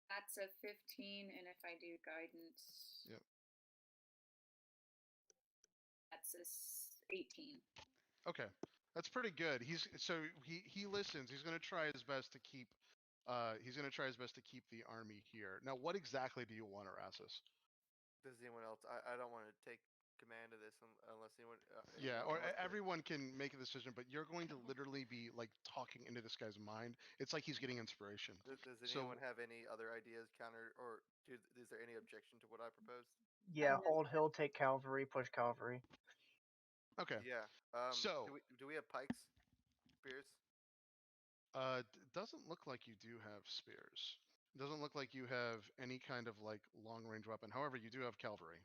That's a 15, and if I do guidance, Yep. that's a 18. Okay, that's pretty good. He listens. He's gonna try his best to keep. He's gonna try his best to keep the army here. Now, what exactly do you want, Erasmus? Does anyone else? I don't want to take command of this unless anyone. Yeah, anyone or wants to. everyone can make a decision, but you're going to literally be like talking into this guy's mind. It's like he's getting inspiration. Does So- anyone have any other ideas, counter, or is there any objection to what I proposed? Yeah, hold hill, take cavalry, push cavalry. Okay. Yeah. So- do we have pikes, spears? Doesn't look like you do have spears. Doesn't look like you have any kind of like long range weapon. However, you do have cavalry.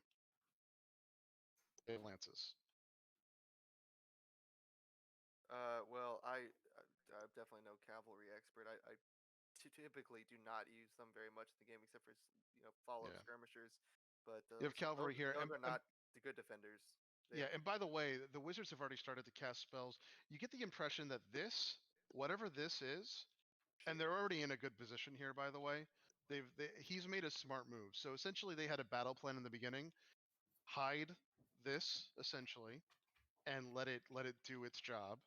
They have lances. Well, I'm definitely no cavalry expert. I typically do not use them very much in the game, except for follow-up Yeah. skirmishers. But You have cavalry here, Those and- are not the good defenders. Yeah, and by the way, the wizards have already started to cast spells. You get the impression that whatever this is, and they're already in a good position here. By the way, he's made a smart move. So essentially, they had a battle plan in the beginning. Hide this essentially, and let it do its job.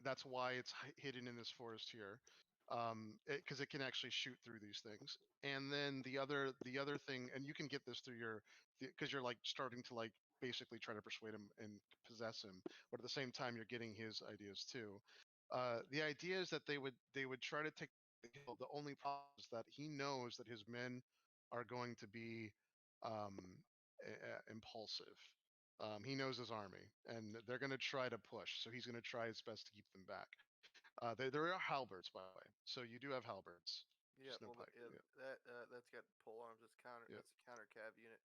That's why it's hidden in this forest here. because it can actually shoot through these things. And then the other thing, and you can get this through your, because you're like starting to like basically try to persuade him and possess him, but at the same time you're getting his ideas too. The idea is that they would try to take the hill. The only problem is that he knows that his men are going to be impulsive. He knows his army, and they're going to try to push. So he's going to try his best to keep them back. There are halberds, by the way. So you do have halberds. Yeah, Snow well, pike, yeah, yeah. that's got pole arms. That's counter. Yep. That's a counter cav unit.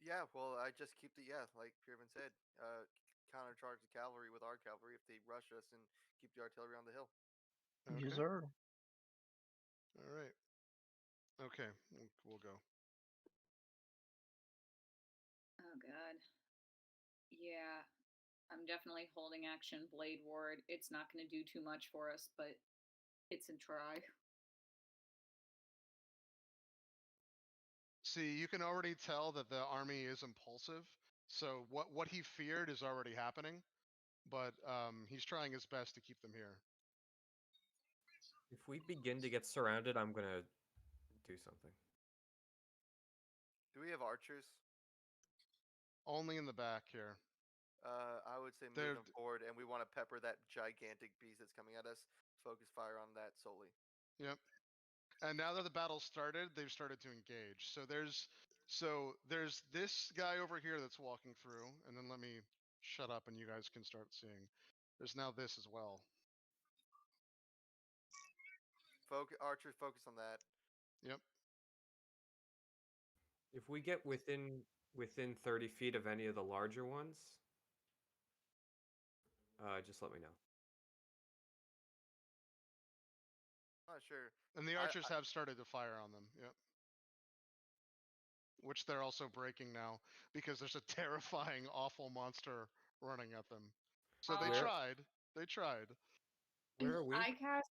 Yeah. Well, I just keep the like Pierman said. Counter charge the cavalry with our cavalry if they rush us, and keep the artillery on the hill. Yes, Okay. sir. All right. Okay, we'll go. Oh god. Yeah. I'm definitely holding action Blade Ward. It's not going to do too much for us, but it's a try. See, you can already tell that the army is impulsive. So what he feared is already happening, but he's trying his best to keep them here. If we begin to get surrounded, I'm gonna do something. Do we have archers? Only in the back here. I would say move They're them forward, and we want to pepper that gigantic beast that's coming at us. Focus fire on that solely. Yep. And now that the battle started, they've started to engage. So there's this guy over here that's walking through, and then let me shut up and you guys can start seeing. There's now this as well. Archers, focus on that. Yep. If we get within 30 feet of any of the larger ones, just let me know. Not sure. And the archers have started to fire on them. Yep. Which they're also breaking now because there's a terrifying, awful monster running at them. So they Where? tried. They tried. Where are we? I cast.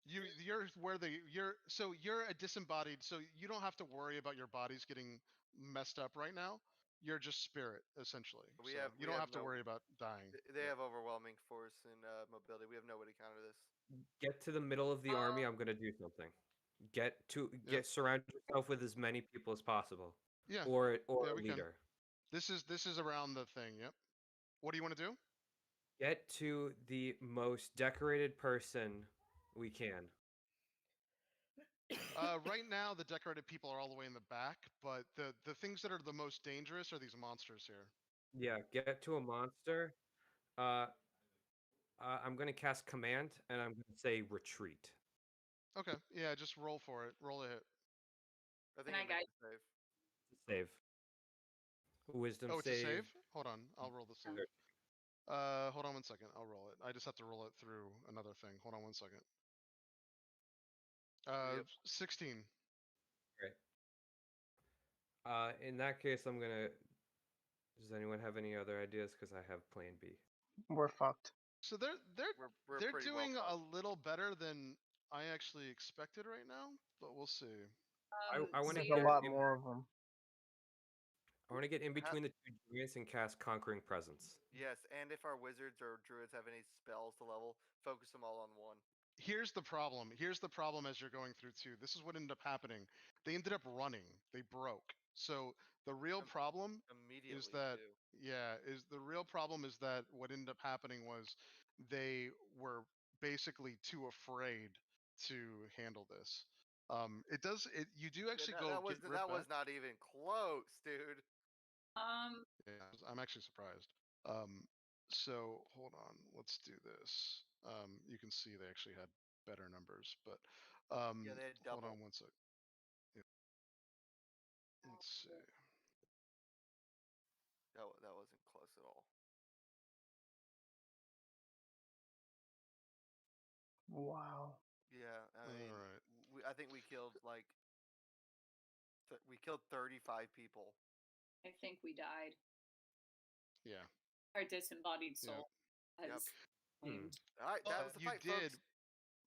You're where you're a disembodied, so you don't have to worry about your bodies getting messed up right now. You're just spirit essentially. You don't have to worry about dying. They have overwhelming force and mobility. We have no way to counter this. Get to the middle of the army. I'm gonna do something. Surround yourself with as many people as possible. Yeah. Or Yeah, a we leader. Can. This is around the thing. Yep. What do you want to do? Get to the most decorated person we can. Right now, the decorated people are all the way in the back, but the things that are the most dangerous are these monsters here. Yeah, get to a monster. I'm gonna cast command, and I'm gonna say retreat. Okay, yeah, just roll for it. Roll a hit. I think Can I guide? Save. Wisdom oh, it's save. a save? Hold on, I'll roll the save. Hold on 1 second. I'll roll it. I just have to roll it through another thing. Hold on 1 second. 16. Right. In that case, I'm gonna. Does anyone have any other ideas? Because I have Plan B. We're fucked. So they're we're doing well a little better than I actually expected right now, but we'll see. I want to There's a lot more of them. I want to get in between the two giants and cast Conquering Presence. Yes, and if our wizards or druids have any spells to level, focus them all on one. Here's the problem. Here's the problem as you're going through too. This is what ended up happening. They ended up running. They broke. So the real problem is that the real problem is that what ended up happening was they were basically too afraid to handle this. You do actually that was back. not even close, dude. Yeah, I'm actually surprised. So hold on, let's do this. You can see they actually had better numbers, but yeah, they had double. Hold on 1 sec. Yeah. Let's see. That wasn't close at all. Wow. Yeah, I mean, all right. I think we killed we killed 35 people. I think we died. Yeah. Our disembodied soul has claimed. All right, that was the fight, folks.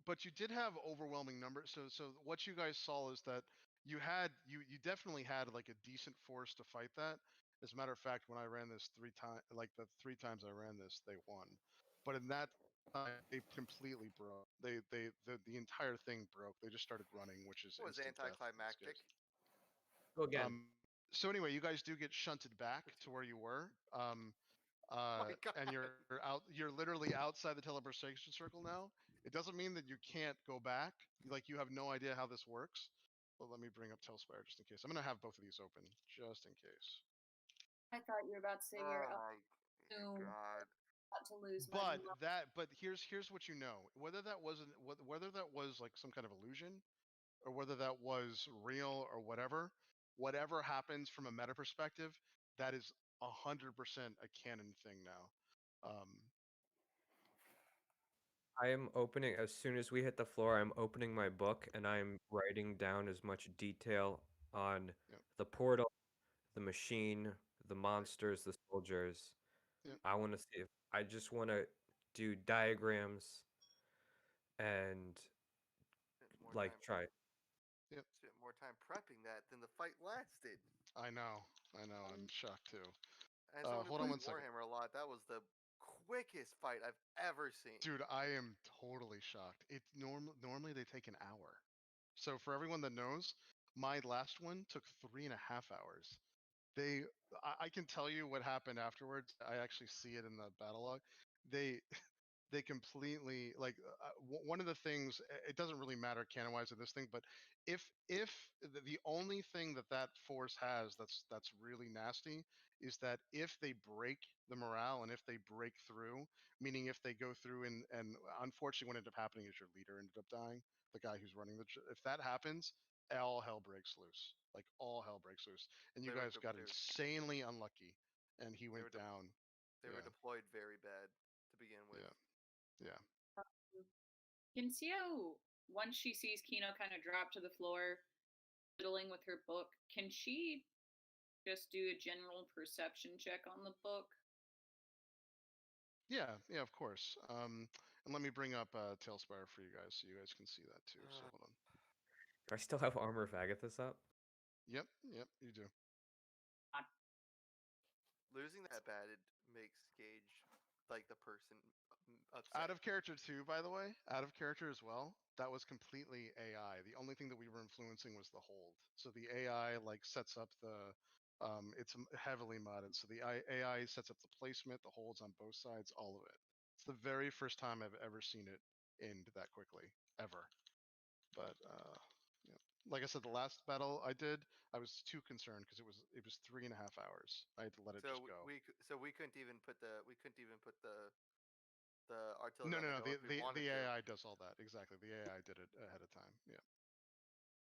But you did have overwhelming numbers. So what you guys saw is that you definitely had like a decent force to fight that. As a matter of fact, when I ran this 3 times, like the 3 times I ran this, they won. But in that They completely broke. The entire thing broke. They just started running, which is It was instant death. It's anticlimactic. good. Go again. So anyway, you guys do get shunted back to where you were. my And you're out. You're literally outside the teleportation circle now. It doesn't mean that you can't go back. Like you have no idea how this works. But let me bring up Telspire just in case. I'm gonna have both of these open just in case. I thought you were about to say you're Oh up my soon, god. about to lose money. But here's what you know. Whether that wasn't whether that was like some kind of illusion, or whether that was real or whatever happens from a meta perspective, that is 100% a canon thing now. I am opening as soon as we hit the floor. I'm opening my book and I'm writing down as much detail on Yep. the portal, the machine, the monsters, the soldiers. Yep. I want to see if I just want to do diagrams and Spent more like time, try. spent more time prepping that than the fight lasted. I know. I'm shocked too. As someone who Hold on plays 1 second. Warhammer a lot, that was the quickest fight I've ever seen. Dude, I am totally shocked. It normally they take an hour. So for everyone that knows, my last one took 3.5 hours. I can tell you what happened afterwards. I actually see it in the battle log. They they completely like one of the things. It doesn't really matter canon wise of this thing, but if the only thing that force has that's really nasty is that if they break the morale and if they break through, meaning if they go through and unfortunately what ended up happening is your leader ended up dying, the guy who's running if that happens, all hell breaks loose. Like all hell breaks loose, and you They were guys got dude. insanely unlucky, and he went were de- down. They were Yeah. deployed very bad to begin with. Yeah. Kinsio, once she sees Kino kind of drop to the floor, fiddling with her book, can she just do a general perception check on the book? Yeah, of course. And let me bring up Tailspire for you guys so you guys can see that too. So hold on. Do I still have Armor of Agathis up? Yep, you do. Losing that bad, it makes Gage like the person upset. Out of character too, by the way. Out of character as well. That was completely AI. The only thing that we were influencing was the hold. So the AI like sets up the it's heavily modded. So the AI sets up the placement, the holds on both sides, all of it. It's the very first time I've ever seen it end that quickly, ever. But yeah. Like I said, the last battle I did, I was too concerned because it was 3.5 hours. I had to let it just go. We couldn't even put the artillery No, on the hill if we the wanted to. AI does all that exactly. The AI did it ahead of time. Yeah,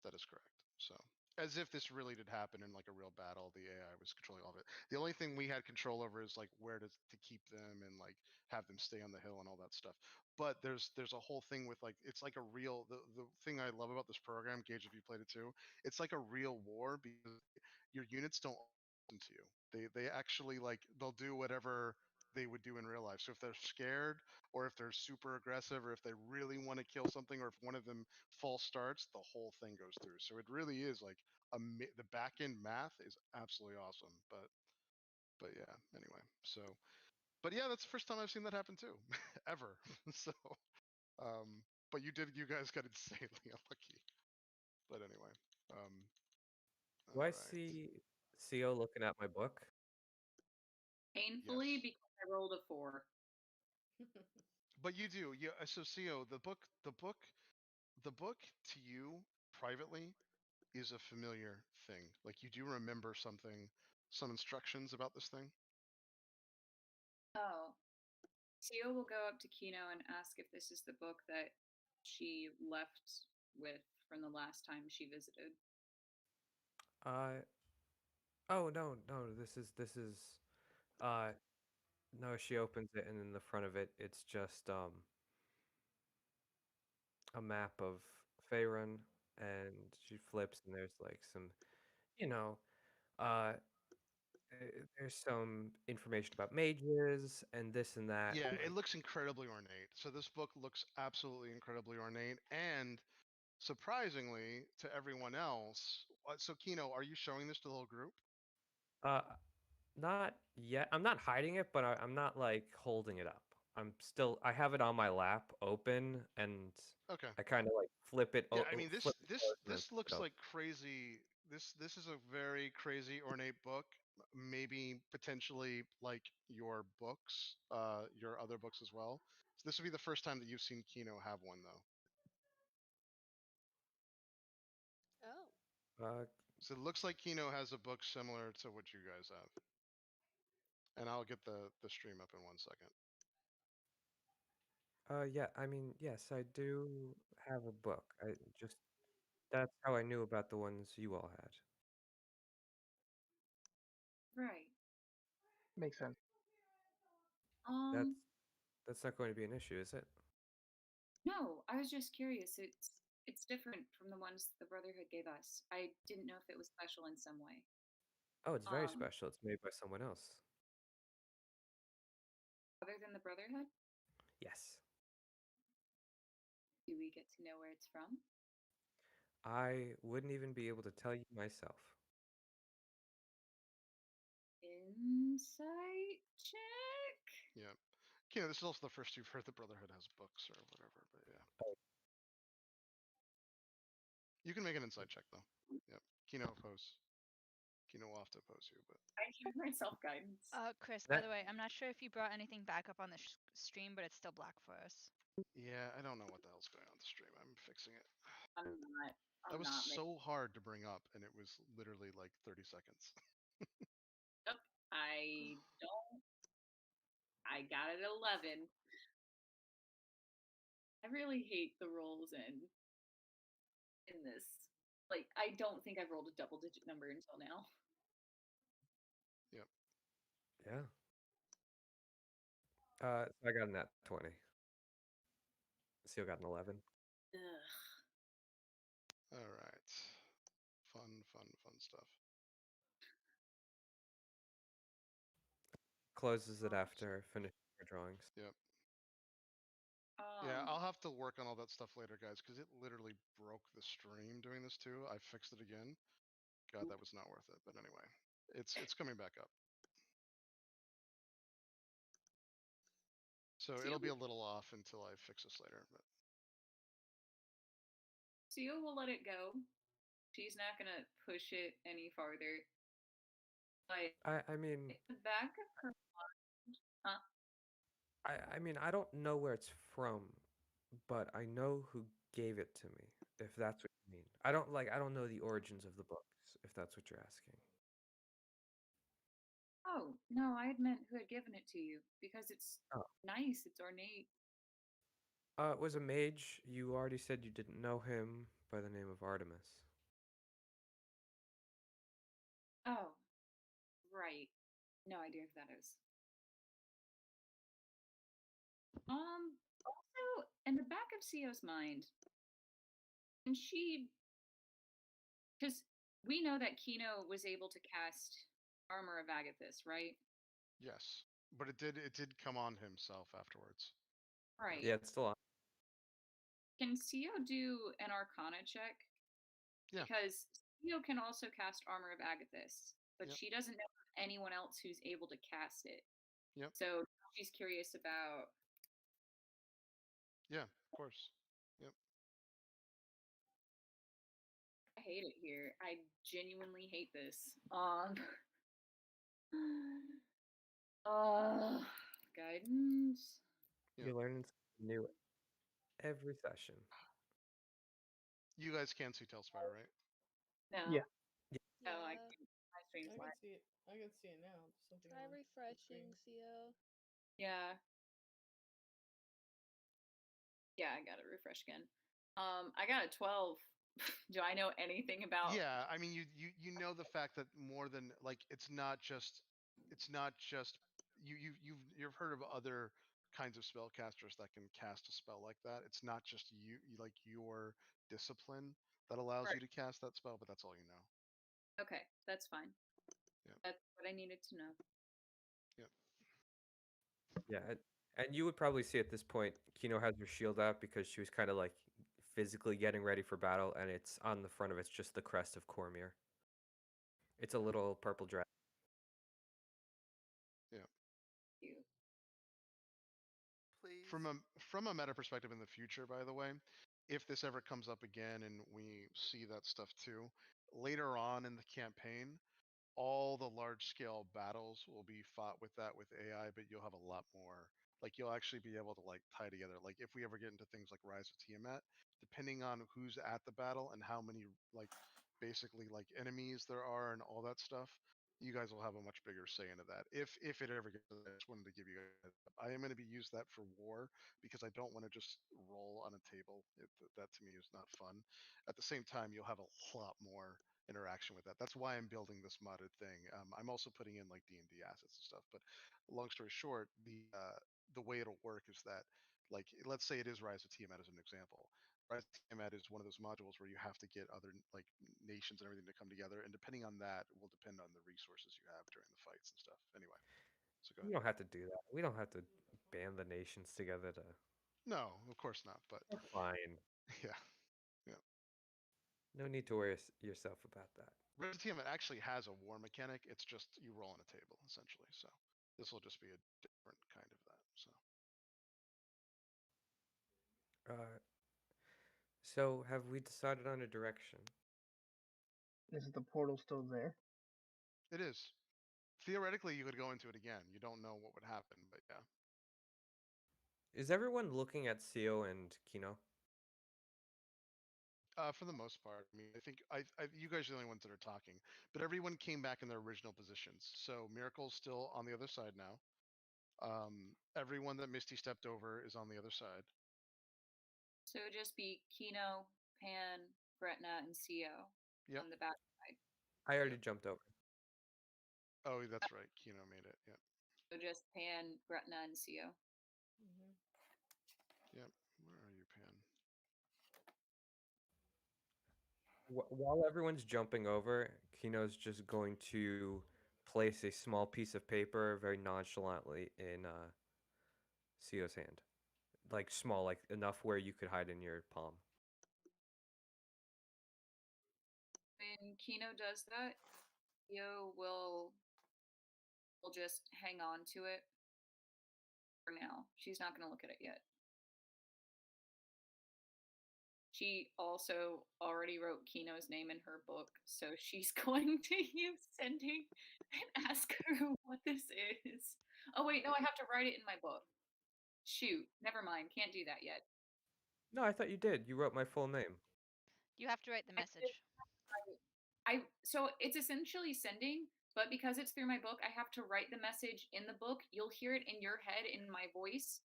that is correct. So as if this really did happen in like a real battle, the AI was controlling all of it. The only thing we had control over is like where to keep them and like have them stay on the hill and all that stuff. But there's a whole thing with like it's like a real the thing I love about this program, Gage, if you played it too, it's like a real war because your units don't listen to you. They actually like they'll do whatever they would do in real life. So if they're scared or if they're super aggressive or if they really want to kill something or if one of them false starts, the whole thing goes through. So it really is like the back end math is absolutely awesome. But yeah, anyway. So but yeah, that's the first time I've seen that happen too, ever. So but you guys got insanely unlucky. But anyway, Do I right. see CO looking at my book? Painfully, Yes. because I rolled a 4. But you do, yeah. So CO, the book to you privately is a familiar thing. Like you do remember some instructions about this thing. Oh. Tio will go up to Kino and ask if this is the book that she left with from the last time she visited. Oh no, this is no, she opens it and in the front of it it's just a map of Faerun, and she flips and there's like some, you know, uh there's some information about mages and this and that. Yeah, and, it looks incredibly ornate. So this book looks absolutely incredibly ornate, and surprisingly to everyone else. So Kino, are you showing this to the whole group? Uh, not yet. I'm not hiding it, but I'm not like holding it up. I have it on my lap open, and Okay. I kind of like flip it. Yeah, I mean flip it closed and then this flip it looks open. like crazy. This is a very crazy ornate book. Maybe potentially like your books, your other books as well. So this would be the first time that you've seen Kino have one, though. Oh. So it looks like Kino has a book similar to what you guys have. And I'll get the stream up in 1 second. Yeah, I mean, yes, I do have a book. That's how I knew about the ones you all had. Right. Makes sense. That's not going to be an issue, is it? No, I was just curious. It's different from the ones the Brotherhood gave us. I didn't know if it was special in some way. Oh, it's very Um, special. It's made by someone else. Other than the Brotherhood, Yes. do we get to know where it's from? I wouldn't even be able to tell you myself. Insight check. Yeah. Kino, this is also the first you've heard the Brotherhood has books or whatever, but yeah. You can make an insight check though. Yep. Kino oppose. Kino will have to oppose you, but I give myself guidance. Chris, by the way, I'm not sure if you brought anything back up on the stream, but it's still black for us. yeah, I don't know what the hell's going on the stream. I'm fixing it. I'm not. That was so hard to bring up, and it was literally like 30 seconds. Yep. I don't. I got it 11. I really hate the rolls in this. Like, I don't think I've rolled a double-digit number until now. Yep. Yeah. So I got a nat 20. Seal got an 11. Ugh. All right. Fun stuff. Closes it after finishing our drawings. Yep. Yeah, I'll have to work on all that stuff later, guys, because it literally broke the stream doing this too. I fixed it again. God, that was not worth it. But anyway, it's coming back up. So it'll be a little off until I fix this later. But Seal will let it go. She's not gonna push it any farther. But I mean, the back of her mind, huh? I mean, I don't know where it's from, but I know who gave it to me, if that's what you mean. I don't know the origins of the books, if that's what you're asking. Oh, no, I had meant who had given it to you because it's Oh. nice, it's ornate. It was a mage. You already said you didn't know him by the name of Artemis. Oh, right. No idea who that is. Also, in the back of Sio's mind, and because we know that Kino was able to cast Armor of Agathis, right? yes, but it did come on himself afterwards. Right. Yeah, it's still on. Can Sio do an Arcana check? Yeah. Because Sio can also cast Armor of Agathis, but Yep. she doesn't know of anyone else who's able to cast it. Yep. So she's curious about. Yeah, of course. Yep. I hate it here. I genuinely hate this. Guidance. Yeah. You learn something new every session. You guys can see Tailspire, right? No. Yeah. Oh, I Yeah. can't. My stream's I can live. see it. I can see it now. There's something Try on the refreshing, screen. CO. Yeah. Yeah, I got to refresh again. I got a 12. Do I know anything about? Yeah, I mean, you know the fact that more than like it's not just you've heard of other kinds of spellcasters that can cast a spell like that. It's not just like your discipline that allows you to cast that spell, but that's all you know. Okay, that's fine. Yep. That's what I needed to know. Yep. Yeah, and you would probably see at this point, Kino has her shield out because she was kind of like physically getting ready for battle, and it's on the front of it's just the crest of Cormyr. It's a little purple dragon. Yeah. You. from a meta perspective in the future, by the way, if this ever comes up again and we see that stuff too, later on in the campaign, all the large scale battles will be fought with that with AI, but you'll have a lot more. Like you'll actually be able to like tie together. Like if we ever get into things like Rise of Tiamat, depending on who's at the battle and how many like basically like enemies there are and all that stuff, you guys will have a much bigger say into that. If it ever gets, I just wanted to give you guys. a heads up. I am going to be use that for war because I don't want to just roll on a table. That to me is not fun. At the same time, you'll have a lot more interaction with that. That's why I'm building this modded thing. I'm also putting in like D&D assets and stuff. But long story short, the way it'll work is that like let's say it is Rise of Tiamat as an example. Rise of Tiamat is one of those modules where you have to get other like nations and everything to come together, and depending on that will depend on the resources you have during the fights and stuff. Anyway, so go We ahead. don't have to do that. We don't have to band the nations together to. No, of course not. But We're fine. yeah, yeah. No need to worry yourself about that. Rise of Tiamat actually has a war mechanic. It's just you roll on a table essentially. So this will just be a different kind of that. So. So have we decided on a direction? Is the portal still there? It is. Theoretically, you could go into it again. You don't know what would happen, but yeah. Is everyone looking at Sio and Kino? For the most part, I mean, I think you guys are the only ones that are talking, but everyone came back in their original positions. So Miracle's still on the other side now. Everyone that Misty stepped over is on the other side. So it would just be Kino, Pan, Gretna, and Sio Yep. on the back side. I already jumped over. Oh, that's right. Kino made it. Yep. So just Pan, Gretna, and Sio. Yep. Where are you, Pan? While everyone's jumping over, Kino's just going to place a small piece of paper very nonchalantly in Sio's hand. Like small, like enough where you could hide in your palm. When Kino does that, Sio will just hang on to it for now. She's not going to look at it yet. She also already wrote Kino's name in her book, so she's going to use sending and ask her what this is. Oh wait, no, I have to write it in my book. Shoot, never mind, can't do that yet. No, I thought you did. You wrote my full name. You have to write the message. So it's essentially sending, but because it's through my book, I have to write the message in the book. You'll hear it in your head in my voice.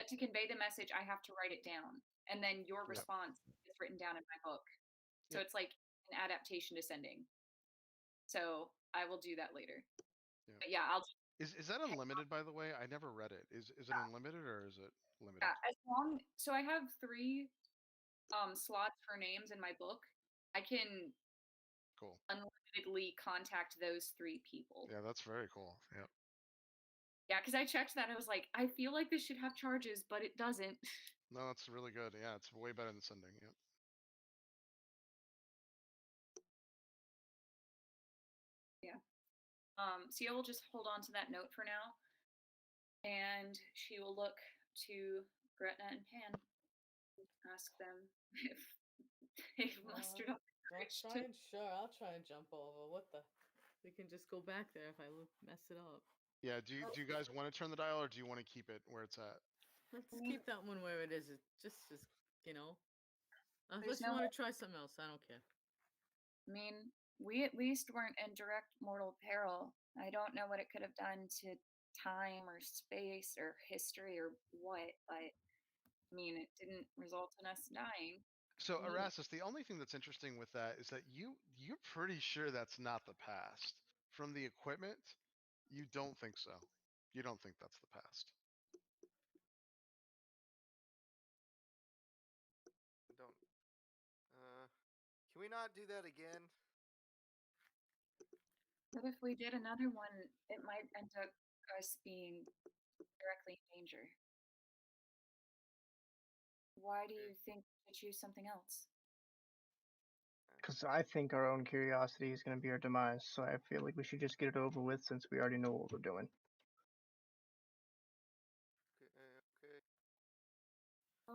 But to convey the message, I have to write it down. And then your Yep. response is written down in my book. So Yep. it's like an adaptation to sending. So I will do that later. Yep. But yeah, I'll Is that unlimited, by the way? I never read it. Is it unlimited or is it limited? yeah, as long so I have 3 slots for names in my book. I can Cool. unlimitedly contact those 3 people. Yeah, that's very cool. Yep. Yeah, because I checked that. I was like, I feel like this should have charges, but it doesn't. No, that's really good. Yeah, it's way better than sending. Yep. Yeah. Sia will just hold on to that note for now, and she will look to Gretna and Pan, and ask them if they've mustered up the courage to. Sure, I'll try and jump over. What the? We can just go back there if I mess it up. Yeah. Do you guys want to turn the dial or do you want to keep it where it's at? Let's keep that one where it is. It just you know. There's Unless you no- want to try something else, I don't care. I mean, we at least weren't in direct mortal peril. I don't know what it could have done to time or space or history or what, but I mean, it didn't result in us dying. So Me. Erastus, the only thing that's interesting with that is that you're pretty sure that's not the past. From the equipment, you don't think so. You don't think that's the past. Don't. Can we not do that again? But if we did another one, it might end up us being directly in danger. Why do you think we should choose something else? Because I think our own curiosity is going to be our demise, so I feel like we should just get it over with since we already know what we're doing. Okay.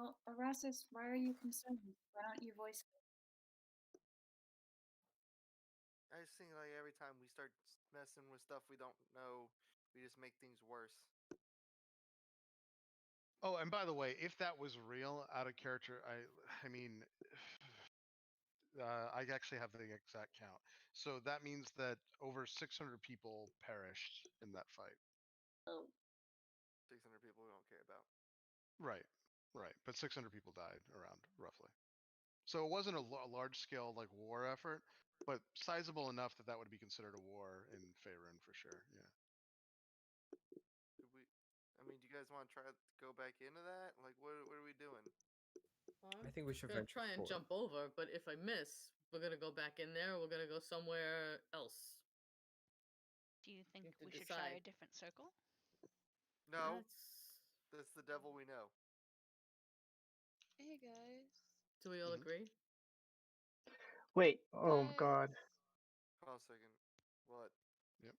Well, Erasmus, why are you concerned? Why don't you voice it? I just think like every time we start messing with stuff we don't know, we just make things worse. Oh, and by the way, if that was real out of character, I mean, I actually have the exact count. So that means that over 600 people perished in that fight. Oh. 600 people we don't care about. Right, right. But 600 people died around roughly. So it wasn't a large scale like war effort, but sizable enough that that would be considered a war in Faerun for sure. Yeah. Could we? I mean, do you guys want to try to go back into that? Like, what are we doing? Well, I think we should I'm gonna venture try and forward. jump over, but if I miss, we're gonna go back in there. Or we're gonna go somewhere else. Do you think have to we should try a decide. different circle? No, That's... that's the devil we know. Hey guys. Do we all Mhm. agree? Wait. Oh Guys, God. Hold on a second. What? Yep.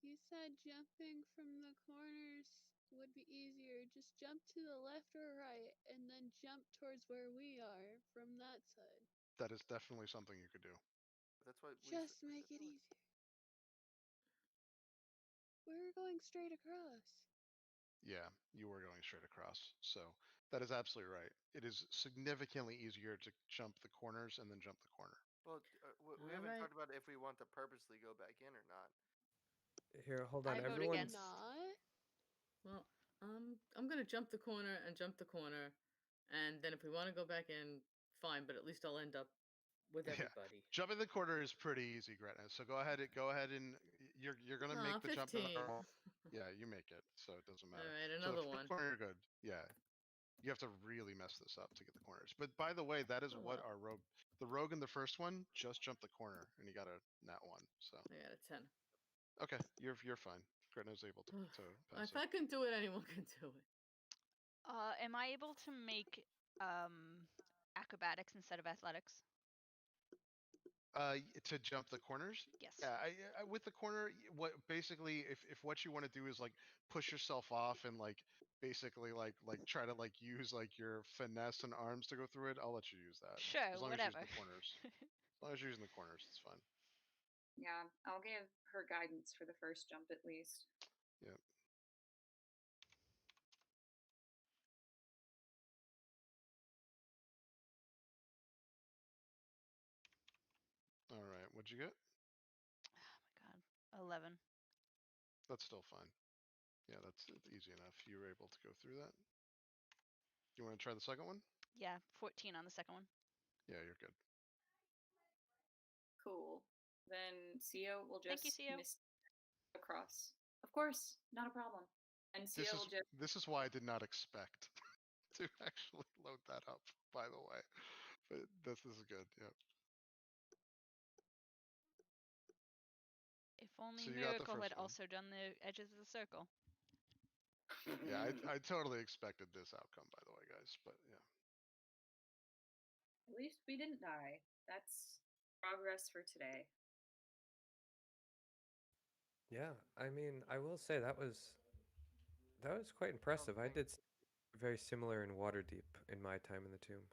You said jumping from the corners would be easier. Just jump to the left or right, and then jump towards where we are from that side. That is definitely something you could do. That's what we Just we make said it doing. easier. We're going straight across. Yeah, you were going straight across. So that is absolutely right. It is significantly easier to jump the corners and then jump the corner. Well, we haven't Alright. talked about if we want to purposely go back in or not. Here, hold on. I vote Everyone's against. Not. Well, I'm gonna jump the corner and jump the corner, and then if we want to go back in, fine. But at least I'll end up with Yeah. everybody. Jumping the corner is pretty easy, Gretna. So go ahead and you're gonna Aw, make the jump. 15. Yeah, you make it, so it doesn't matter. Alright, So another the one. first corner, you're good. Yeah. You have to really mess this up to get the corners. But by the way, that is Oh, what well. our rogue, the rogue in the first one just jumped the corner and he got a nat one. So I got a 10. okay, you're fine. Gretna's able to pass If it. I can do it, anyone can do it. Am I able to make acrobatics instead of athletics? To jump the corners. Yes. Yeah, I with the corner, what basically, if what you want to do is like push yourself off and like basically like try to like use like your finesse and arms to go through it, I'll let you use that. Sure, As long whatever. as you're using the corners. As long as you're using the corners, it's fine. Yeah, I'll give her guidance for the first jump at least. Yep. All right, what'd you get? Oh my god. 11. That's still fine. Yeah, that's easy enough. You were able to go through that. You want to try the second one? Yeah, 14 on the second one. Yeah, you're good. Cool. Then CO will just Thank you, CO. miss across. Of course, not a problem. And CO will just This is why I did not expect to actually load that up, by the way. But this is good. Yep. If only So you got the Miracle had first one. also done the edges of the circle. Yeah, I totally expected this outcome, by the way, guys. But yeah. At least we didn't die. That's progress for today. Yeah, I mean, I will say that was quite impressive. I did very similar in Waterdeep in my time in the tomb.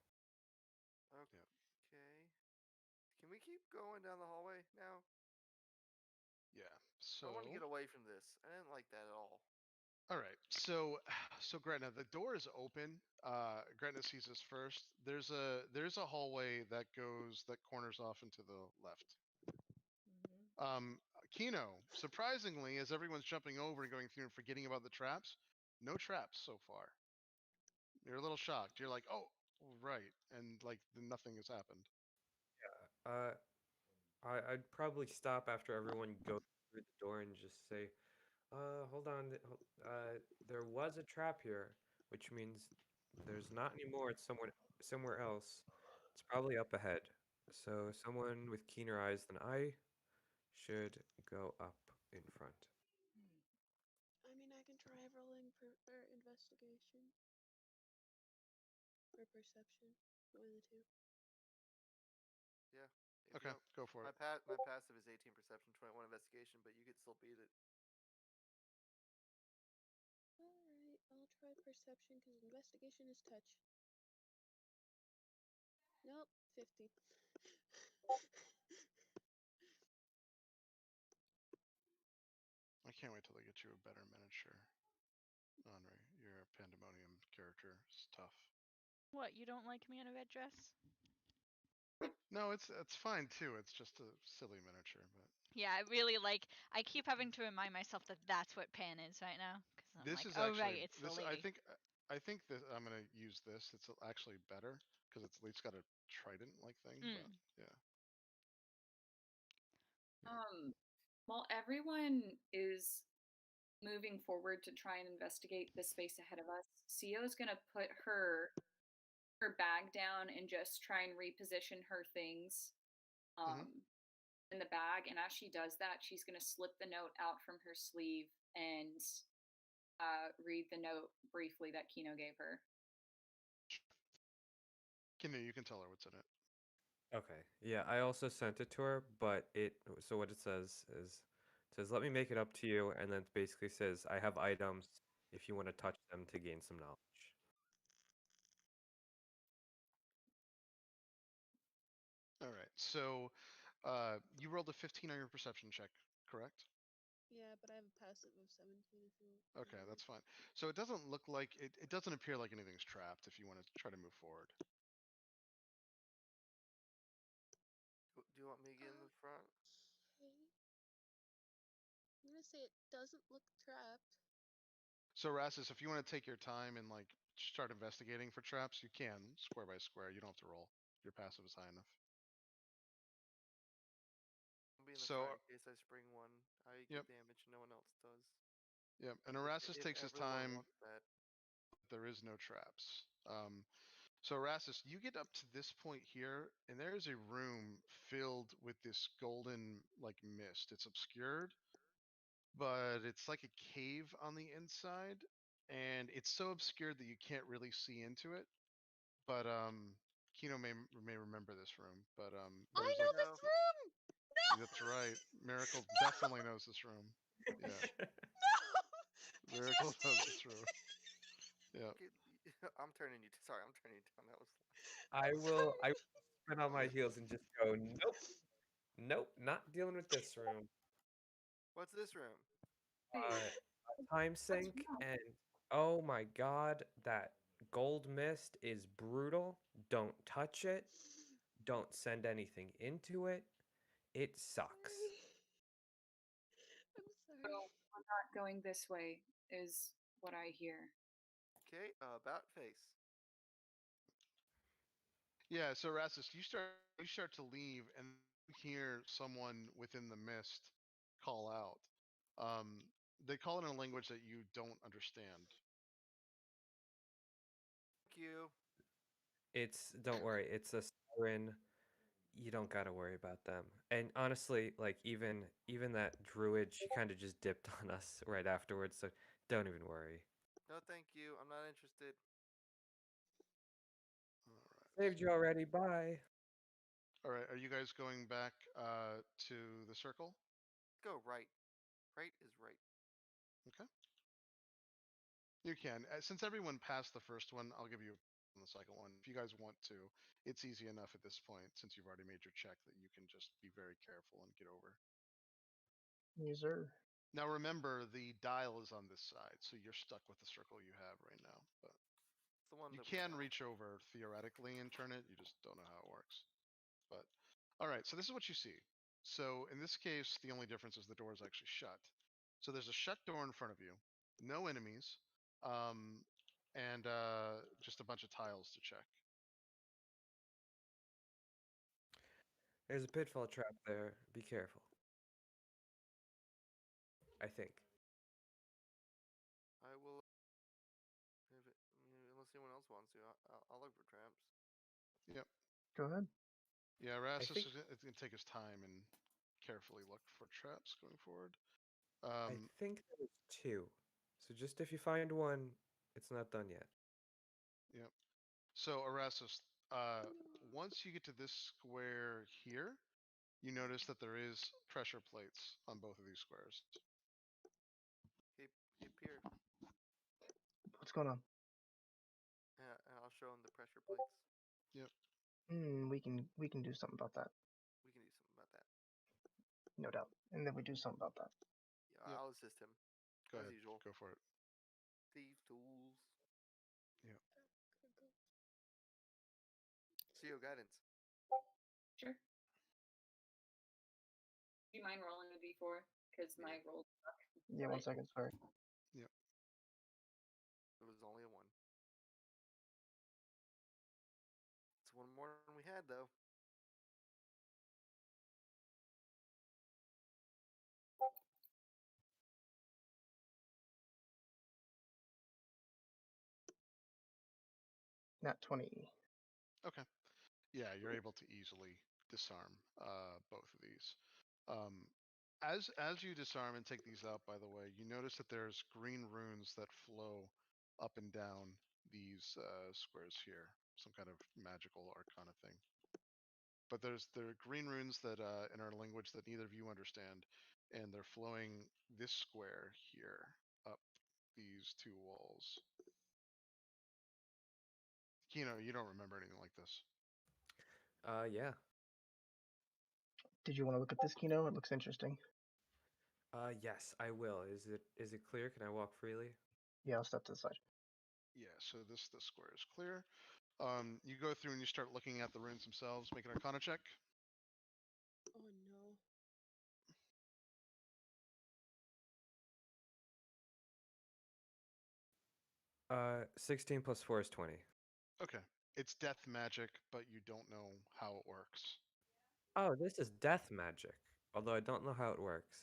Okay. Can we keep going down the hallway now? Yeah. I So want to get away from this. I didn't like that at all. all right. So Gretna, the door is open. Gretna sees this first. There's a hallway that corners off into the left. Kino, surprisingly, as everyone's jumping over and going through and forgetting about the traps, no traps so far. You're a little shocked. You're like, oh, right, and like nothing has happened. I'd probably stop after everyone goes through the door and just say, hold on, there was a trap here, which means there's not anymore. It's somewhere else. It's probably up ahead. So someone with keener eyes than I should go up in front. I mean, I can try rolling for investigation or perception. One of the two. Yeah. Okay, go for it. My passive is 18 perception, 21 investigation, but you could still beat it. All right, I'll try perception because investigation is touch. Nope, 50. I can't wait till they get you a better miniature. Andre, your Pandemonium character is tough. What, you don't like me in a red dress? No, it's fine too. It's just a silly miniature, but Yeah, I really like. I keep having to remind myself that that's what Pan is right now. Because I'm this like, is oh actually right, it's the this. lady. I think that I'm gonna use this. It's actually better because it's at least got a trident like thing. But yeah. While everyone is moving forward to try and investigate the space ahead of us, Sio's gonna put her bag down and just try and reposition her things in the bag. And as she does that, she's gonna slip the note out from her sleeve and read the note briefly that Kino gave her. Kino, you can tell her what's in it. Okay. Yeah, I also sent it to her, but so what it says is let me make it up to you, and then it basically says I have items if you want to touch them to gain some knowledge. All right. So you rolled a 15 on your perception check, correct? Yeah, but I have a passive of 17 if you Okay, that's fine. So it doesn't look like it doesn't appear like anything's trapped if you want to try to move forward. Do you want me to get in the front? Okay. I'm gonna say it doesn't look trapped. So Rassus, if you want to take your time and like start investigating for traps, you can square by square. You don't have to roll. Your passive is high enough. I'll be in the So front in case I spring one. I get damage, no one else does. Yep, and Erastus If takes his everyone time. wants that. There is no traps. So Erastus, you get up to this point here, and there is a room filled with this golden like mist. It's obscured, but it's like a cave on the inside, and it's so obscured that you can't really see into it. But Kino may remember this room, but I there's know like this room. No. that's right. Miracle definitely knows this room. Yeah, No. Miracle knows this room. Yeah. I'm turning you. Sorry, I'm turning you down. That was. I will spin on my heels and just go, nope, not dealing with this room. What's this room? Time sink, and oh my god, that gold mist is brutal. Don't touch it. Don't send anything into it. It sucks. I'm sorry. So we're not going this way, is what I hear. Okay, about face. Yeah, so Rassus, you start to leave, and you hear someone within the mist call out. They call it in a language that you don't understand. Thank you. Don't worry, it's a siren. You don't gotta worry about them. And honestly, like even that druid, she kind of just dipped on us right afterwards, so don't even worry. No, thank you. I'm not interested. Saved you already. Bye. All right, are you guys going back to the circle? Go right. Right is right. Okay. You can. Since everyone passed the first one, I'll give you on the second one. If you guys want to, it's easy enough at this point, since you've already made your check, that you can just be very careful and get over. Yes, sir. Now remember, the dial is on this side, so you're stuck with the circle you have right now. But It's the one you that can reach over theoretically and turn it. You just don't know how it works. But all right, so this is what you see. So in this case, the only difference is the door is actually shut. So there's a shut door in front of you, no enemies, and just a bunch of tiles to check. There's a pitfall trap there. Be careful. I think. I will. Unless anyone else wants to, I'll look for traps. Yep. Go ahead. Yeah, Rassus think- is going to take his time and carefully look for traps going forward. I think there's two. So just if you find one, it's not done yet. Yep. So Erastus, once you get to this square here, you notice that there is pressure plates on both of these squares. He appeared. What's going on? Yeah, and I'll show him the pressure plates. We can do something about that, We can do something about that. no doubt. And then we do something about that. Yeah, Yep. I'll assist him. Go as ahead. usual. Go for it. Thief tools. Yeah. CO guidance. Sure. Do you mind rolling a d4? Because my roll suck. Yeah, 1 second, sorry. Yep. It was only a 1. It's one more than we had, though. Not 20. Okay. Yeah, you're able to easily disarm both of these. As you disarm and take these out, by the way, you notice that there's green runes that flow up and down these squares here, some kind of magical arcana thing. But there are green runes that in our language that neither of you understand, and they're flowing this square here up these two walls. Kino, you don't remember anything like this. Yeah. Did you want to look at this, Kino? It looks interesting. Yes, I will. Is it clear? Can I walk freely? Yeah, I'll step to the side. Yeah, so this square is clear. You go through and you start looking at the runes themselves. Make an Arcana check. Oh no. Uh, 16 plus 4 is 20. Okay, it's death magic, but you don't know how it works. Oh, this is death magic. Although I don't know how it works.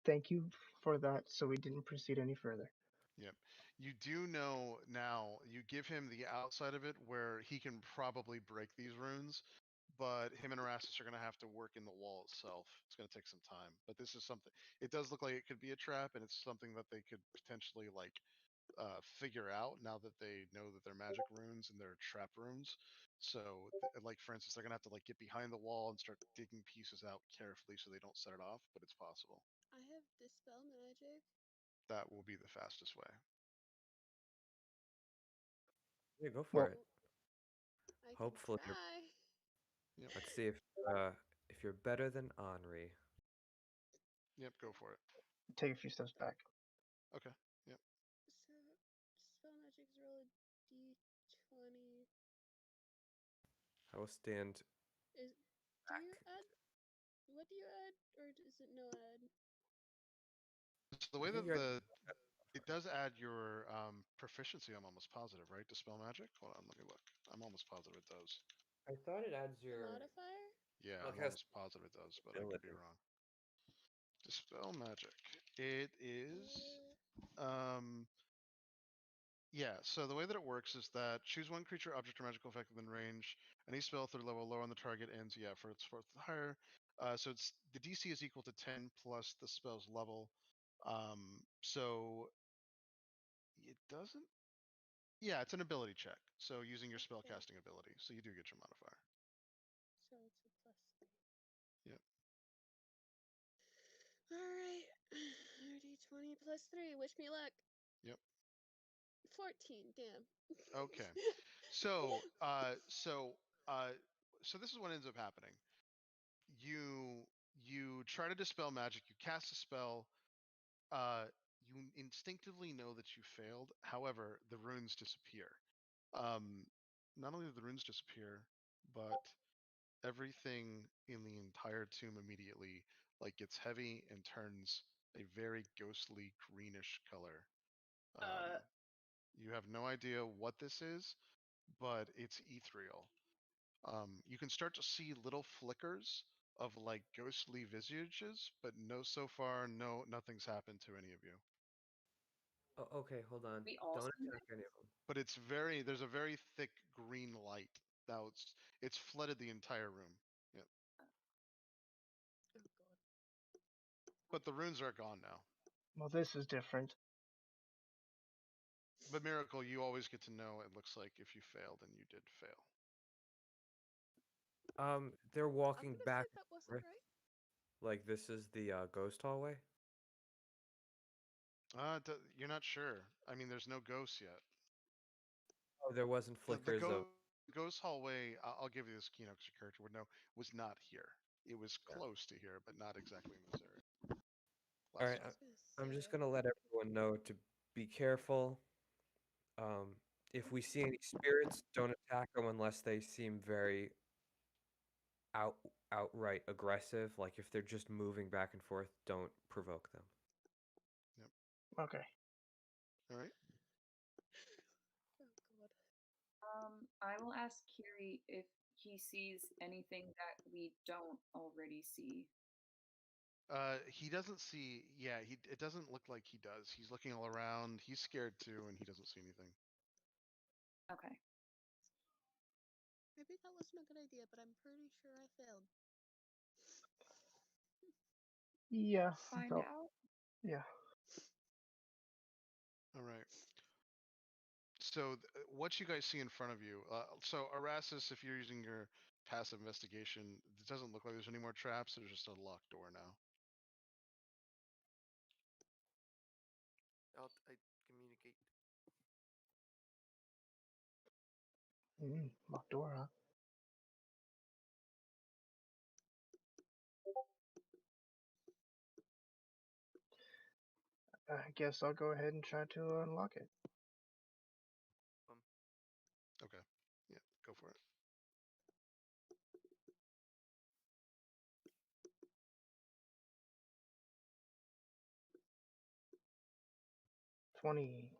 Thank you for that, so we didn't proceed any further. Yep. You do know now, you give him the outside of it where he can probably break these runes, but him and Erastus are going to have to work in the wall itself. It's going to take some time. But this is something, it does look like it could be a trap, and it's something that they could potentially like figure out now that they know that they're magic runes and they're trap runes. So, like for instance, they're going to have to like get behind the wall and start digging pieces out carefully so they don't set it off, but it's possible. I have Dispel Magic. That will be the fastest way. Yeah, go for Well, it. I Hopefully can you're- try. Yep. Let's see if you're better than Henri. Yep, go for it. take a few steps back. Okay. Yep. So, Dispel Magic's roll a d20. I will stand. Do you add? What do you add, or is it no add? So the way think that you're- it does add your proficiency, I'm almost positive, right? Dispel magic? Hold on, let me look. I'm almost positive it does. I thought it adds your. Modifier? Yeah, Like I'm has almost positive it does, but I could be ability. wrong. Dispel magic. It is Uh, yeah, so the way that it works is that choose one creature, object, or magical effect within range. Any spell third level lower on the target ends, yeah, for its fourth higher. So it's the DC is equal to 10 plus the spell's level. So it doesn't. Yeah, it's an ability check. So using your Okay. spellcasting ability, so you do get your modifier. so it's a +3. Yep. Alright. d20 plus 3. Wish me luck. Yep. 14. Damn. Okay. So so this is what ends up happening. You try to dispel magic. You cast a spell. You instinctively know that you failed. However, the runes disappear. Not only do the runes disappear, but everything in the entire tomb immediately like gets heavy and turns a very ghostly greenish color. You have no idea what this is, but it's ethereal. You can start to see little flickers of like ghostly visages, but so far, nothing's happened to any of you. Oh, okay, hold on. We all Don't see attack any of them. But there's a very thick green light. Now it's flooded the entire room. Yep. Oh god. But the runes are gone now. Well, this is different. But Miracle, you always get to know, it looks like, if you failed, and you did fail. They're I'm walking gonna back. say that wasn't forth. right. Like this is the ghost hallway. You're not sure. I mean, there's no ghosts yet. Oh, there wasn't The flickers of. ghost hallway. I'll give you this, Kino, because your character would know. Was not here. It was Yeah. close to here, but not exactly in this area. All right, I'm just gonna let everyone know to be careful. If we see any spirits, don't attack them unless they seem very outright aggressive. Like if they're just moving back and forth, don't provoke them. Okay. All right. Oh god. I will ask Kiri if he sees anything that we don't already see. He doesn't see. Yeah, it doesn't look like he does. He's looking all around. He's scared too, and he doesn't see anything. Okay. Maybe that wasn't a good idea, but I'm pretty sure I failed. Yeah. Find so- out. Yeah. All right. So what you guys see in front of you? So Erastus, if you're using your passive investigation, it doesn't look like there's any more traps. There's just a locked door now. I communicate. Locked door, huh? I guess I'll go ahead and try to unlock it. Okay. Yeah, go for it. 20.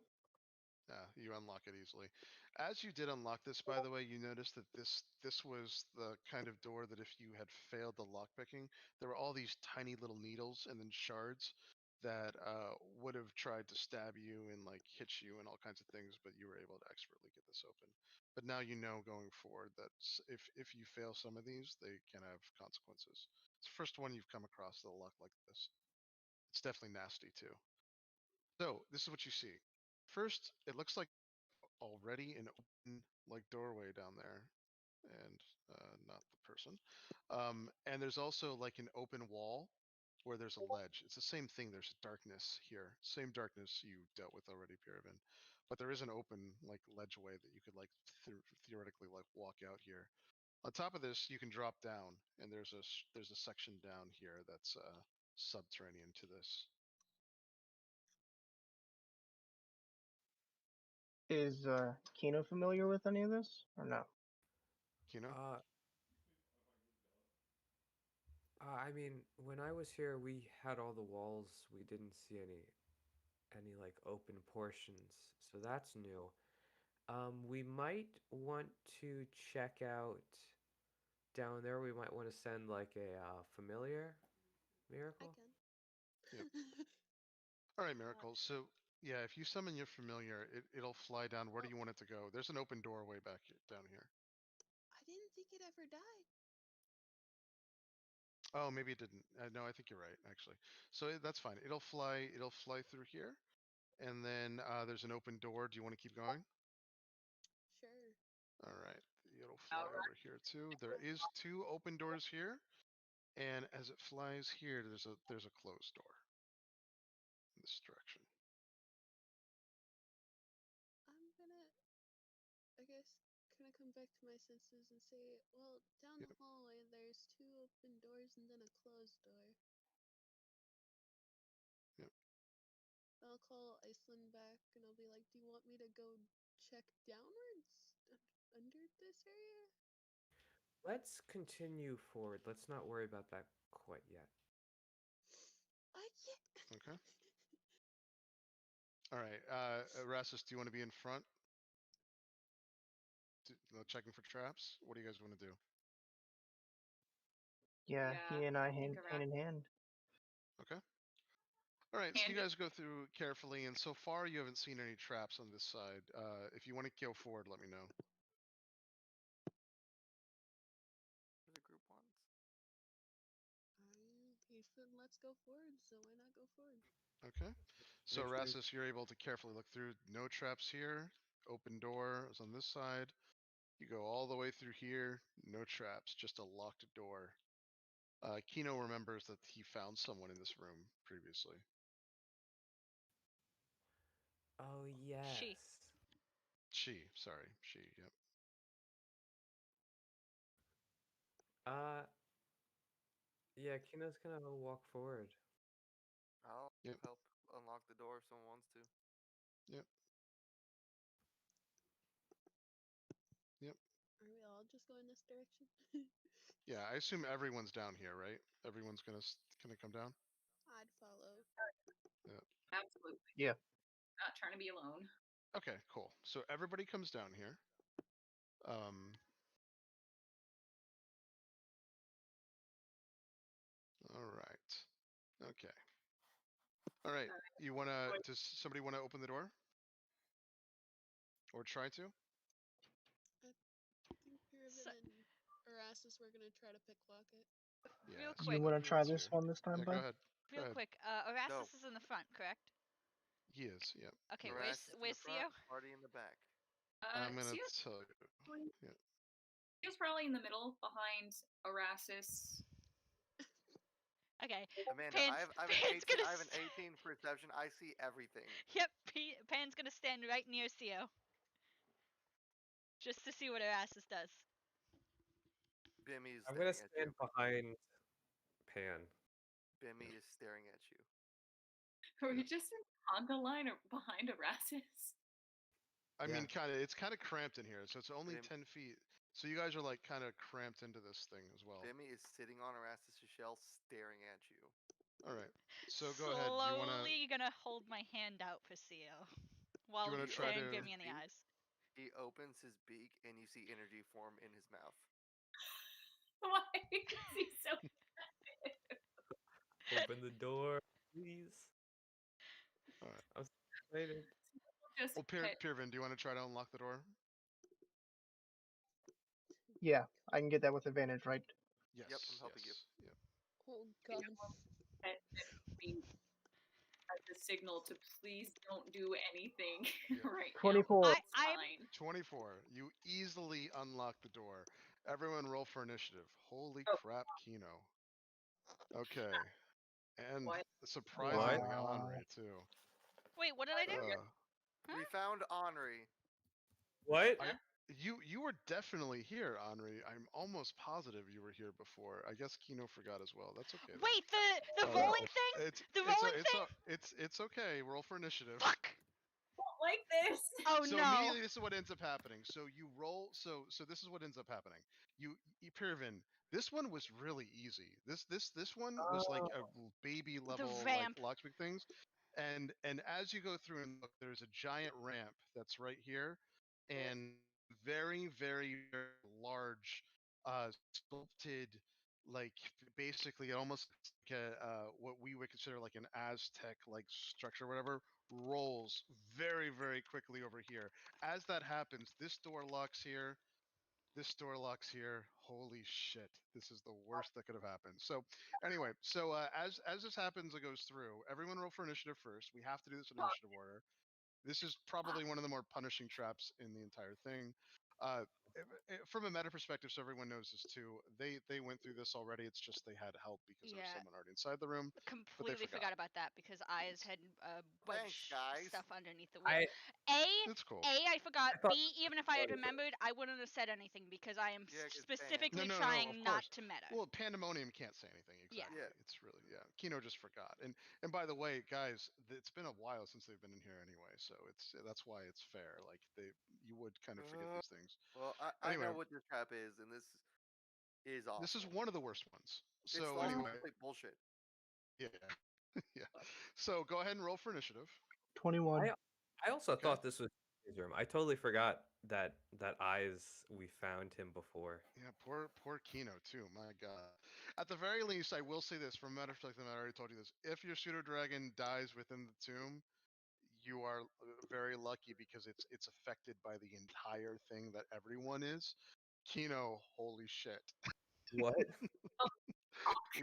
Yeah, you unlock it easily. As you did unlock this, by the way, you noticed that this was the kind of door that if you had failed the lockpicking, there were all these tiny little needles and then shards that would have tried to stab you and like hit you and all kinds of things, but you were able to expertly get this open. But now you know going forward that if you fail some of these, they can have consequences. It's the first one you've come across that'll lock like this. It's definitely nasty too. So this is what you see. First, it looks like already an open like doorway down there, and not the person. And there's also like an open wall where there's a ledge. It's the same thing. There's darkness here, same darkness you dealt with already, Pyravin. But there is an open like ledgeway that you could like theoretically like walk out here. On top of this, you can drop down, and there's a section down here that's subterranean to this. Is Kino familiar with any of this or no? Kino? I mean, when I was here, we had all the walls. We didn't see any like open portions, so that's new. We might want to check out down there. We might want to send like a familiar miracle. I can. Yep. All right, Miracle. So yeah, if you summon your familiar, it'll fly down. Where do you want it to go? There's an open doorway down here. I didn't think it ever died. Oh, maybe it didn't. No, I think you're right, actually. So that's fine. It'll fly. It'll fly through here, and then there's an open door. Do you want to keep going? Sure. All right. It'll fly over here too. There is 2 open doors here, and as it flies here, there's a closed door in this direction. I'm gonna, I guess, kind of come back to my senses and say, well, down the hallway there's 2 open doors and then a closed door. Yep. I'll call Iceland back and I'll be like, do you want me to go check downwards under this area? Let's continue forward. Let's not worry about that quite yet. Yeah. Okay. All right. Erastus, do you want to be in front? Checking for traps? What do you guys want to do? Yeah, Yeah, he and I I think hand in hand. Okay. All right, so you And- guys go through carefully, and so far you haven't seen any traps on this side. If you want to go forward, let me know. The group wants. He said, let's go forward, so why not go forward? Okay. So Make sure- Erastus, you're able to carefully look through. No traps here. Open door is on this side. You go all the way through here. No traps, just a locked door. Kino remembers that he found someone in this room previously. Oh yes. Sorry, she. Yep. Yeah, Kino's gonna walk forward. I'll Yep. help unlock the door if someone wants to. Yep. Yep. Are we all just going this direction? Yeah, I assume everyone's down here, right? Everyone's gonna come down. I'd follow. Absolutely. Yeah. Not trying to be alone. Okay, cool. So everybody comes down here. All right. Okay. All right. You wanna? Does somebody wanna open the door? Or try to? I think Pyramid and Erastus were gonna try to picklock it. Yeah. Real so quick. You want to try Pyramid's this here. one this time, Yeah, bud? go ahead. Go Real ahead. quick, Erastus is in the front, correct? He is. Yep. Okay, he is. where's Erastus in the Theo? front, Party in the back. I'm gonna Sio's tell you. Yeah. probably in the middle behind Erastus. Okay. Amanda, Pan's, I have an Pan's 18. gonna I have an 18 perception. I see everything. Yep, Pan's gonna stand right near Theo. Just to see what Erastus does. Bimmy is I'm staring gonna at stand you. behind Pan. Bimmy is staring at you. Are we just in conga line or behind Erastus? I Yeah. mean, it's kind of cramped in here, so it's only Bim- 10 feet. So you guys are like kind of cramped into this thing as well. Bimmy is sitting on Erastus' shell, staring at you. All right. So go ahead. Do you wanna? Slowly gonna hold my hand out for Theo while wanna he's try staring to- Bimmy in the eyes. He opens his beak, and you see energy form in his mouth. Why is he so Open the door, please. All right. I'm so excited. just Well, Pirvin, do you want to try to unlock the door? Yeah, I can get that with advantage, right? Yes. Yep, I'm helping you. Yep. Oh god. as a signal to please don't do anything Yeah. right 24. now. I'm- Fine. 24. You easily unlock the door. Everyone roll for initiative. Holy Oh. crap, Kino. Okay. And What? surprisingly, Wow. Henri too. Wait, what did I do? Uh, We found Henri. What? you were definitely here, Henri. I'm almost positive you were here before. I guess Kino forgot as well. That's okay. though. Wait, the Uh, rolling thing? It's The it's rolling it's, thing? it's okay. Roll for initiative. Fuck! Don't like this. Oh So no! immediately this is what ends up happening. So you roll. So this is what ends up happening. You Pirvin. This one was really easy. This one was like a baby level like ramp. locksmith things, and as you go through and look, there's a giant ramp that's right here, and very very large, sculpted, like basically almost like what we would consider like an Aztec like structure, or whatever, rolls very very quickly over here. As that happens, this door locks here. This door locks here. Holy shit! This is the worst that could have happened. So, anyway, so as this happens, it goes through. Everyone roll for initiative first. We have to do this in initiative order. This is probably one of the more punishing traps in the entire thing. From a meta perspective, so everyone knows this too. They went through this already. It's just they had help because there was Yeah. someone already inside the room. Completely forgot. forgot about that because Eyes had a bunch guys. stuff underneath the wheel. It's cool. I forgot. I thought- B, even if I had remembered, I wouldn't have said anything because I am Yeah, 'cause specifically No, trying of not course. to meta. Well, Pandemonium can't say anything Yeah. exactly. Yeah. It's really Kino just forgot. And by the way, guys, it's been a while since they've been in here anyway, so that's why it's fair. Like you would kind of forget these things. Well, I Anyway. know what this trap is, and this is awful. This is one of the worst ones. It's So also anyway, complete bullshit. yeah, yeah. So go ahead and roll for initiative. 21. I also Okay. thought this was his room. I totally forgot that Eyes we found him before. Yeah, poor Kino too. My God. At the very least, I will say this from a matter of fact, I already told you this. If your pseudo dragon dies within the tomb, you are very lucky because it's affected by the entire thing that everyone is. Kino, holy shit. What? Well,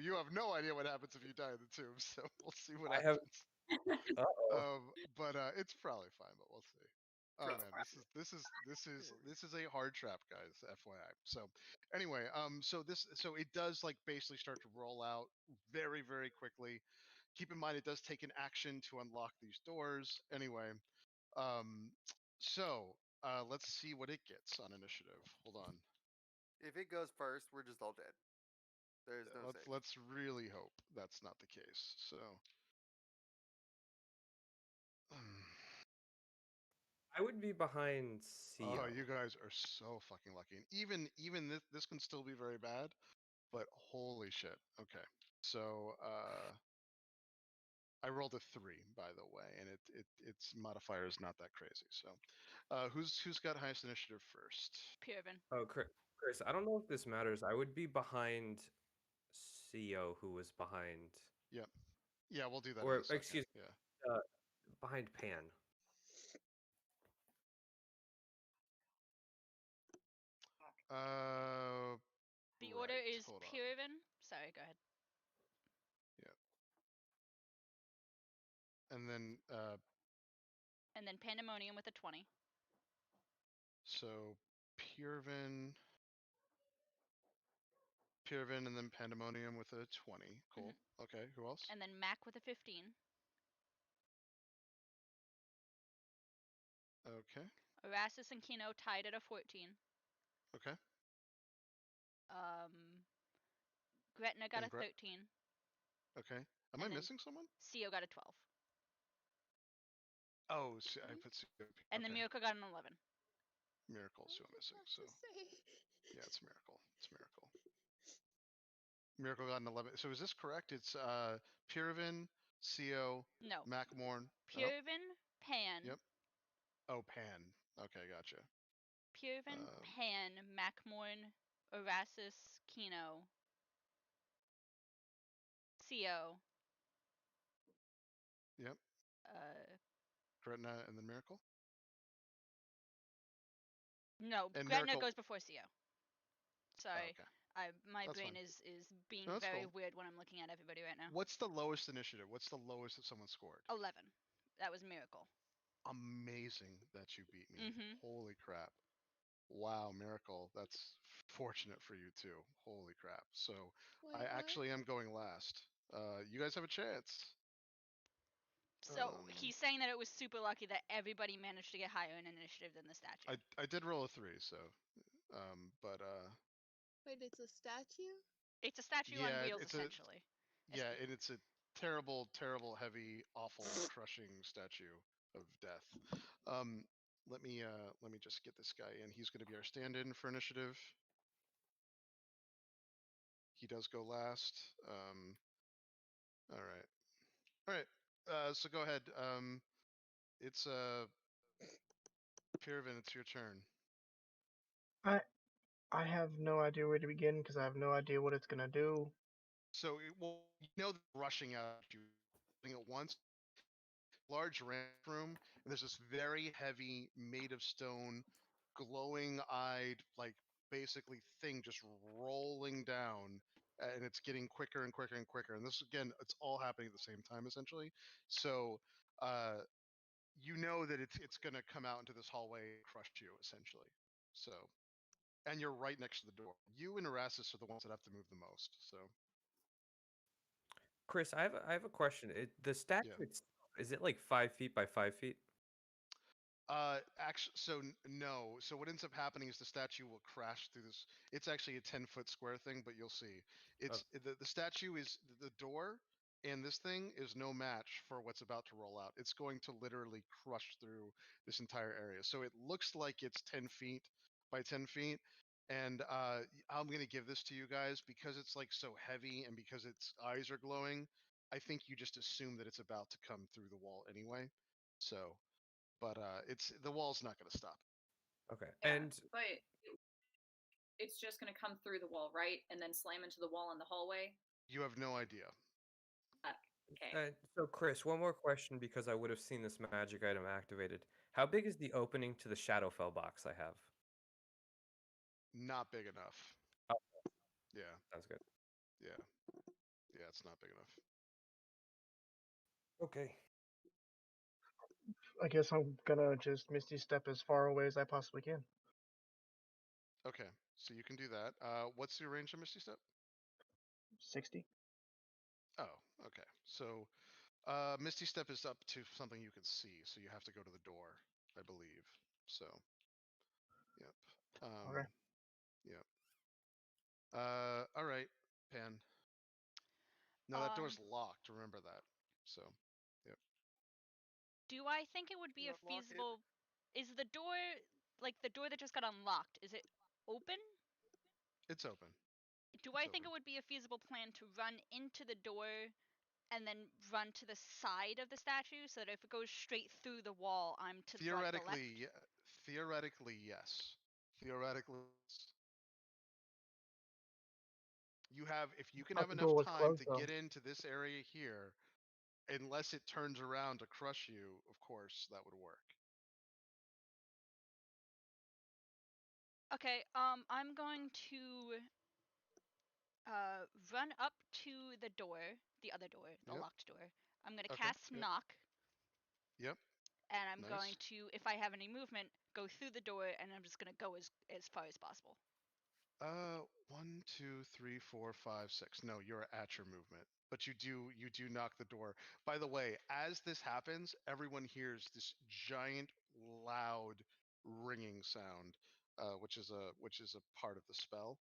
you have no idea what happens if you die in the tomb, so we'll see what I have- happens. Uh-oh. But it's probably fine, but we'll see. Oh man, this is a hard trap, guys. FYI. So, anyway, so it does like basically start to roll out very very quickly. Keep in mind it does take an action to unlock these doors. Anyway, So let's see what it gets on initiative. Hold on. If it goes first, we're just all dead. There's no save. Let's really hope that's not the case. So. I would be behind CO. Oh, you guys are so fucking lucky. And even this can still be very bad, but holy shit. Okay. So I rolled a 3, by the way, and its modifier is not that crazy. So who's got highest initiative first? Purvin. Oh, Chris, I don't know if this matters. I would be behind CO, who was behind, Yep. Yeah, we'll do that in or a second. excuse me, Yeah. behind Pan. The order Right, is hold on. Purvin. Sorry, go ahead. And then Pandemonium with a 20. so Purvin, and then Pandemonium with a 20. Cool. Okay, who else? And then Mac with a 15. Okay. Erastus and Kino tied at a 14. Okay. Gretna got And a 13. Okay. Am And I then missing someone? CO got a 12. Oh, I put COP. And then Okay. Miracle got an 11. Miracle's who I'm missing. So To say. yeah, it's Miracle. It's Miracle. Miracle got an 11. So is this correct? It's Purvin, CO, No. Macmorn. Purvin, Pan. Yep. Oh, Pan. Okay, gotcha. Purvin, Pan, Macmorn, Erastus, Kino, CO. Yep. Gretna and then Miracle. No, And Gretna Miracle goes before CO. Sorry. okay. My That's brain fine. is being No, that's very cool. weird when I'm looking at everybody right now. What's the lowest initiative? What's the lowest that someone scored? 11. That was Miracle. Amazing that you beat me. Mhm. Holy crap. Wow, Miracle. That's fortunate for you too. Holy crap. So Wait, I what? actually am going last. You guys have a chance. So he's saying that it was super lucky that everybody managed to get higher in initiative than the statue. I did roll a 3, so but Wait, it's a statue? It's a statue on yeah, wheels, it's essentially. yeah, and it's a terrible, terrible, heavy, awful, crushing statue of death. Let me just get this guy in. He's going to be our stand-in for initiative. He does go last. All right. So go ahead. It's Purvin, it's your turn. I have no idea where to begin because I have no idea what it's gonna do. So well, you know, rushing at you at once. Large ramp room, and there's this very heavy, made of stone, glowing-eyed, like basically thing just rolling down, and it's getting quicker and quicker and quicker. And this again, it's all happening at the same time essentially. So you know that it's going to come out into this hallway and crush you essentially. So, and you're right next to the door. You and Erastus are the ones that have to move the most. So, Chris, I have a question. The statue itself, is it like 5 feet by 5 feet? Actually, so no. So what ends up happening is the statue will crash through this. It's actually a 10-foot square thing, but you'll see. It's the statue is the door, and this thing is no match for what's about to roll out. It's going to literally crush through this entire area. So it looks like it's 10 feet by 10 feet. And I'm gonna give this to you guys because it's like so heavy and because its eyes are glowing. I think you just assume that it's about to come through the wall anyway. So. But it's the wall's not going to stop. Okay. Yeah, And but it's just going to come through the wall, right? And then slam into the wall in the hallway. You have no idea. Okay. so Chris, one more question because I would have seen this magic item activated. How big is the opening to the Shadowfell box I have? Not big enough. Oh. Yeah. Sounds good. Yeah. Yeah, it's not big enough. Okay. I guess I'm gonna just Misty Step as far away as I possibly can. Okay, so you can do that. What's your range of Misty Step? 60. Oh, okay. So Misty Step is up to something you can see, so you have to go to the door, I believe. So, yep. Okay. Yep. All right, Pan. No, that door's locked. Remember that. So, yep. Do I think it would be a Unlock it. feasible? Is the door like the door that just got unlocked? Is it open? It's open. Do It's I think it open. would be a feasible plan to run into the door and then run to the side of the statue so that if it goes straight through the wall, I'm to the left? Theoretically, yes. Theoretically, yes. You have, if you can Thought have the enough door was time closed to though. get into this area here, unless it turns around to crush you, of course, that would work. Okay, I'm going to run up to the door, the other door, the Yep. locked door. I'm gonna Okay, cast yep. knock, Yep. and I'm Nice. going to, if I have any movement, go through the door, and I'm just gonna go as far as possible. 1, 2, 3, 4, 5, 6. No, you're at your movement, but you do knock the door. By the way, as this happens, everyone hears this giant, loud ringing sound, which is a part of the spell.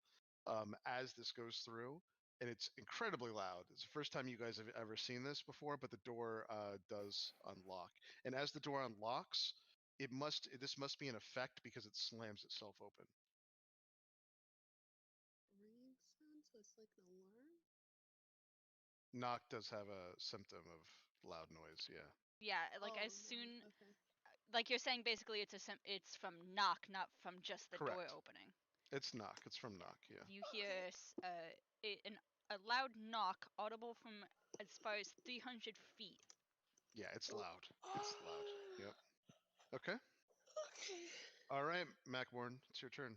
As this goes through, and it's incredibly loud. It's the first time you guys have ever seen this before, but the door does unlock, and as the door unlocks, this must be an effect because it slams itself open. Ringing sound, so it's like an alarm? Knock does have a symptom of loud noise, yeah. Yeah, like Oh, as no. soon, Okay. like you're saying, basically it's from knock, not from just the door Correct. opening. It's knock. It's from knock, yeah. You hear a loud knock audible from as far as 300 feet. Yeah, it's loud. It's loud. Yep. Okay. Okay. All right, Macborn, it's your turn.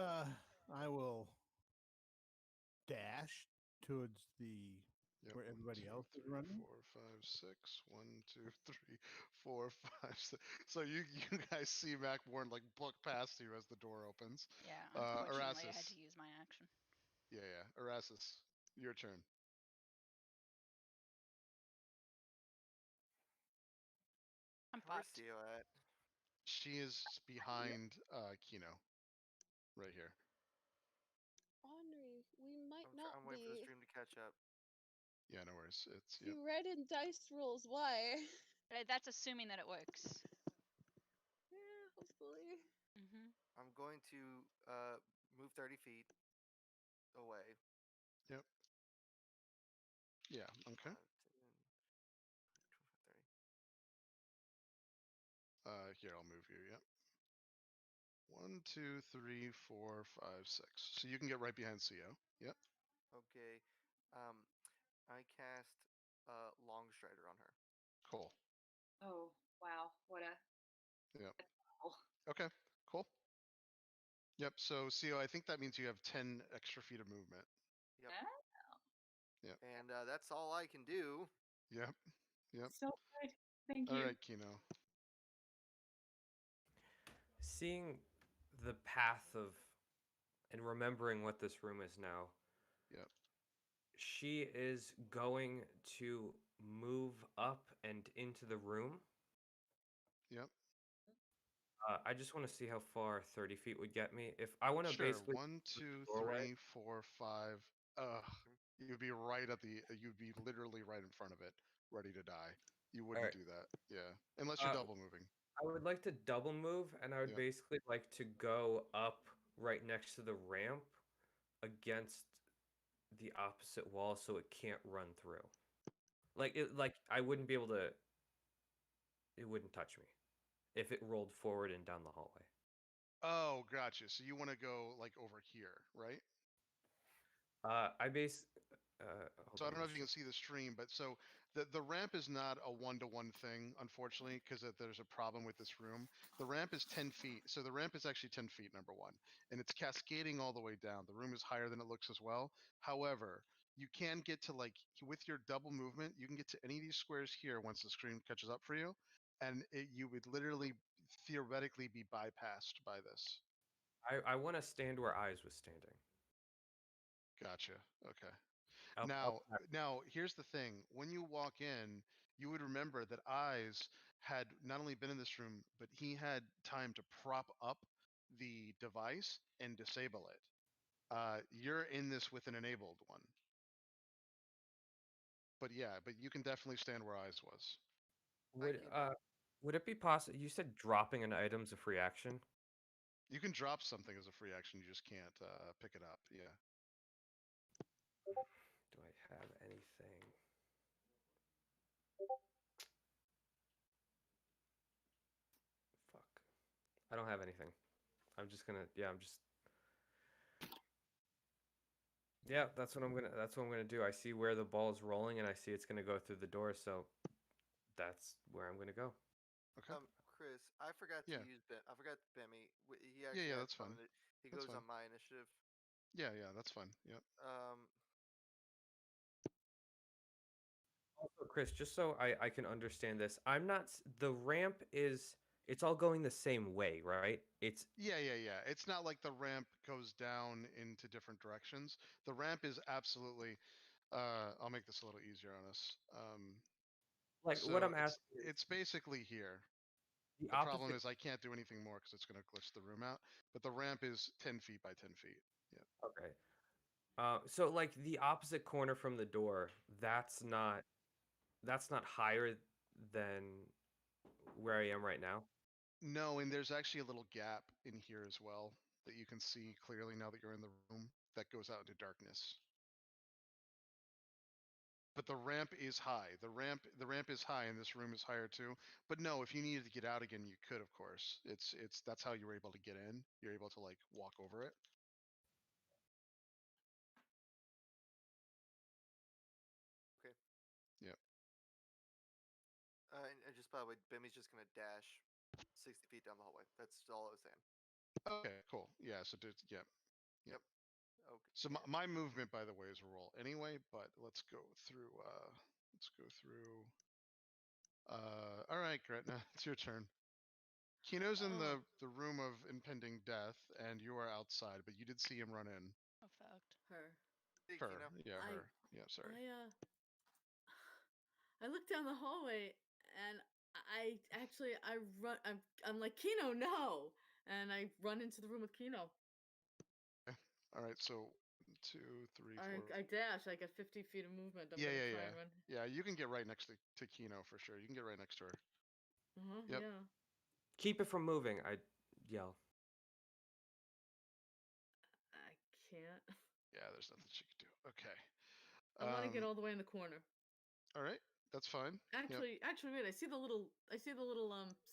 I will dash towards the Yep. where 1, everybody 2, else is 3, running. 4, 5, 6. 1, 2, 3, 4, 5, 6. So you guys see Macborn like book past you as the door opens. Yeah, unfortunately, I had Erasus. to use my action. Yeah. Erasus, your turn. I'm Where's fucked. Theo at? She is behind Kino, right here. Henri, we might not I'm waiting for the be. stream to catch up. Yeah, no worries. It's If you read in dice rules, why? That's assuming that it works. Yeah, hopefully. Mm-hmm. I'm going to move 30 feet away. Yep. Yeah. Okay. 5, 10, 25, 30. Here, I'll move you. Yep. 1, 2, 3, 4, 5, 6. So you can get right behind CO. Yep. Okay. I cast Long Strider on her. Cool. Oh, wow. What a. Yep. Oh. Okay. Cool. Yep. So CO, I think that means you have 10 extra feet of movement. Yep. Oh, Yep. And that's all I can do. Yep. Yep. so good. Thank All you. right, Kino. Seeing the path of and remembering what this room is now. Yep. She is going to move up and into the room. Yep. I just want to see how far 30 feet would get me. If I want to Sure. basically 1, 2, doorway. 3, 4, 5. You'd be right at the. You'd be literally right in front of it, ready to die. You wouldn't Alright. do that. Yeah. Unless you're double moving. I would like to double move, and I would Yep. basically like to go up right next to the ramp against the opposite wall so it can't run through. Like I wouldn't be able to. It wouldn't touch me if it rolled forward and down the hallway. Oh, gotcha. So you want to go like over here, right? I base. So I don't know if you can see the stream, but so the ramp is not a one-to-one thing, unfortunately, because there's a problem with this room. The ramp is 10 feet, so the ramp is actually 10 feet, number one, and it's cascading all the way down. The room is higher than it looks as well. However, you can get to with your double movement, you can get to any of these squares here once the screen catches up for you, and you would literally theoretically be bypassed by this. I want to stand where Eyes was standing. Gotcha. Okay. Now, here's the thing. When you walk in, you would remember that Eyes had not only been in this room, but he had time to prop up the device and disable it. You're in this with an enabled one. But yeah, but you can definitely stand where Eyes was. Would it be possible? You said dropping an item's a free action. You can drop something as a free action, you just can't pick it up. Yeah. Do I have anything? Fuck. I don't have anything. I'm just gonna. Yeah, I'm just. Yeah, that's what I'm gonna do. I see where the ball is rolling, and I see it's gonna go through the door, so that's where I'm gonna go. Okay. Chris, I forgot to Yeah. use Ben. I forgot Bemmy. He actually Yeah, has that's fine. He That's goes fine. on my initiative. Yeah, that's fine. Yep. Also, Chris, just so I can understand this, I'm not. The ramp is. It's all going the same way, right? It's. Yeah. It's not like the ramp goes down into different directions. The ramp is absolutely. I'll make this a little easier on us. Like so what I'm asking it's basically here. The The problem opposite. is I can't do anything more because it's going to glitch the room out. But the ramp is 10 feet by 10 feet. Yeah. Okay. So like the opposite corner from the door, that's not higher than where I am right now. No, and there's actually a little gap in here as well that you can see clearly now that you're in the room that goes out into darkness. But the ramp is high. The ramp is high, and this room is higher too. But no, if you needed to get out again, you could, of course. It's that's how you were able to get in. You're able to like walk over it. Okay. Yep. And just by the way, Bemmy's just gonna dash 60 feet down the hallway. That's all I was saying. Okay, cool. Yeah, so yep. Yep. Okay. So my movement, by the way, is a roll anyway. But let's go through. All right, Gretna, it's your turn. Kino's in the room of impending death, and you are outside, but you did see him run in. Oh, fucked. Her. Hey, Her, Kino. yeah, her. Yeah, sorry. I look down the hallway and I run. I'm like, Kino, no, and I run into the room with Kino. All right, so 2, 3, 4. I dash. I get 50 feet of movement. I'm Yeah. and run. Yeah, you can get right next to Kino for sure. You can get right next to her. Yep. Yeah. Keep it from moving. I yell. I can't. Yeah, there's nothing she could do. Okay. I want to get all the way in the corner. All right, that's fine. Actually, wait. I see the little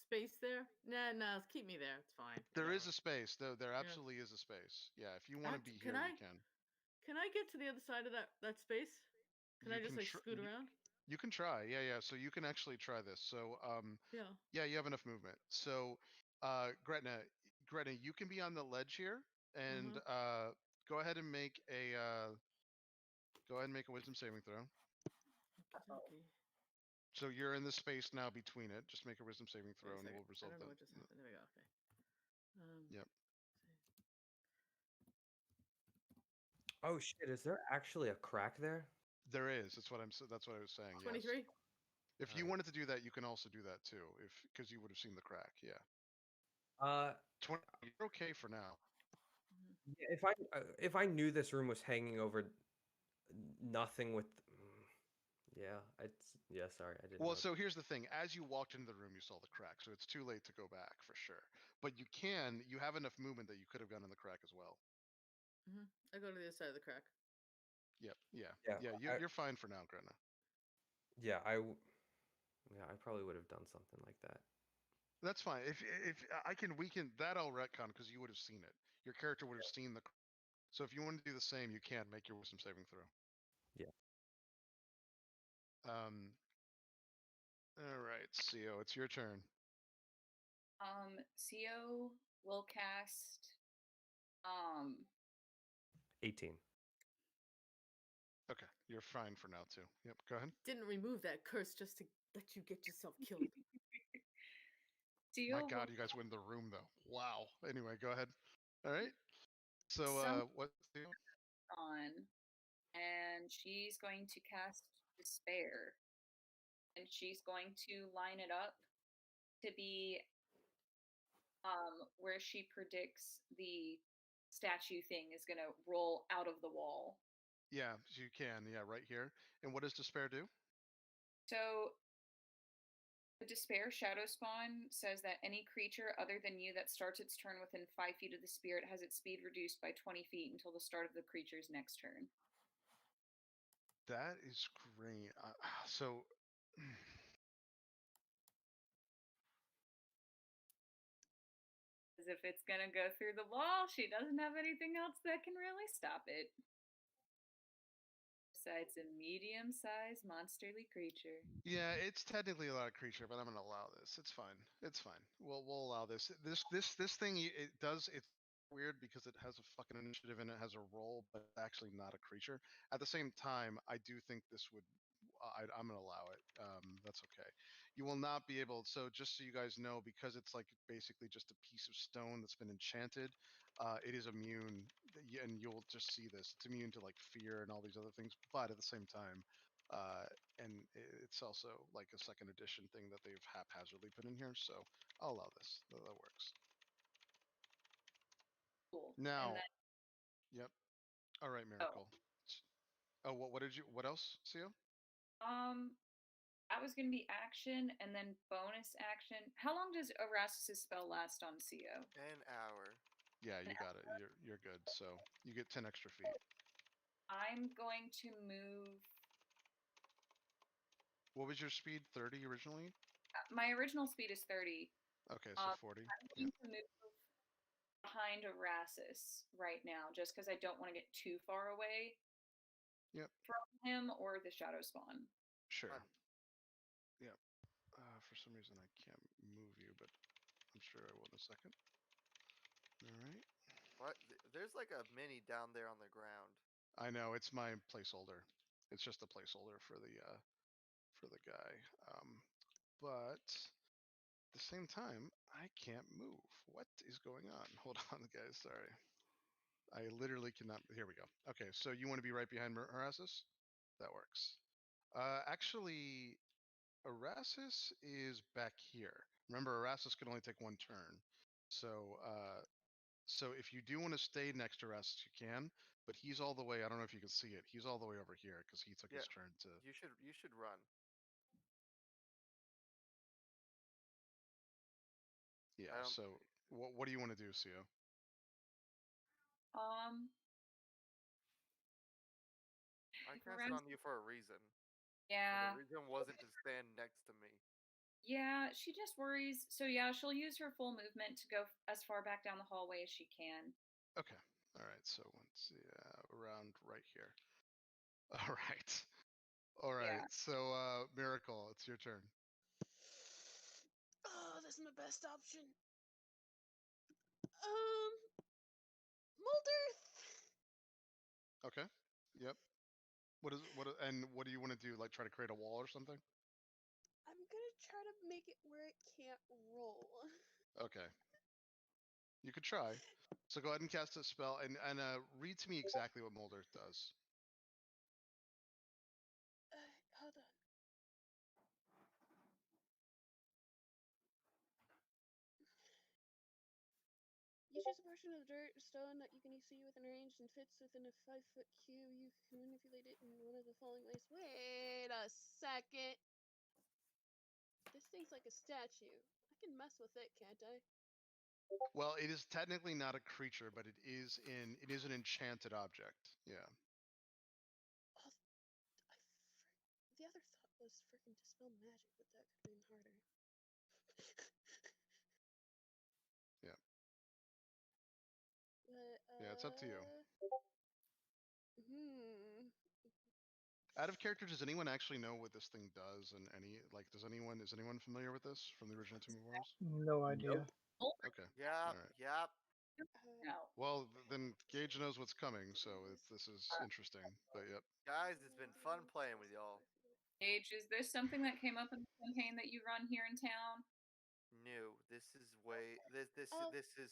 space there. Nah. Keep me there. It's fine. There is a space. There absolutely is a space. Yeah, if you want to be here, you can. Can I get to the other side of that space? Can I just scoot around? You can try. Yeah. So you can actually try this. So yeah, you have enough movement. So Gretna, you can be on the ledge here, and go ahead and make a wisdom saving throw. Okay. So you're in the space now between it. Just make a wisdom saving throw, and we'll resolve I don't know that. what just happened. There we go. Okay. Yep. Oh shit! Is there actually a crack there? There is. That's what I was saying. 23. Yes. If you wanted to do that, you can also do that too. Because you would have seen the crack. Yeah. 20. You're okay for now. Yeah, if I knew this room was hanging over nothing with. Sorry, I didn't. Well, so here's the thing. As you walked into the room, you saw the crack, so it's too late to go back for sure. But you have enough movement that you could have gone in the crack as well. I go to the other side of the crack. Yep. Yeah. You're fine for now, Gretna. Yeah, I probably would have done something like that. That's fine. If we can that I'll retcon because you would have seen it. Your character would have seen the. So if you want to do the same, you can make your wisdom saving throw. Yeah. All right, CO, it's your turn. CO will cast 18. Okay, you're fine for now too. Yep, go ahead. Didn't remove that curse just to let you get yourself killed. My God, you guys win the room though. Wow. Anyway, go ahead. All right. So what's the on, and she's going to cast Despair. And she's going to line it up to be where she predicts the statue thing is going to roll out of the wall. Yeah, you can. Yeah, right here. And what does Despair do? So the Despair Shadow Spawn says that any creature other than you that starts its turn within 5 feet of the spirit has its speed reduced by 20 feet until the start of the creature's next turn. That is great. So, As if it's going to go through the wall, she doesn't have anything else that can really stop it. Besides a medium-sized monsterly creature. yeah, it's technically a lot of creature, but I'm gonna allow this. It's fine. It's fine. We'll allow this. This thing it does it's weird because it has a fucking initiative and it has a roll, but it's actually not a creature. At the same time, I do think this would. I'm gonna allow it. That's okay. You will not be able. So just so you guys know, because it's like basically just a piece of stone that's been enchanted, it is immune, and you'll just see this. It's immune to like fear and all these other things. But at the same time, and it's also like a second edition thing that they've haphazardly put in here. So I'll allow this. That works. Cool. Now, And then, yep. All right, Miracle. Oh, what did you? What else, Sio? that was going to be action and then bonus action. How long does Erastus' spell last on CO? An hour. Yeah, you got it. You're good. So you get 10 extra feet. I'm going to move. What was your speed? 30 originally? My original speed is 30. Okay, so 40. I'm going to move behind Erastus right now, just because I don't want to get too far away. Yep. From him or the Shadow Spawn. Sure. Yep. For some reason I can't move you, but I'm sure I will in a second. All right. What? There's like a mini down there on the ground. I know, it's my placeholder. It's just a placeholder for the guy. But at the same time, I can't move. What is going on? Hold on, guys. Sorry. I literally cannot. Here we go. Okay, so you want to be right behind Erastus? That works. Actually, Erastus is back here. Remember, Erastus can only take one turn. So, so if you do want to stay next to Erastus, you can. But he's all the way. I don't know if you can see it. He's all the way over here because he took his turn to. You should run. Yeah. So, what do you want to do, Sio? I cast it on you for a reason. Yeah. And the reason wasn't to stand next to me. Yeah, she just worries. So yeah, she'll use her full movement to go as far back down the hallway as she can. Okay. All right. So once around right here. All right. All right. Yeah. So Miracle, it's your turn. Oh, that's my best option. Mulder. Okay. Yep. What do you want to do? Like try to create a wall or something? I'm gonna try to make it where it can't roll. Okay. You could try. So go ahead and cast a spell and read to me exactly what Mulder does. Hold on. You choose a portion of dirt or stone that you can see within range and fits within a 5-foot cube. You can manipulate it in one of the following ways. Wait a second. This thing's like a statue. I can mess with it, can't I? Well, it is technically not a creature, but it is an enchanted object. Yeah. Oh, the other thought was freaking dispel magic, but that could have been harder. Yeah. But, yeah, it's up to you. Out of character, does anyone actually know what this thing does? And is anyone familiar with this from the original Tomb of Horrors? No idea. Nope. Okay. Yeah. All right. Yep. No. Well, then Gage knows what's coming, so this is interesting. But yep. Guys, it's been fun playing with y'all. Gage, is this something that came up in the campaign that you run here in town? No, this is way this is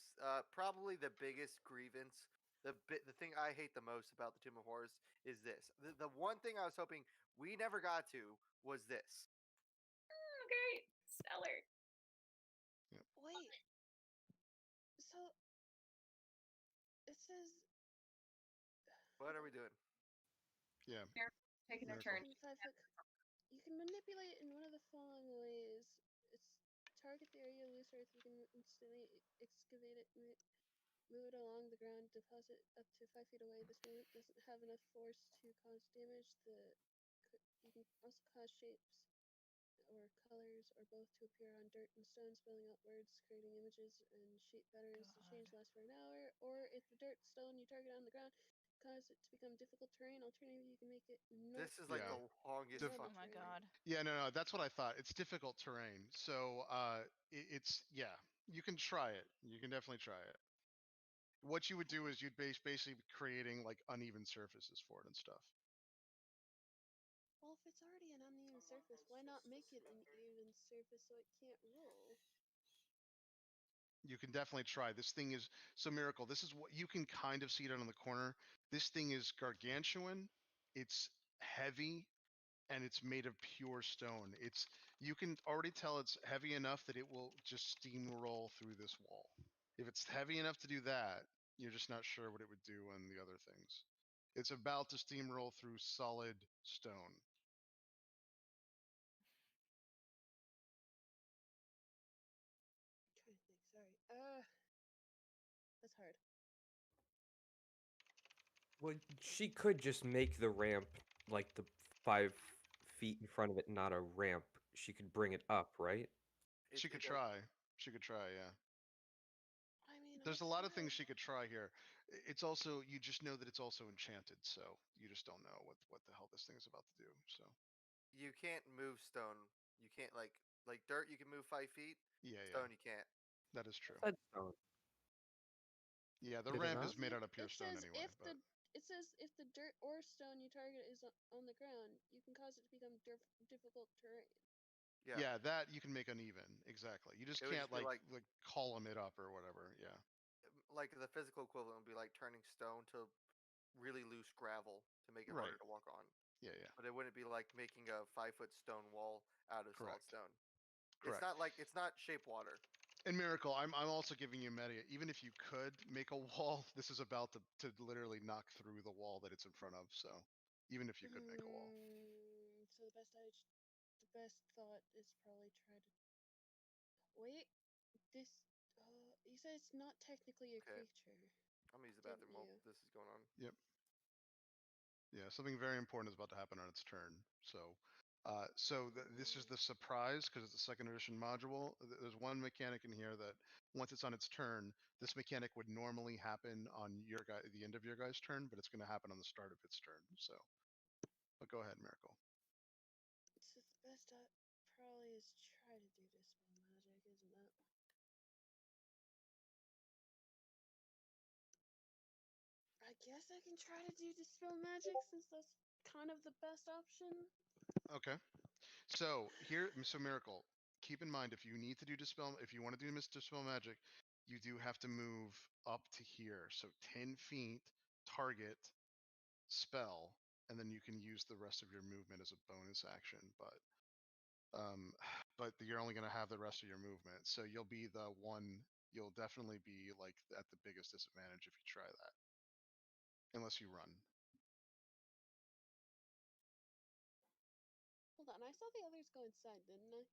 probably the biggest grievance the thing I hate the most about the Tomb of Horrors is this. The one thing I was hoping we never got to was this. Great. Stellar. Wait. So it says What are we doing? Yeah. Taking a Miracle. turn. in 5 foot. You can manipulate in one of the following ways. It's target the area of loose earth. You can instantly excavate it, move it along the ground, deposit up to 5 feet away. This movement doesn't have enough force to cause damage. You can also cause shapes or colors or both to appear on dirt and stone, spelling out words, creating images and shape patterns. The change lasts for an hour. Or if the dirt stone you target on the ground cause it to become difficult terrain, alternatively you can make it This is like Yeah. the longest. Diff- Oh fucking my thing. god. Yeah, no, that's what I thought. It's difficult terrain, so it's yeah. You can try it. You can definitely try it. What you would do is you'd basically be creating like uneven surfaces for it and stuff. Well, if it's already an uneven surface, why not make it an even surface so it can't roll? You can definitely try. This thing is so Miracle. This is what you can kind of see it on the corner. This thing is gargantuan. It's heavy, and it's made of pure stone. You can already tell it's heavy enough that it will just steamroll through this wall. If it's heavy enough to do that, you're just not sure what it would do on the other things. It's about to steamroll through solid stone. I'm trying to think. Sorry. That's hard. Well, she could just make the ramp like the 5 feet in front of it, not a ramp. She could bring it up, right? She could It- try. She could try, yeah. I mean, There's a I'll lot of try. things she could try here. It's also you just know that it's also enchanted, so you just don't know what the hell this thing's about to do. So You can't move stone. You can't like dirt. You can move 5 feet. yeah, Stone you can't. that is true. Said stone. Yeah, the Did it ramp not? is made out of pure It stone says anyway. But it says if the dirt or stone you target is on the ground, you can cause it to become difficult terrain. Yeah. yeah, that you can make uneven. Exactly. You just It would can't just be like like- column it up or whatever. Yeah. Like the physical equivalent would be like turning stone to really loose gravel to make it harder Right. to walk on. Yeah, yeah. But it wouldn't be like making a 5 foot stone wall out of solid Correct. stone. Correct. It's not shape water. And Miracle, I'm also giving you meta. Even if you could make a wall, this is about to literally knock through the wall that it's in front of. So even if you could make a wall. So the best thought is probably try to wait. This you said it's not technically a Okay. creature. I'm gonna use the Didn't bathroom while you? this is going on. Yep. Yeah, something very important is about to happen on its turn. So, this is the surprise because it's a second edition module. There's one mechanic in here that once it's on its turn, this mechanic would normally happen on the end of your guy's turn, but it's going to happen on the start of its turn. So, but go ahead, Miracle. So the best probably is try to do dispel magic, isn't it? I guess I can try to do dispel magic since that's kind of the best option. Okay. So Miracle. Keep in mind if you need to do if you want to do dispel magic, you do have to move up to here. So 10 feet, target, spell, and then you can use the rest of your movement as a bonus action. But you're only going to have the rest of your movement, so you'll definitely be like at the biggest disadvantage if you try that, unless you run. Hold on, I saw the others go inside, didn't I?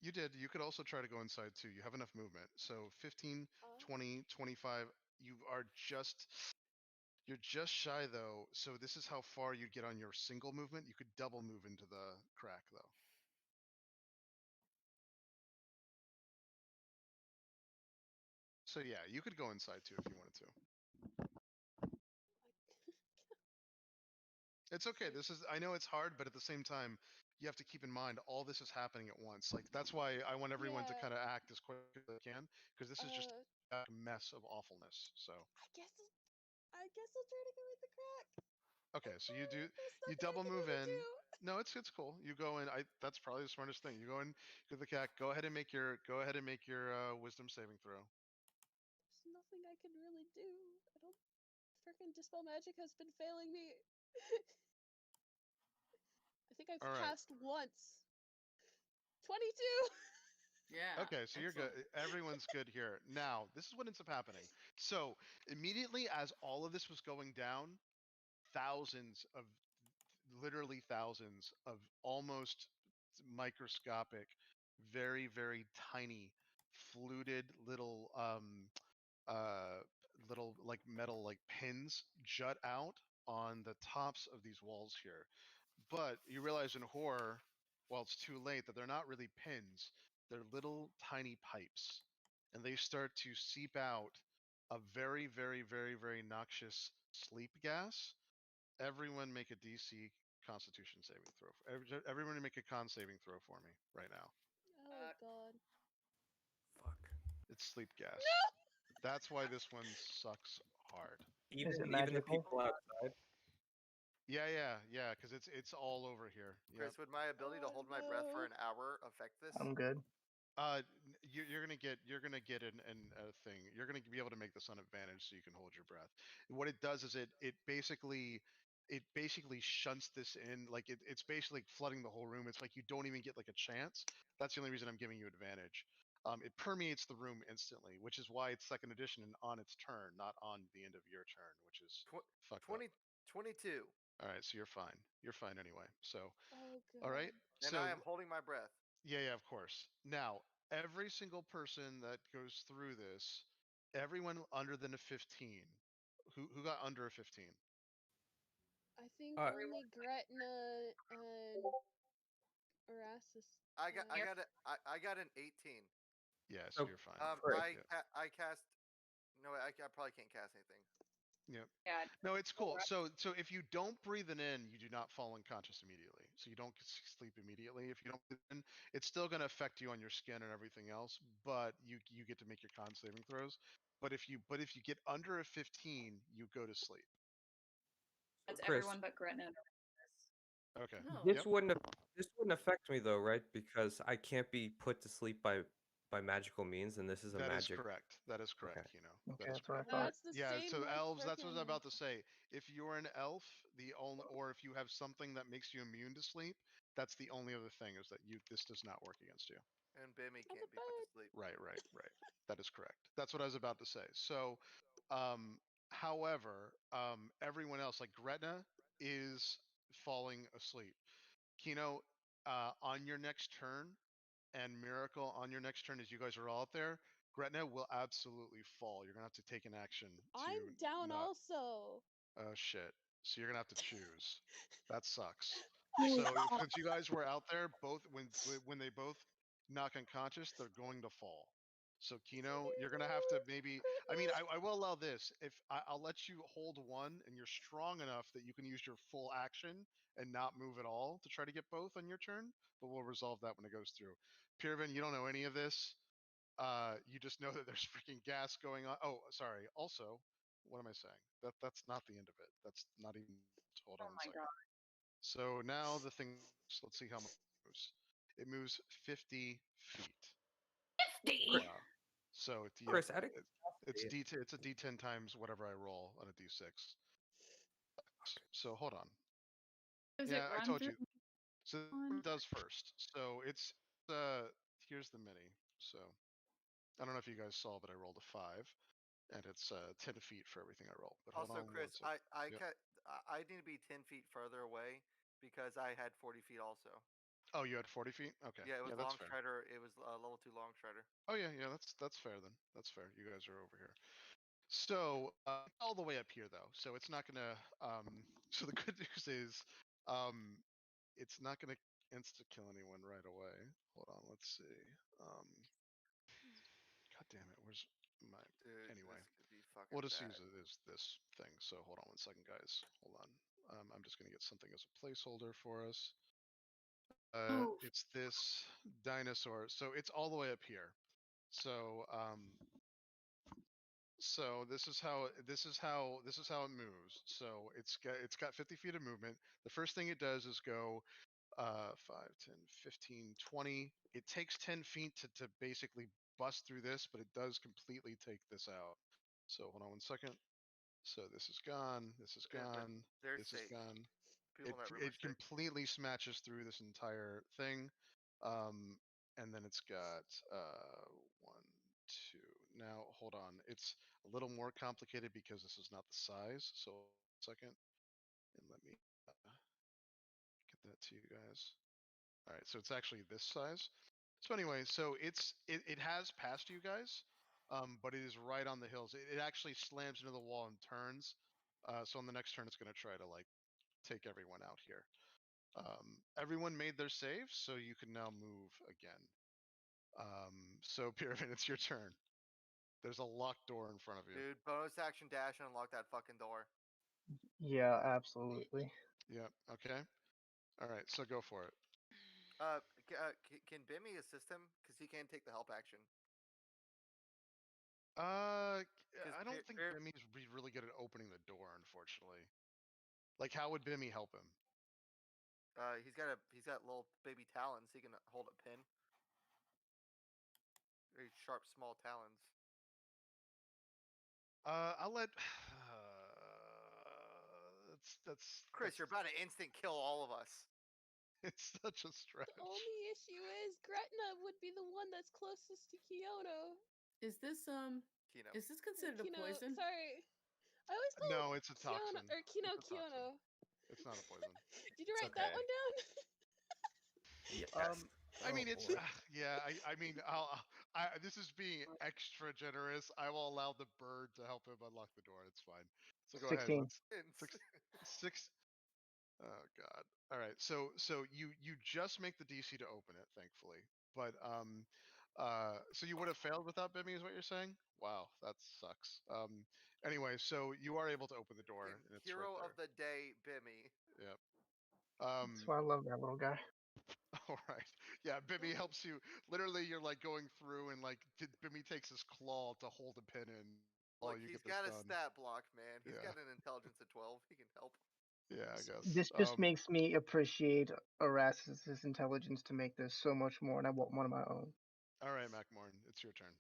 You did. You could also try to go inside too. You have enough movement. So 15, 20, 25. You're just shy though. So this is how far you'd get on your single movement. You could double move into the crack though. So yeah, you could go inside too if you wanted to. It's okay. I know it's hard, but at the same time, you have to keep in mind all this is happening at once. Like that's why I want everyone to Yeah. kind of act as quick as they can, because this is just a mess of awfulness. So I guess I'll try to go with the crack. okay, so you There's nothing I double can move really in. do. No, it's cool. You go in. That's probably the smartest thing. You go in to the cat. Go ahead and make your wisdom saving throw. There's nothing I can really do. I don't freaking dispel magic has been failing me. I think I've All right. cast once. 22. Yeah. Okay, so you're good. excellent. Everyone's good here. Now, this is what ends up happening. So, immediately as all of this was going down, literally thousands of almost microscopic, very, very tiny, fluted little like metal like pins jut out on the tops of these walls here. But you realize in horror, well, it's too late, that they're not really pins. They're little tiny pipes. And they start to seep out a very, very, very, very noxious sleep gas. Everyone make a DC Constitution saving throw. Everyone make a con saving throw for me right now. Oh god. Fuck. It's sleep gas. That's why this one sucks hard. Even it the magical? people outside. Yeah, because it's all over here. Chris, would my ability to Oh, hold my breath for no. an hour affect this? I'm good. You're gonna get a thing. You're gonna be able to make this on advantage, so you can hold your breath. What it does is it basically shunts this in, like it's basically flooding the whole room. It's like you don't even get like a chance. That's the only reason I'm giving you advantage. It permeates the room instantly, which is why it's second edition and on its turn, not on the end of your turn, which is fucked up. 22. All right, so you're fine. You're fine anyway. So, Oh god. all right. And So I am holding my breath. yeah, of course. Now, every single person that goes through this, everyone under than a 15. Who got under a 15? I think only Gretna and Erasmus. I got an 18. Yeah, so Oh, you're fine. Chris. I cast. No, I probably can't cast anything. Yep. Yeah. No, it's cool. So if you don't breathe it in, you do not fall unconscious immediately. So you don't sleep immediately. If you don't breathe it in, it's still going to affect you on your skin and everything else, but you get to make your con saving throws. But if you get under a 15, you go to sleep. That's Chris. everyone but Gretna. Okay. No. This wouldn't affect me though, right? Because I can't be put to sleep by magical means, and this is a That is magic. correct. That is correct. Okay. Okay, That is that's what I correct. thought. That's the Yeah, same so with elves, that's what I was frickin'- about to say. If you're an elf, or if you have something that makes you immune to sleep, that's the only other thing, is that this does not work against you. And Bimmy Not can't the be put to bad. sleep. Right. That is correct. That's what I was about to say. So, however, everyone else, like Gretna, is falling asleep. Kino, on your next turn, and Miracle on your next turn, as you guys are all out there, Gretna will absolutely fall. You're gonna have to take an action to I'm down not. also. Oh shit! So you're gonna have to choose. That sucks. So since you guys were out there, both when they both knock unconscious, they're going to fall. So Kino, you're gonna have to maybe. I mean, I will allow this. If I'll let you hold one, and you're strong enough that you can use your full action and not move at all to try to get both on your turn. But we'll resolve that when it goes through. Pirvin, you don't know any of this. You just know that there's freaking gas going on. Oh, sorry. Also, what am I saying? That's not the end of it. That's not even. Hold on Oh one my second. god. So now the thing. Let's see how much it moves. It moves 50 feet. 50. Wow. So it's Chris, out of it's curiosity, it's a D10 times whatever I roll on a D6. So hold on. Does Yeah, it I run told through you. So one? it does first. So it's here's the mini. So I don't know if you guys saw, but I rolled a 5, and it's 10 feet for everything I roll. But hold Also, on Chris, one second. Yep. I need to be 10 feet further away because I had 40 feet also. Oh, you had 40 feet? Okay. Yeah, it was that's long fair. strider. It was level 2 long strider. Oh yeah, that's fair then. That's fair. You guys are over here. So all the way up here though. So it's not gonna. So the good news is, it's not gonna insta kill anyone right away. Hold on, let's see. God damn it, where's my? Dude, Anyway, this could be fucking we'll just bad. use it as this thing. So hold on one second, guys. Hold on. I'm just gonna get something as a placeholder for us. Oh. It's this dinosaur. So it's all the way up here. So this is how it moves. So it's got 50 feet of movement. The first thing it does is go 5, 10, 15, 20. It takes 10 feet to basically bust through this, but it does completely take this out. So hold on one second. So this is gone. This is Yeah, but gone. they're This is safe. gone. People in that room are It safe. completely smashes through this entire thing. And then it's got 1, 2. Now hold on. It's a little more complicated because this is not the size. So second, and let me get that to you guys. All right, so it's actually this size. So anyway, so it has passed you guys, but it is right on the hills. It actually slams into the wall and turns. So on the next turn, it's going to try to like take everyone out here. Everyone made their save, so you can now move again. So Pyramid, it's your turn. There's a locked door in front of you. Dude, bonus action dash and unlock that fucking door. Yeah, absolutely. Yep. Okay. All right. So go for it. Can Bimmy assist him? Because he can't take the help action. I don't Pe- think Pyr- Bimmy's really good at opening the door, unfortunately. Like, how would Bimmy help him? He's got little baby talons. He can hold a pin. Very sharp, small talons. I'll let. Chris, you're about to instant kill all of us. It's such a stretch. The only issue is Gretna would be the one that's closest to Kyoto. Is this Kino. Is this considered a Kino, poison? sorry. I always call No, it it's a toxin. Kyono, or Kino It's a toxin. Kyono. It's not a poison. Did you It's write that okay. one down? Yes. I mean, it's boy. yeah. I mean, this is being extra generous. I will allow the bird to help him unlock the door. It's fine. So go ahead. 16. Let's six. Oh God. All right. So you just make the DC to open it, thankfully. But so you would have failed without Bimmy, is what you're saying? Wow, that sucks. Anyway, so you are able to open the door, and it's Hero right of the day, Bimmy. there. Yep. That's why I love that little guy. All right. Yeah, Bimmy helps you. Literally, you're like going through, and like Bimmy takes his claw to hold a pin in. Look, You he's get this got a done. stat block, man. He's Yeah. got an intelligence of 12. He can help. Yeah, I guess. This just makes me appreciate Erasmus's intelligence to make this so much more, and I want one of my own. All right, Macmorn, it's your turn.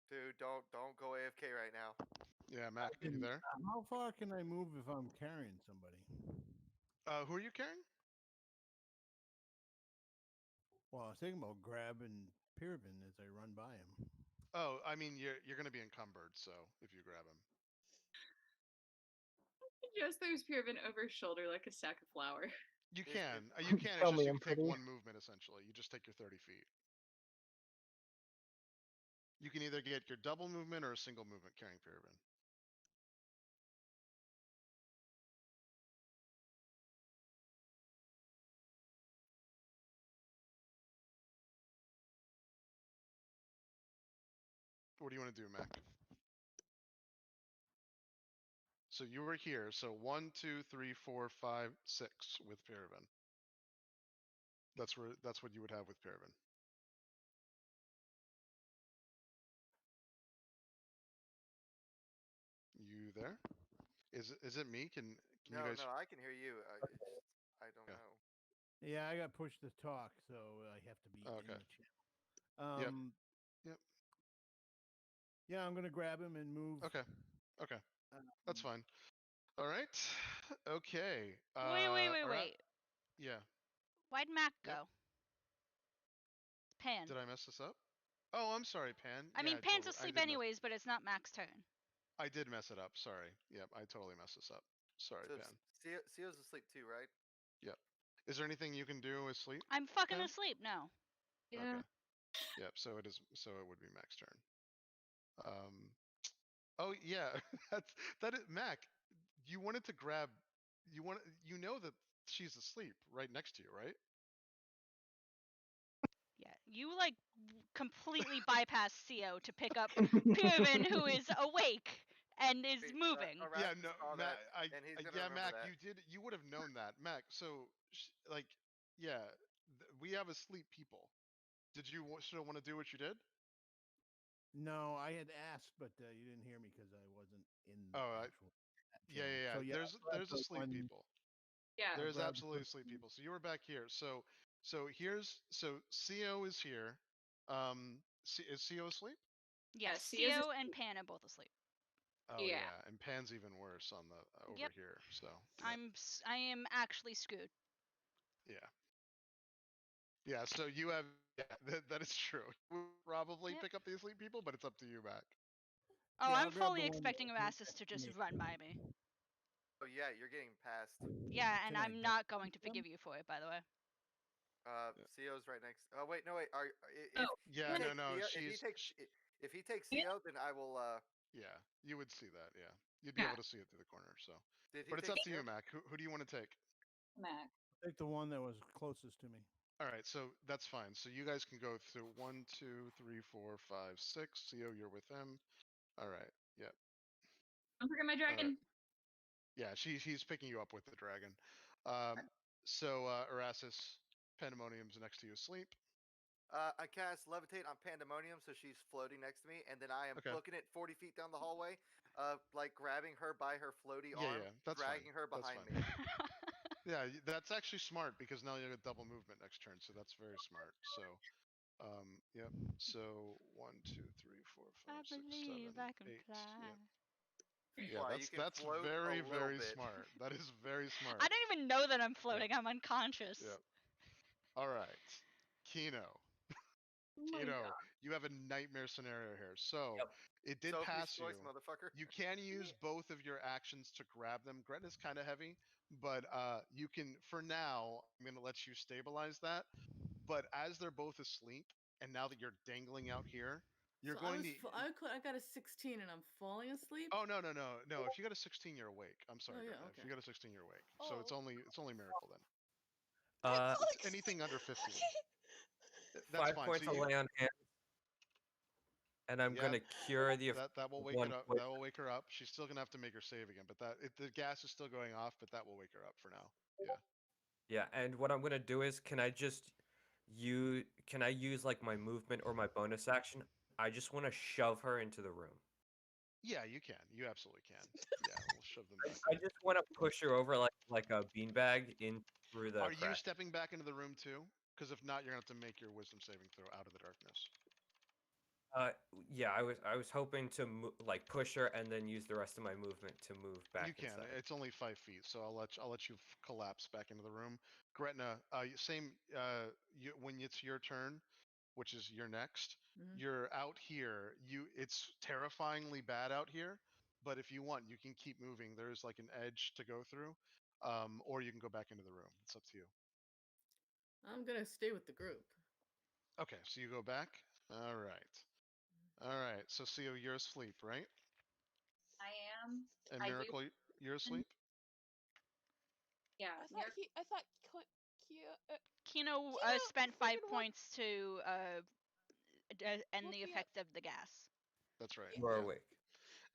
Dude, don't go AFK right now. Yeah, Mac, you there? How far can I move if I'm carrying somebody? Who are you carrying? Well, I was thinking about grabbing Pyravin as I run by him. Oh, I mean, you're going to be encumbered, so if you grab him. Just throws Pyravin over his shoulder like a sack of flour. You Is can. it- You can. It's Tell just me you I'm can take pretty. one movement, essentially. You just take your 30 feet. You can either get your double movement or a single movement carrying Pyravin. What do you want to do, Mac? So you were here. So 1, 2, 3, 4, 5, 6 with Pyravin. That's what you would have with Pyravin. You there? Is it me? Can you No, guys? no, I can hear you. I don't Yeah. know. Yeah, I got pushed to talk, so I have to be in Okay. the channel. Yep. Yeah, I'm gonna grab him and move. Okay. That's fine. All right. Okay. Wait. Yeah. Why'd Mac Yep. go? Pan. Did I mess this up? Oh, I'm sorry, Pan. I mean, Yeah, Pan's totally- I asleep did mess- anyways, but it's not Mac's turn. I did mess it up. Sorry. Yep. I totally messed this up. Sorry, So Pan. Sio's asleep too, right? Yep. Is there anything you can do with sleep? I'm fucking Pan? asleep. No. Yeah. Okay. Yep. So it is. So it would be Mac's turn. Oh yeah. that is Mac. You wanted to grab. You know that she's asleep right next to you, right? Yeah. You like completely bypass CO to pick up Pyravin, who is awake and is Wait, moving. Yeah, Erasmus no, saw Mac. that, and he's gonna Yeah, remember Mac. that. You did. You would have known that, Mac. So, like, yeah, we have asleep people. Did you still want to do what you did? No, I had asked, but you didn't hear me because I wasn't in the Oh, actual yeah. channel. So, There's I grabbed the asleep one- people. Yeah. There's grabbed the absolutely first asleep one. people. So you were back here. So CO is here. Is CO asleep? Yes, Sio's Theo and Pan are both asleep. Oh Yeah. yeah, and Pan's even worse on the over Yep. here. So yep. I am actually screwed. Yeah. Yeah. So you have that is true. You would probably Yep. pick up the asleep people, but it's up to you, Mac. Oh, Yeah, I'll I'm grab fully the one expecting that- Erastus to just run by me. Oh yeah, you're getting passed. Yeah, and Can I I'm get not going to them? forgive you for it, by the way. CO's right next. Oh wait, no wait. Oh, Yeah. he No. takes CO, if he takes CO, then I will. Yeah, you would see that. Yeah, you'd be Yeah. able to see it through the corner. So, Did he but it's take up to CO? you, Mac. Who do you want to take? Mac. Take the one that was closest to me. All right, so that's fine. So you guys can go through 1, 2, 3, 4, 5, 6. CO, you're with him. All right. Yep. Don't forget my All right. dragon. Yeah, he's picking you up with the dragon. So Erastus, Pandemonium's next to you asleep. I cast levitate on Pandemonium, so she's floating next to me, and then I am Okay. booking it 40 feet down the hallway, like grabbing her by her floaty Yeah, arm, yeah, that's dragging fine. her That's behind fine. me. Yeah, that's actually smart because now you get double movement next turn, so that's very smart. So, yep. So 1, 2, 3, 4, 5, I 6, 7, believe I can 8. fly. Yep. Yeah, Fly, you can that's float a very little bit. smart. That is very smart. I don't even know that I'm floating. I'm unconscious. Yep. All right, Kino. Oh my Kino, God. you have a nightmare scenario here. So it did Sophie's pass choice, you. motherfucker. You can use both of your actions to grab them. Gretna's kind of heavy, but you can. For now, I'm gonna let you stabilize that. But as they're both asleep, and now that you're dangling out here, you're So going to. I got a 16 and I'm falling asleep. Oh no. If you got a 16, you're awake. I'm sorry, yeah, Gretna. If okay. you got a 16, you're awake. So it's Oh. only miracle then. It's Anything under 15. That's 5 fine. points So of you, lay on hands, and I'm Yep. gonna cure the that will wake one it up. point. That will wake her up. She's still gonna have to make her save again, but the gas is still going off, but that will wake her up for now. Yeah. Yeah, and what I'm gonna do is, can I use like my movement or my bonus action? I just want to shove her into the room. Yeah, you can. You absolutely can. Yeah, we'll shove them back. I just want to push her over like a beanbag in through the Are you crack. stepping back into the room too? Because if not, you're gonna have to make your wisdom saving throw out of the darkness. Yeah, I was hoping to like push her and then use the rest of my movement to move back You can. inside. It's only 5 feet, so I'll let you collapse back into the room. Gretna, same. When it's your turn, which is your next, you're out here. It's terrifyingly bad out here, but if you want, you can keep moving. There's like an edge to go through, or you can go back into the room. It's up to you. I'm gonna stay with the group. Okay, so you go back. All right. So CO, you're asleep, right? I am. And I do- Miracle, you're asleep. Yeah. I thought Kino Kino, spent freaking 5 points to end Woke the me up. effect of the gas. That's right. You are yeah. awake.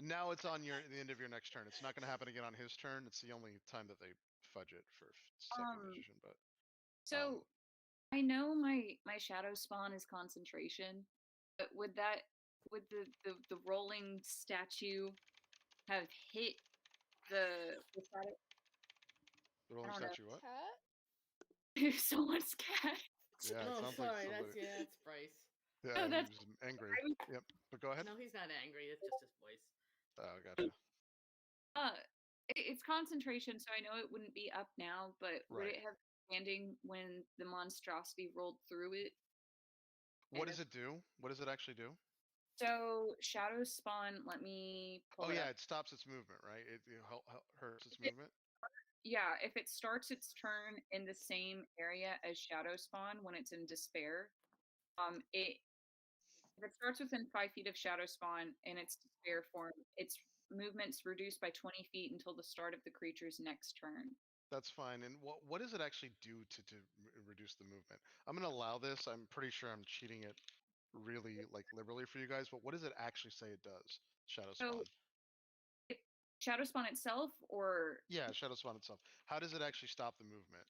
Now it's on the end of your next turn. It's not going to happen again on his turn. It's the only time that they fudge it for second magician. But So I know my shadow spawn is concentration, but would the rolling statue have hit the shadow? the rolling don't know. statue, what? cat? Someone's cat. Yeah, it Oh, sounds sorry. like somebody. That's Bryce. Yeah, No, that's- he's angry. I was- Yep. But go ahead. No, he's not angry. It's just his voice. Oh, gotcha. It's concentration, so I know it wouldn't be up now, but would Right. it have standing when the monstrosity rolled through it? What does it do? What does it actually do? So shadow spawn. Let me pull Oh it yeah, up. it stops its movement, right? It hurts its If it- movement. Yeah, if it starts its turn in the same area as shadow spawn when it's in despair, if it starts within 5 feet of shadow spawn in its despair form, its movement's reduced by 20 feet until the start of the creature's next turn. That's fine. And what does it actually do to reduce the movement? I'm gonna allow this. I'm pretty sure I'm cheating it really like liberally for you guys. But what does it actually say it does? Shadow So- Spawn. Shadow spawn itself, or Yeah, Shadow Spawn itself. How does it actually stop the movement?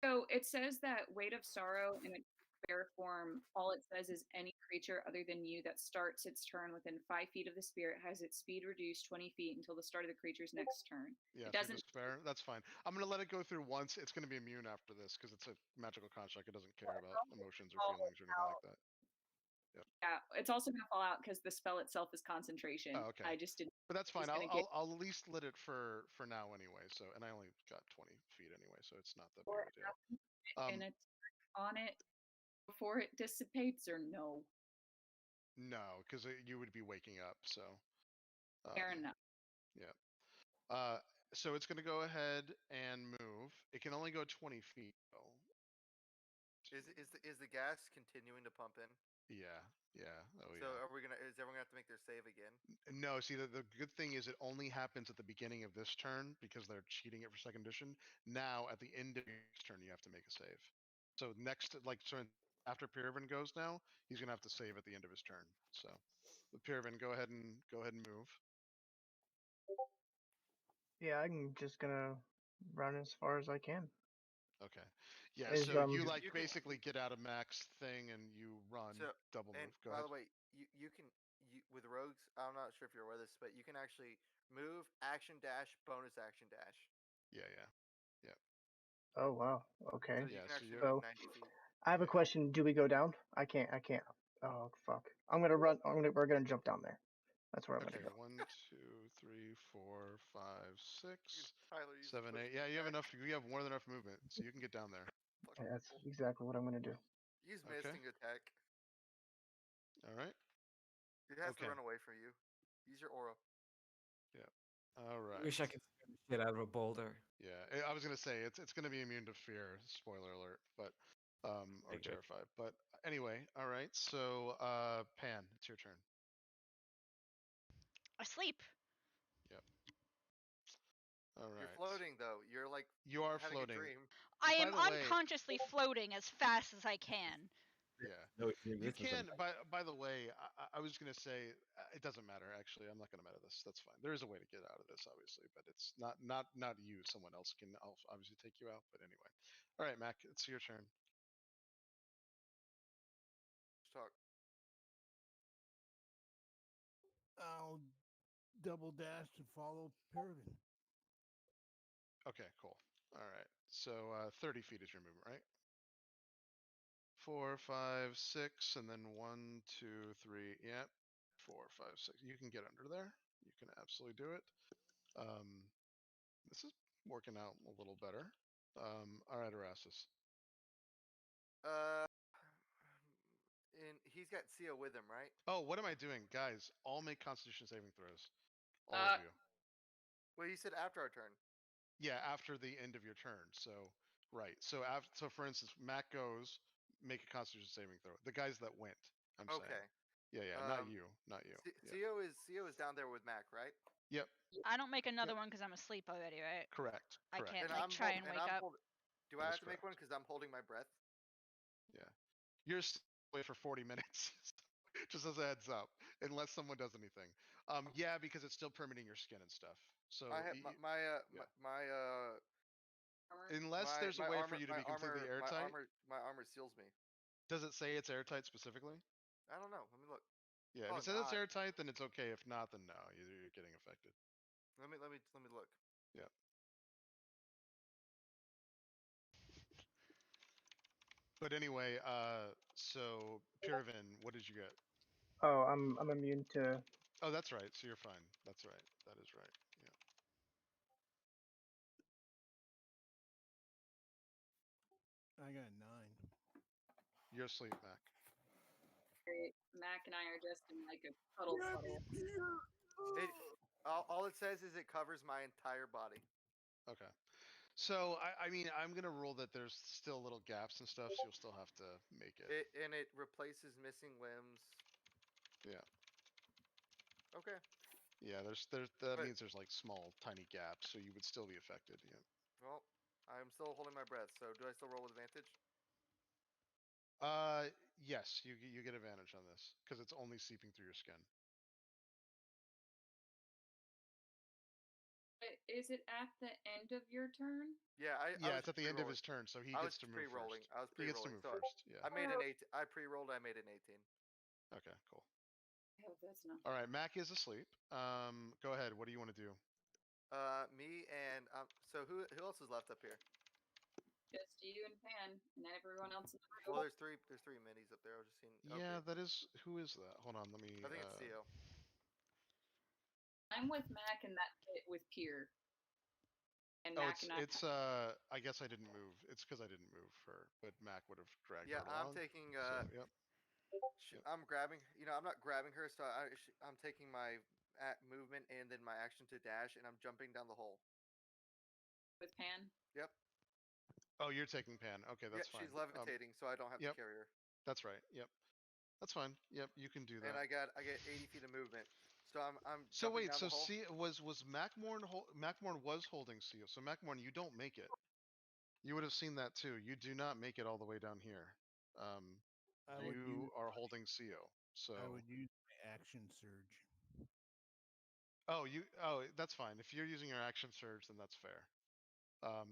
so it says that weight of sorrow in its despair form. All it says is any creature other than you that starts its turn within 5 feet of the spirit has its speed reduced 20 feet until the start of the creature's next turn. Yeah, It through doesn't. despair. That's fine. I'm gonna let it go through once. It's gonna be immune after this because it's a magical construct. It doesn't care about emotions or feelings or anything like that. Yeah, it's also gonna fall out because the spell itself is concentration. Oh, okay. I just didn't. But that's fine. Just gonna get I'll at least lit it for now anyway. So, and I only got 20 feet anyway, so it's not that big or of a deal. an attack on it before it dissipates, or no? No, because you would be waking up. So. Fair enough. Yeah. So it's gonna go ahead and move. It can only go 20 feet though. Is the gas continuing to pump in? Yeah. Yeah. Oh So yeah. are we gonna? Is everyone gonna have to make their save again? No, see, the good thing is it only happens at the beginning of this turn because they're cheating it for second edition. Now, at the end of your next turn, you have to make a save. So next, after Pyravin goes now, he's gonna have to save at the end of his turn. So, Pyravin, go ahead and move. Yeah, I'm just gonna run as far as I can. Okay. Yeah. Is, So you You can- basically get out of Mac's thing and you run So, double and move. Go by ahead. the way, you can with rogues. I'm not sure if you're aware of this, but you can actually move, action dash, bonus action dash. Yeah. Oh wow. Okay. So you Yeah, can so actually you're- move So 90 feet. I have a question. Do we go down? I can't. Oh fuck. I'm gonna run. We're gonna jump down there. That's where I'm Okay. gonna go. 1, 2, 3, 4, 5, 6, Tyler, you just 7, pushed 8. me Yeah, you have back. enough. You have more than enough movement, so you can get down there. Fucking Yeah, that's cool. exactly what I'm gonna do. Use Okay. misting attack. All right. It has Okay. to run away from you. Use your aura. All right. I wish I could scare the shit out of a boulder. Yeah, I was gonna say it's gonna be immune to fear. Spoiler alert, but or Okay, good. terrified. But anyway, all right. So Pan, it's your turn. Asleep. All right. You're floating though. You're like You are having floating. a dream. I By am the way- unconsciously floating as fast as I can. Yeah. No, it's your You business, can. I'm- By the way, I was gonna say it doesn't matter. Actually, I'm not gonna meta this. That's fine. There is a way to get out of this, obviously, but it's not you. Someone else can obviously take you out. But anyway, all right, Mac, it's your turn. Just talk. I'll double dash to follow Pyravin. Okay, cool. All right. So 30 feet is your movement, right? 4, 5, 6, and then 1, 2, 3. Yep. 4, 5, 6. You can get under there. You can absolutely do it. This is working out a little better. All right, Erasmus. And he's got Seal with him, right? Oh, what am I doing, guys? All make Constitution saving throws. All Uh, of you. Well, you said after our turn. Yeah, after the end of your turn. So right. So for instance, Mac goes, make a Constitution saving throw. The guys that went. I'm Okay. saying. Yeah. Not Um, you. Not you. Yeah. Seal is down there with Mac, right? Yep. I don't make another one because I'm asleep already, right? Correct. I Correct. can't And like I'm try hol- and wake I'm up. hold- Do I That have is to make one correct. because I'm holding my breath? Yeah. You're away for 40 minutes. Just as a heads up, unless someone does anything. Yeah, because it's still permitting your skin and stuff. So I have unless there's a way for you to be completely airtight. My armor seals me. Does it say it's airtight specifically? I don't know. Let me look. Yeah, if Oh, it says it's not. airtight, then it's okay. If not, then no, you're getting affected. Let me look. Yeah. But anyway, so Pyravin, what did you get? Oh, I'm immune to. Oh, that's right. So you're fine. That's right. That is right. Yeah. I got 9. You're asleep, Mac. Mac and I are just in like a puddle. All it says is it covers my entire body. Okay. So I mean, I'm gonna rule that there's still little gaps and stuff, so you'll still have to make it. And it replaces missing limbs. Yeah. Okay. Yeah. That But- means there's like small, tiny gaps, so you would still be affected. Yeah. Well, I'm still holding my breath. So do I still roll with advantage? Yes, you get advantage on this because it's only seeping through your skin. Is it at the end of your turn? Yeah, I Yeah, was it's at the end of pre-rolling. his turn, so he I gets was to move pre-rolling. first. I was He gets to pre-rolling. move So first. Yeah. I made an 8. I pre-rolled. I made an 18. Okay. Cool. Oh, that's not. All right. Mac is asleep. Go ahead. What do you want to do? Me and so who else is left up here? Just you and Pan, and everyone else in the room. Well, there's three minis up there. I was just seeing. Yeah, Okay. that is. Who is that? Hold on, let me. I think it's Theo. I'm with Mac and that kit with Pier. And Oh, Mac and I. I guess I didn't move. It's because I didn't move her, but Mac would have dragged Yeah, her I'm along. taking. So, yep. Yep. I'm grabbing. I'm not grabbing her, so I'm taking my movement and then my action to dash, and I'm jumping down the hole. With Pan. Yep. Oh, you're taking Pan. Okay, that's Yeah, fine. she's levitating, so I don't have yep. to carry her. That's right. Yep. That's fine. Yep, you can do that. And I get 80 feet of movement. So I'm So jumping wait, down so the hole. was Macmorn Macmorn was holding Seal. So Macmorn, you don't make it. You would have seen that too. You do not make it all the way down here. You are holding CO. So I would use my action surge. Oh, that's fine. If you're using your action surge, then that's fair.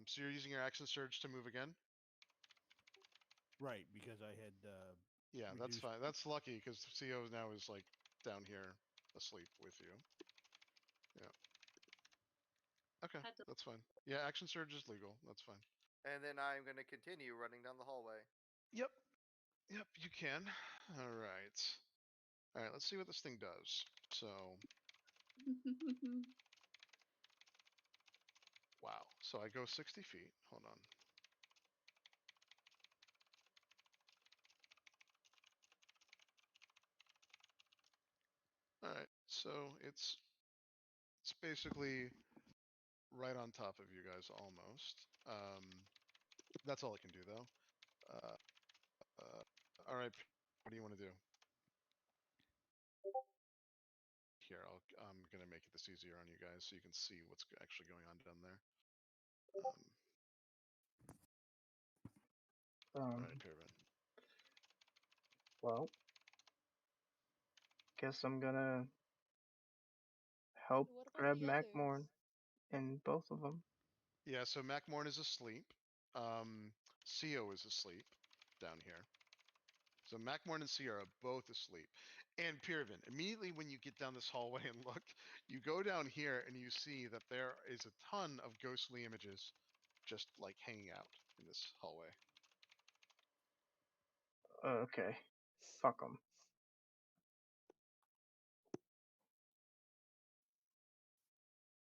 So you're using your action surge to move again? Right, because I had. Yeah, that's fine. That's lucky because CO now is like down here asleep with you. Yeah. Okay, that's fine. Yeah, action surge is legal. That's fine. And then I'm going to continue running down the hallway. Yep. Yep, you can. All right. All right, let's see what this thing does. So, wow. So I go 60 feet. Hold on. All right. So it's basically right on top of you guys almost. That's all I can do though. All right. What do you want to do? Here, I'm gonna make this easier on you guys so you can see what's actually going on down there. All right, Pyramid. Well, guess I'm gonna help What about grab the others? Macmorn and both of them. Yeah, so Macmorn is asleep. CO is asleep down here. So Macmorn and CO are both asleep. And Pyravin, immediately when you get down this hallway and look, you go down here and you see that there is a ton of ghostly images just like hanging out in this hallway. Okay. Fuck them.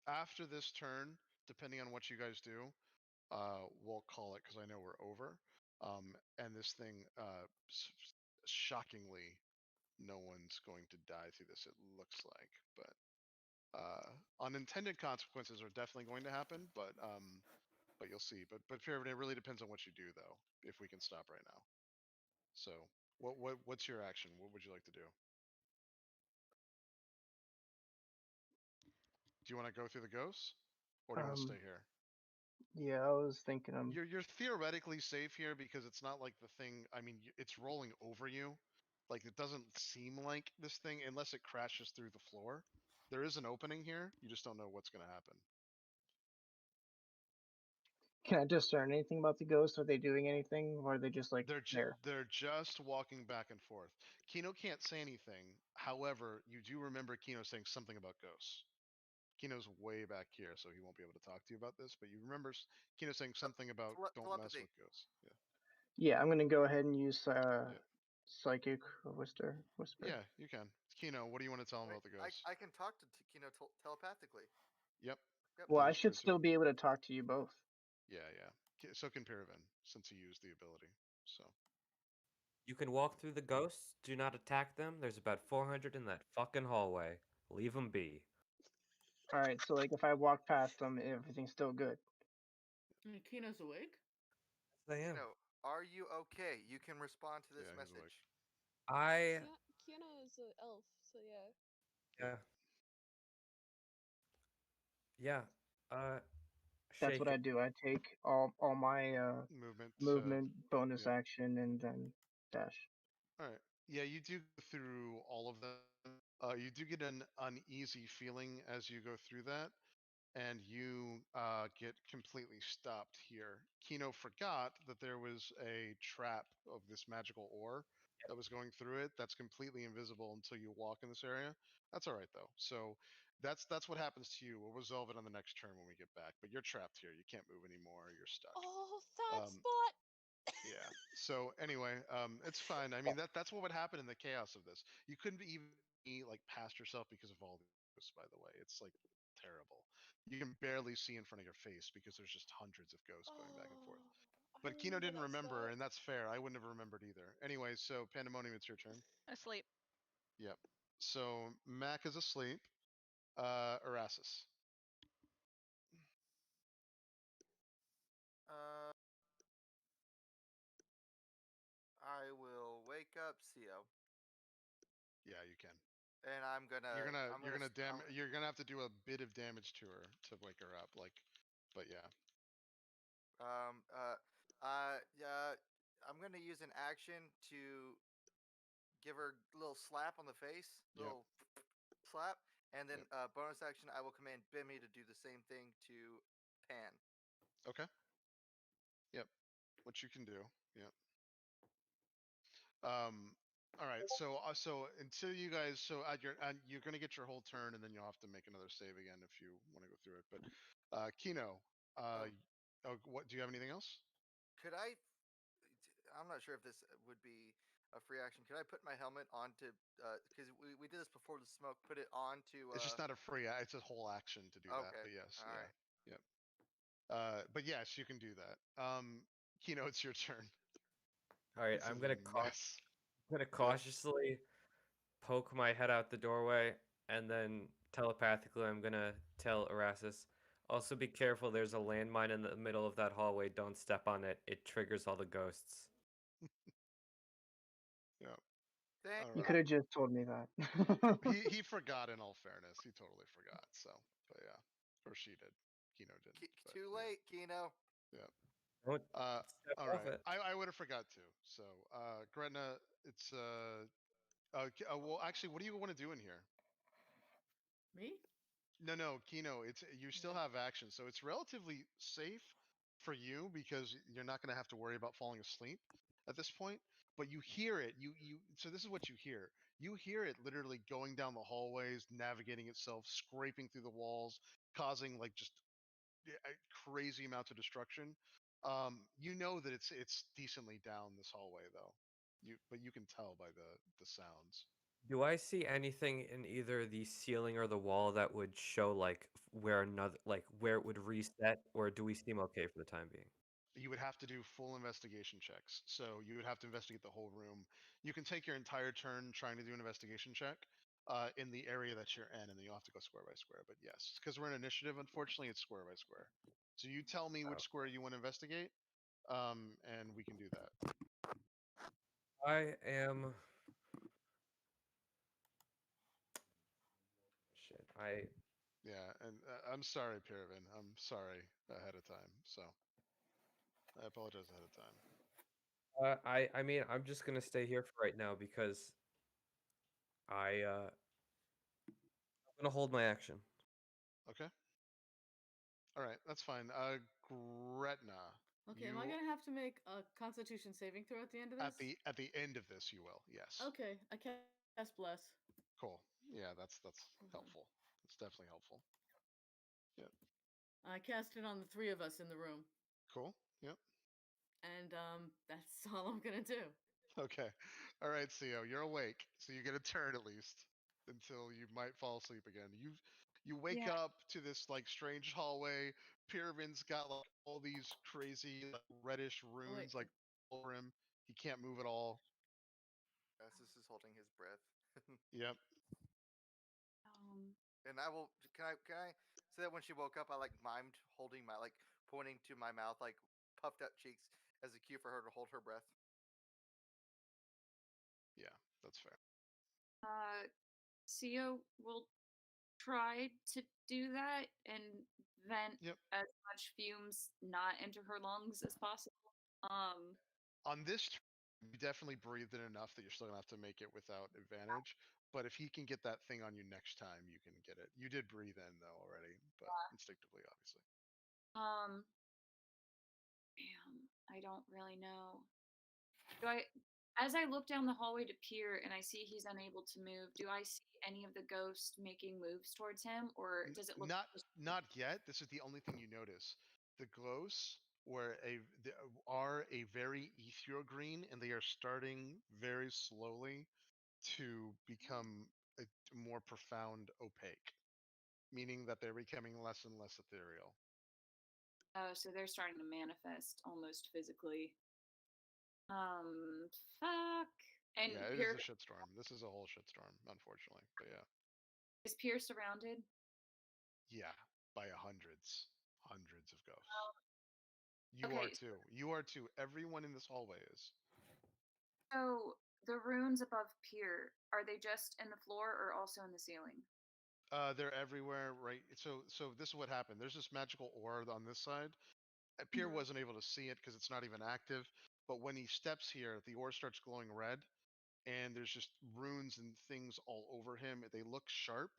After this turn, depending on what you guys do, we'll call it because I know we're over. And this thing, shockingly, no one's going to die through this, it looks like. But unintended consequences are definitely going to happen, but you'll see. But Pyramid, it really depends on what you do, though. If we can stop right now. So, what's your action? What would you like to do? Do you want to go through the ghosts, or do you want to stay here? Yeah, I was thinking You're theoretically safe here because it's not like the thing. I mean, it's rolling over you. Like it doesn't seem like this thing unless it crashes through the floor. There is an opening here. You just don't know what's going to happen. Can I discern anything about the ghosts? Are they doing anything, or are they just like there? They're just walking back and forth. Kino can't say anything. However, you do remember Kino saying something about ghosts. Kino's way back here, so he won't be able to talk to you about this. But you remember Kino saying something about don't mess with ghosts. Yeah. Yeah, I'm gonna go ahead and use psychic or whisper. Yeah, you can. Kino, what do you want to tell him about the ghosts? I can talk to Kino telepathically. Yep. Well, I should still be able to talk to you both. Yeah, yeah. So can Pyravin, since he used the ability. So. You can walk through the ghosts. Do not attack them. There's about 400 in that fucking hallway. Leave them be. All right, so like if I walk past them, everything's still good. Kino's awake? I am. Kino, are you okay? You can respond to this message. Kiana is an elf, so yeah. Yeah. Yeah. That's what I do. I take all my movement bonus action and then dash. All right. Yeah, you do go through all of them. You do get an uneasy feeling as you go through that, and you get completely stopped here. Kino forgot that there was a trap of this magical ore that was going through it. That's completely invisible until you walk in this area. That's all right though. So that's what happens to you. We'll resolve it on the next turn when we get back. But you're trapped here. You can't move anymore. You're stuck. Oh, that Um, spot. Yeah. So anyway, it's fine. I mean, that's what would happen in the chaos of this. You couldn't even be like past yourself because of all this. By the way, it's like terrible. You can barely see in front of your face because there's just hundreds of ghosts going back and forth. I But Kino didn't that remember, spot. and that's fair. I wouldn't have remembered either. Anyway, so Pandemonium, it's your turn. Asleep. Yep. So Mac is asleep. Erasus. Uh, I will wake up Co, Yeah, you can. and I'm gonna. You're gonna I'm you're gonna. gonna s- I'm- you're gonna have to do a bit of damage to her to wake her up. Like, but yeah. Um. Yeah. I'm gonna use an action to give her a little slap on the face, Yep. little slap, and then Yep. bonus action. I will command Bimmy to do the same thing to Pan. Okay. Yep. What you can do. Yep. Um. All right. So until you guys you're gonna get your whole turn and then you'll have to make another save again if you want to go through it. But Kino, Oh. what do you have anything else? Could I? I'm not sure if this would be a free action. Could I put my helmet onto? Because we did this before the smoke. Put it onto. It's just not a free. It's a whole action to do that. Okay. But yes. All Yeah. right. Yep. But yes, you can do that. Kino, it's your turn. All right, This I'm is gonna a mess. cautiously poke my head out the doorway, and then telepathically, I'm gonna tell Erasmus. Also, be careful. There's a landmine in the middle of that hallway. Don't step on it. It triggers all the ghosts. Yeah. Thank All You right. could have just told me that. He forgot. In all fairness, he totally forgot. So, but yeah, or she did. Kino didn't. But, Too yeah. late, Kino. Yeah. Don't step All off right. it. I would have forgot to. So, Gretna, it's well, actually, what do you want to do in here? Me? No, Kino. It's you still have action, so it's relatively safe for you because you're not going to have to worry about falling asleep at this point. But you hear it. So this is what you hear. You hear it literally going down the hallways, navigating itself, scraping through the walls, causing like just crazy amounts of destruction. You know that it's decently down this hallway though. But you can tell by the sounds. Do I see anything in either the ceiling or the wall that would show where where it would reset, or do we seem okay for the time being? You would have to do full investigation checks. So you would have to investigate the whole room. You can take your entire turn trying to do an investigation check in the area that you're in, and then you'll have to go square by square. But yes, because we're in initiative, unfortunately, it's square by square. So you tell me which square you want to investigate, and we can do that. I am. Shit. Yeah, and I'm sorry, Pyravin. I'm sorry ahead of time. So I apologize ahead of time. I mean, I'm just gonna stay here for right now because I'm gonna hold my action. Okay. All right, that's fine. Gretna. Okay, am I gonna have to make a Constitution saving throw at the end of this? At the end of this, you will. Yes. Okay, I cast bless. Cool. Yeah, that's helpful. It's definitely helpful. Yep. I cast it on the three of us in the room, Cool. Yep. and that's all I'm gonna do. Okay. All right, Co. You're awake, so you get a turn at least until you might fall asleep again. You wake Yeah. up to this like strange hallway. Pyravin's got like all these crazy like, reddish runes like all over him. He can't move at all. This is holding his breath. Yep. And I will. Can I say that when she woke up, I like mimed holding my pointing to my mouth, like puffed up cheeks, as a cue for her to hold her breath. Yeah, that's fair. Co will try to do that and vent Yep. as much fumes not into her lungs as possible. On this turn, you definitely breathed in enough that you're still gonna have to make it without advantage. But if he can get that thing on you next time, you can get it. You did breathe in though already, but instinctively, obviously. Damn, I don't really know. Do I As I look down the hallway to Pier and I see he's unable to move, do I see any of the ghosts making moves towards him, or does it look Not yet. This is the only thing you notice. The ghosts are a very ethereal green, and they are starting very slowly to become a more profound opaque, meaning that they're becoming less and less ethereal. Oh, so they're starting to manifest almost physically. Fuck. And Yeah, it Pier, is a shitstorm. This is a whole shitstorm, unfortunately. But yeah. is Pier surrounded? Yeah, by hundreds of ghosts. You okay, are too. You are too. Everyone in this hallway is. So the runes above Pier, are they just in the floor or also in the ceiling? They're everywhere, right? So this is what happened. There's this magical aura on this side. Pier Mhm. wasn't able to see it because it's not even active. But when he steps here, the aura starts glowing red, and there's just runes and things all over him. They look sharp,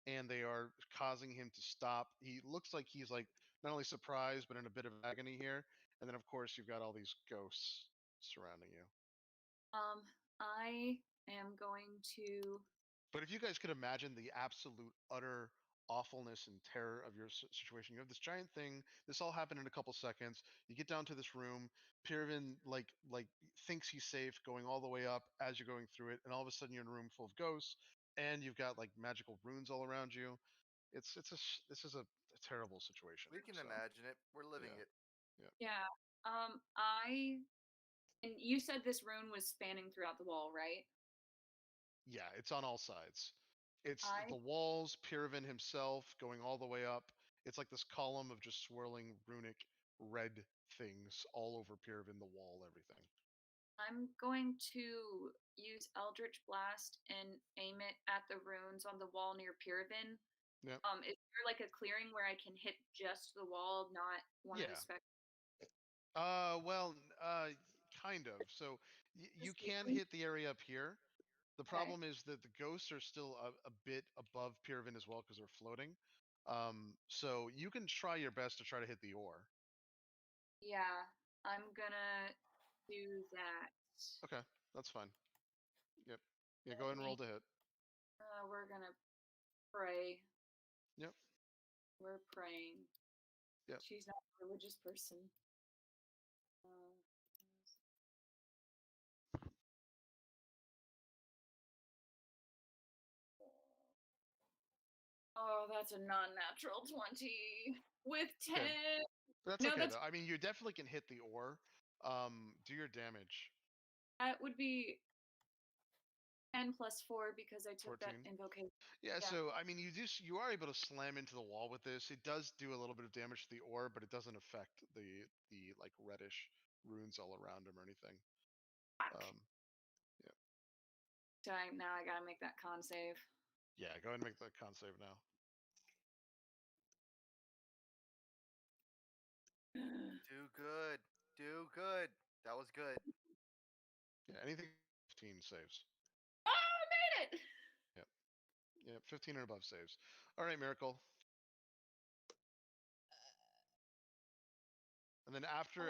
and they are causing him to stop. He looks like he's like not only surprised but in a bit of agony here. And then of course you've got all these ghosts surrounding you. I am going to. But if you guys could imagine the absolute utter awfulness and terror of your situation, you have this giant thing. This all happened in a couple seconds. You get down to this room. Pirvin like thinks he's safe, going all the way up as you're going through it, and all of a sudden you're in a room full of ghosts, and you've got like magical runes all around you. This is a terrible situation. We can so, imagine it. We're living yeah. it. Yeah. And you said this rune was spanning throughout the wall, right? Yeah, it's on all sides. It's I the walls, Pirvin himself going all the way up. It's like this column of just swirling runic red things all over Pirvin, the wall, everything. I'm going to use Eldritch Blast and aim it at the runes on the wall near Pirvin. Yep. Is there like a clearing where I can hit just the wall, not one of the Yeah. spec? Kind of. So you Just can really? hit the area up here. The Okay. problem is that the ghosts are still a bit above Pirvin as well because they're floating. So you can try your best to try to hit the ore. Yeah, I'm gonna do that. Okay, that's fine. Yep. Yeah, go ahead and roll to hit. We're gonna pray. Yep. We're praying. Yep. She's not a religious person. Oh, that's a non-natural 20 with 10. Okay. That's No, okay that's though. I mean, you definitely can hit the ore. Do your damage. that would be 10 plus 4 because I took 14. that invocation. Yeah, Yeah. so I mean, you are able to slam into the wall with this. It does do a little bit of damage to the ore, but it doesn't affect the like reddish runes all around him or anything. Yeah. So now I gotta make that con save. Yeah, go ahead and make that con save now. Do good. Do good. That was good. Yeah, anything 15 saves. Oh, I made it! Yep. Yeah, 15 or above saves. All right, Miracle. And then after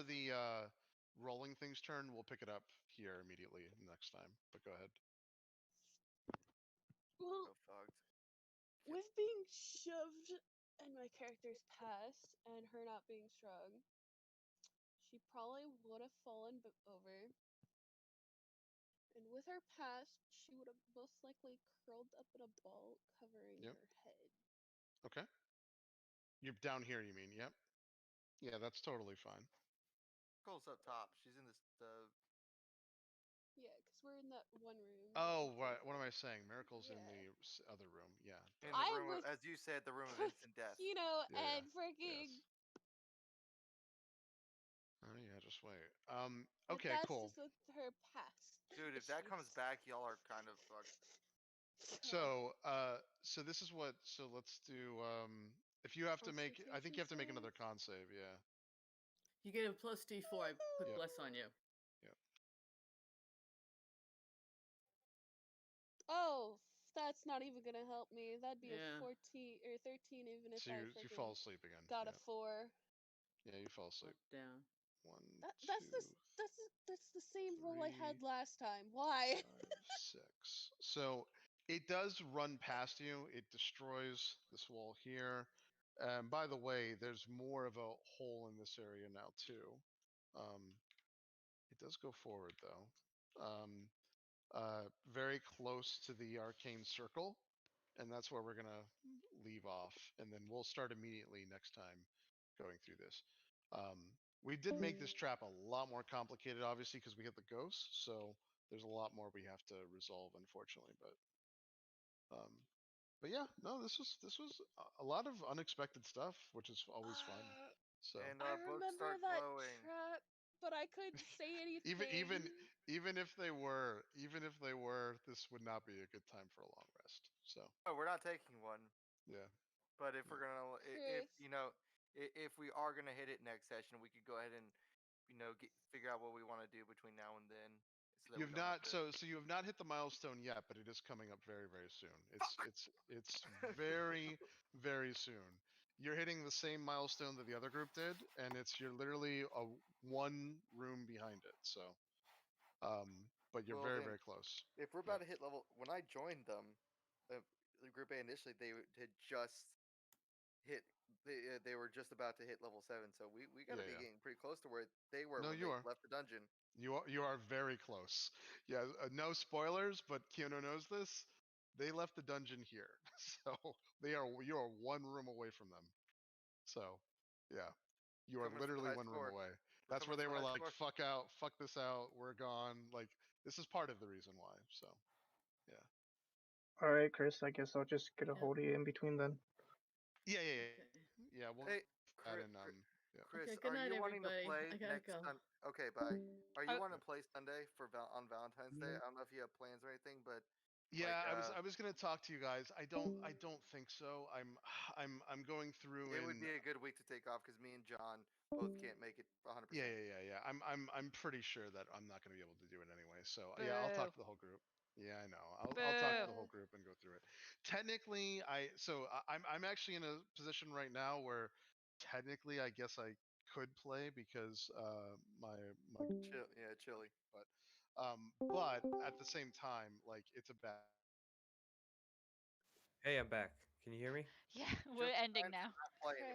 the rolling things turn, we'll pick it up here immediately next time. But go ahead. Well, Go Fogs. with being shoved in my character's past and her not being strong, she probably would have fallen over. And with her past, she would have most likely curled up in a ball covering Yep. her head. Okay. You're down here, you mean? Yep. Yeah, that's totally fine. Cole's up top. She's in this. Yeah, because we're in that one room. Oh, right. What am I saying? Miracle's in the other room. Yeah. In the I room, was as you said, the room of instant death. Kino Yeah, and freaking. Yes. Oh yeah, just wait. But Okay, that's cool. just with her past. Dude, if that comes back, y'all are kind of fucked. So this is what. So let's do. If you have to make, I think you have to make another con save. Yeah. You get a plus D4. I put Yep. bless on you. Yep. Oh, that's not even gonna help me. That'd be Yeah. a 14 or 13, even if So I you fall asleep again. got yeah. a 4. Yeah, you fall asleep. Up, down. That's the same roll I had 3, last time. Why? 5, 6. So it does run past you. It destroys this wall here. By the way, there's more of a hole in this area now too. It does go forward though. Very close to the arcane circle, and that's where we're gonna leave off, and then we'll start immediately next time going through this. We did make this trap a lot more complicated, obviously, because we hit the ghosts, so there's a lot more we have to resolve, unfortunately. But yeah, no, this was a lot of unexpected stuff, which is always fun. So And I our books remember start that glowing. trap, but I couldn't say anything. even if they were, this would not be a good time for a long rest. So Oh, we're not taking one. yeah. But if we're gonna, if Chris. you know, if we are gonna hit it next session, we could go ahead and, figure out what we want to do between now and then. So that we You've don't have not to- so you have not hit the milestone yet, but it is coming up very, very soon. It's very, very soon. You're hitting the same milestone that the other group did, and you're literally a one room behind it. So but you're Well, very, then, very close. if we're about to hit level, when I joined them, the group A initially, they had just hit. They were just about to hit level 7, so we gotta be Yeah. getting pretty close to where they were No, when you they are. left the dungeon. You are very close. Yeah, no spoilers, but Keanu knows this. They left the dungeon here, so you are one room away from them. So, yeah, you are Coming for the literally high one room score. away. We're That's where coming they for the were high like, score. "Fuck out, fuck this out, we're gone." Like, this is part of the reason why. So, yeah, All right, Chris. I guess I'll just get a Yeah. hold of you in between then. yeah. Okay. We'll Hey, add Chris, in yeah. Chris, Okay, good are night, you wanting to everybody. play I gotta next? go. Okay, bye. Are you Oh. wanting to play Sunday on Valentine's Day? I don't know if you have plans or anything, but Yeah, like, I was gonna talk to you guys. I don't think so. I'm going through it and would be a good week to take off because me and John both can't make it 100%. yeah. I'm pretty sure that I'm not gonna be able to do it anyway. So yeah, I'll talk to the whole group. Yeah, I know. I'll talk to the whole group and go through it. Technically, I'm actually in a position right now where technically I guess I could play because my Chilly. but at the same time, like, it's a bad Hey, I'm back. Can you hear me? Yeah, we're ending Trying to now. not play Chris. anymore.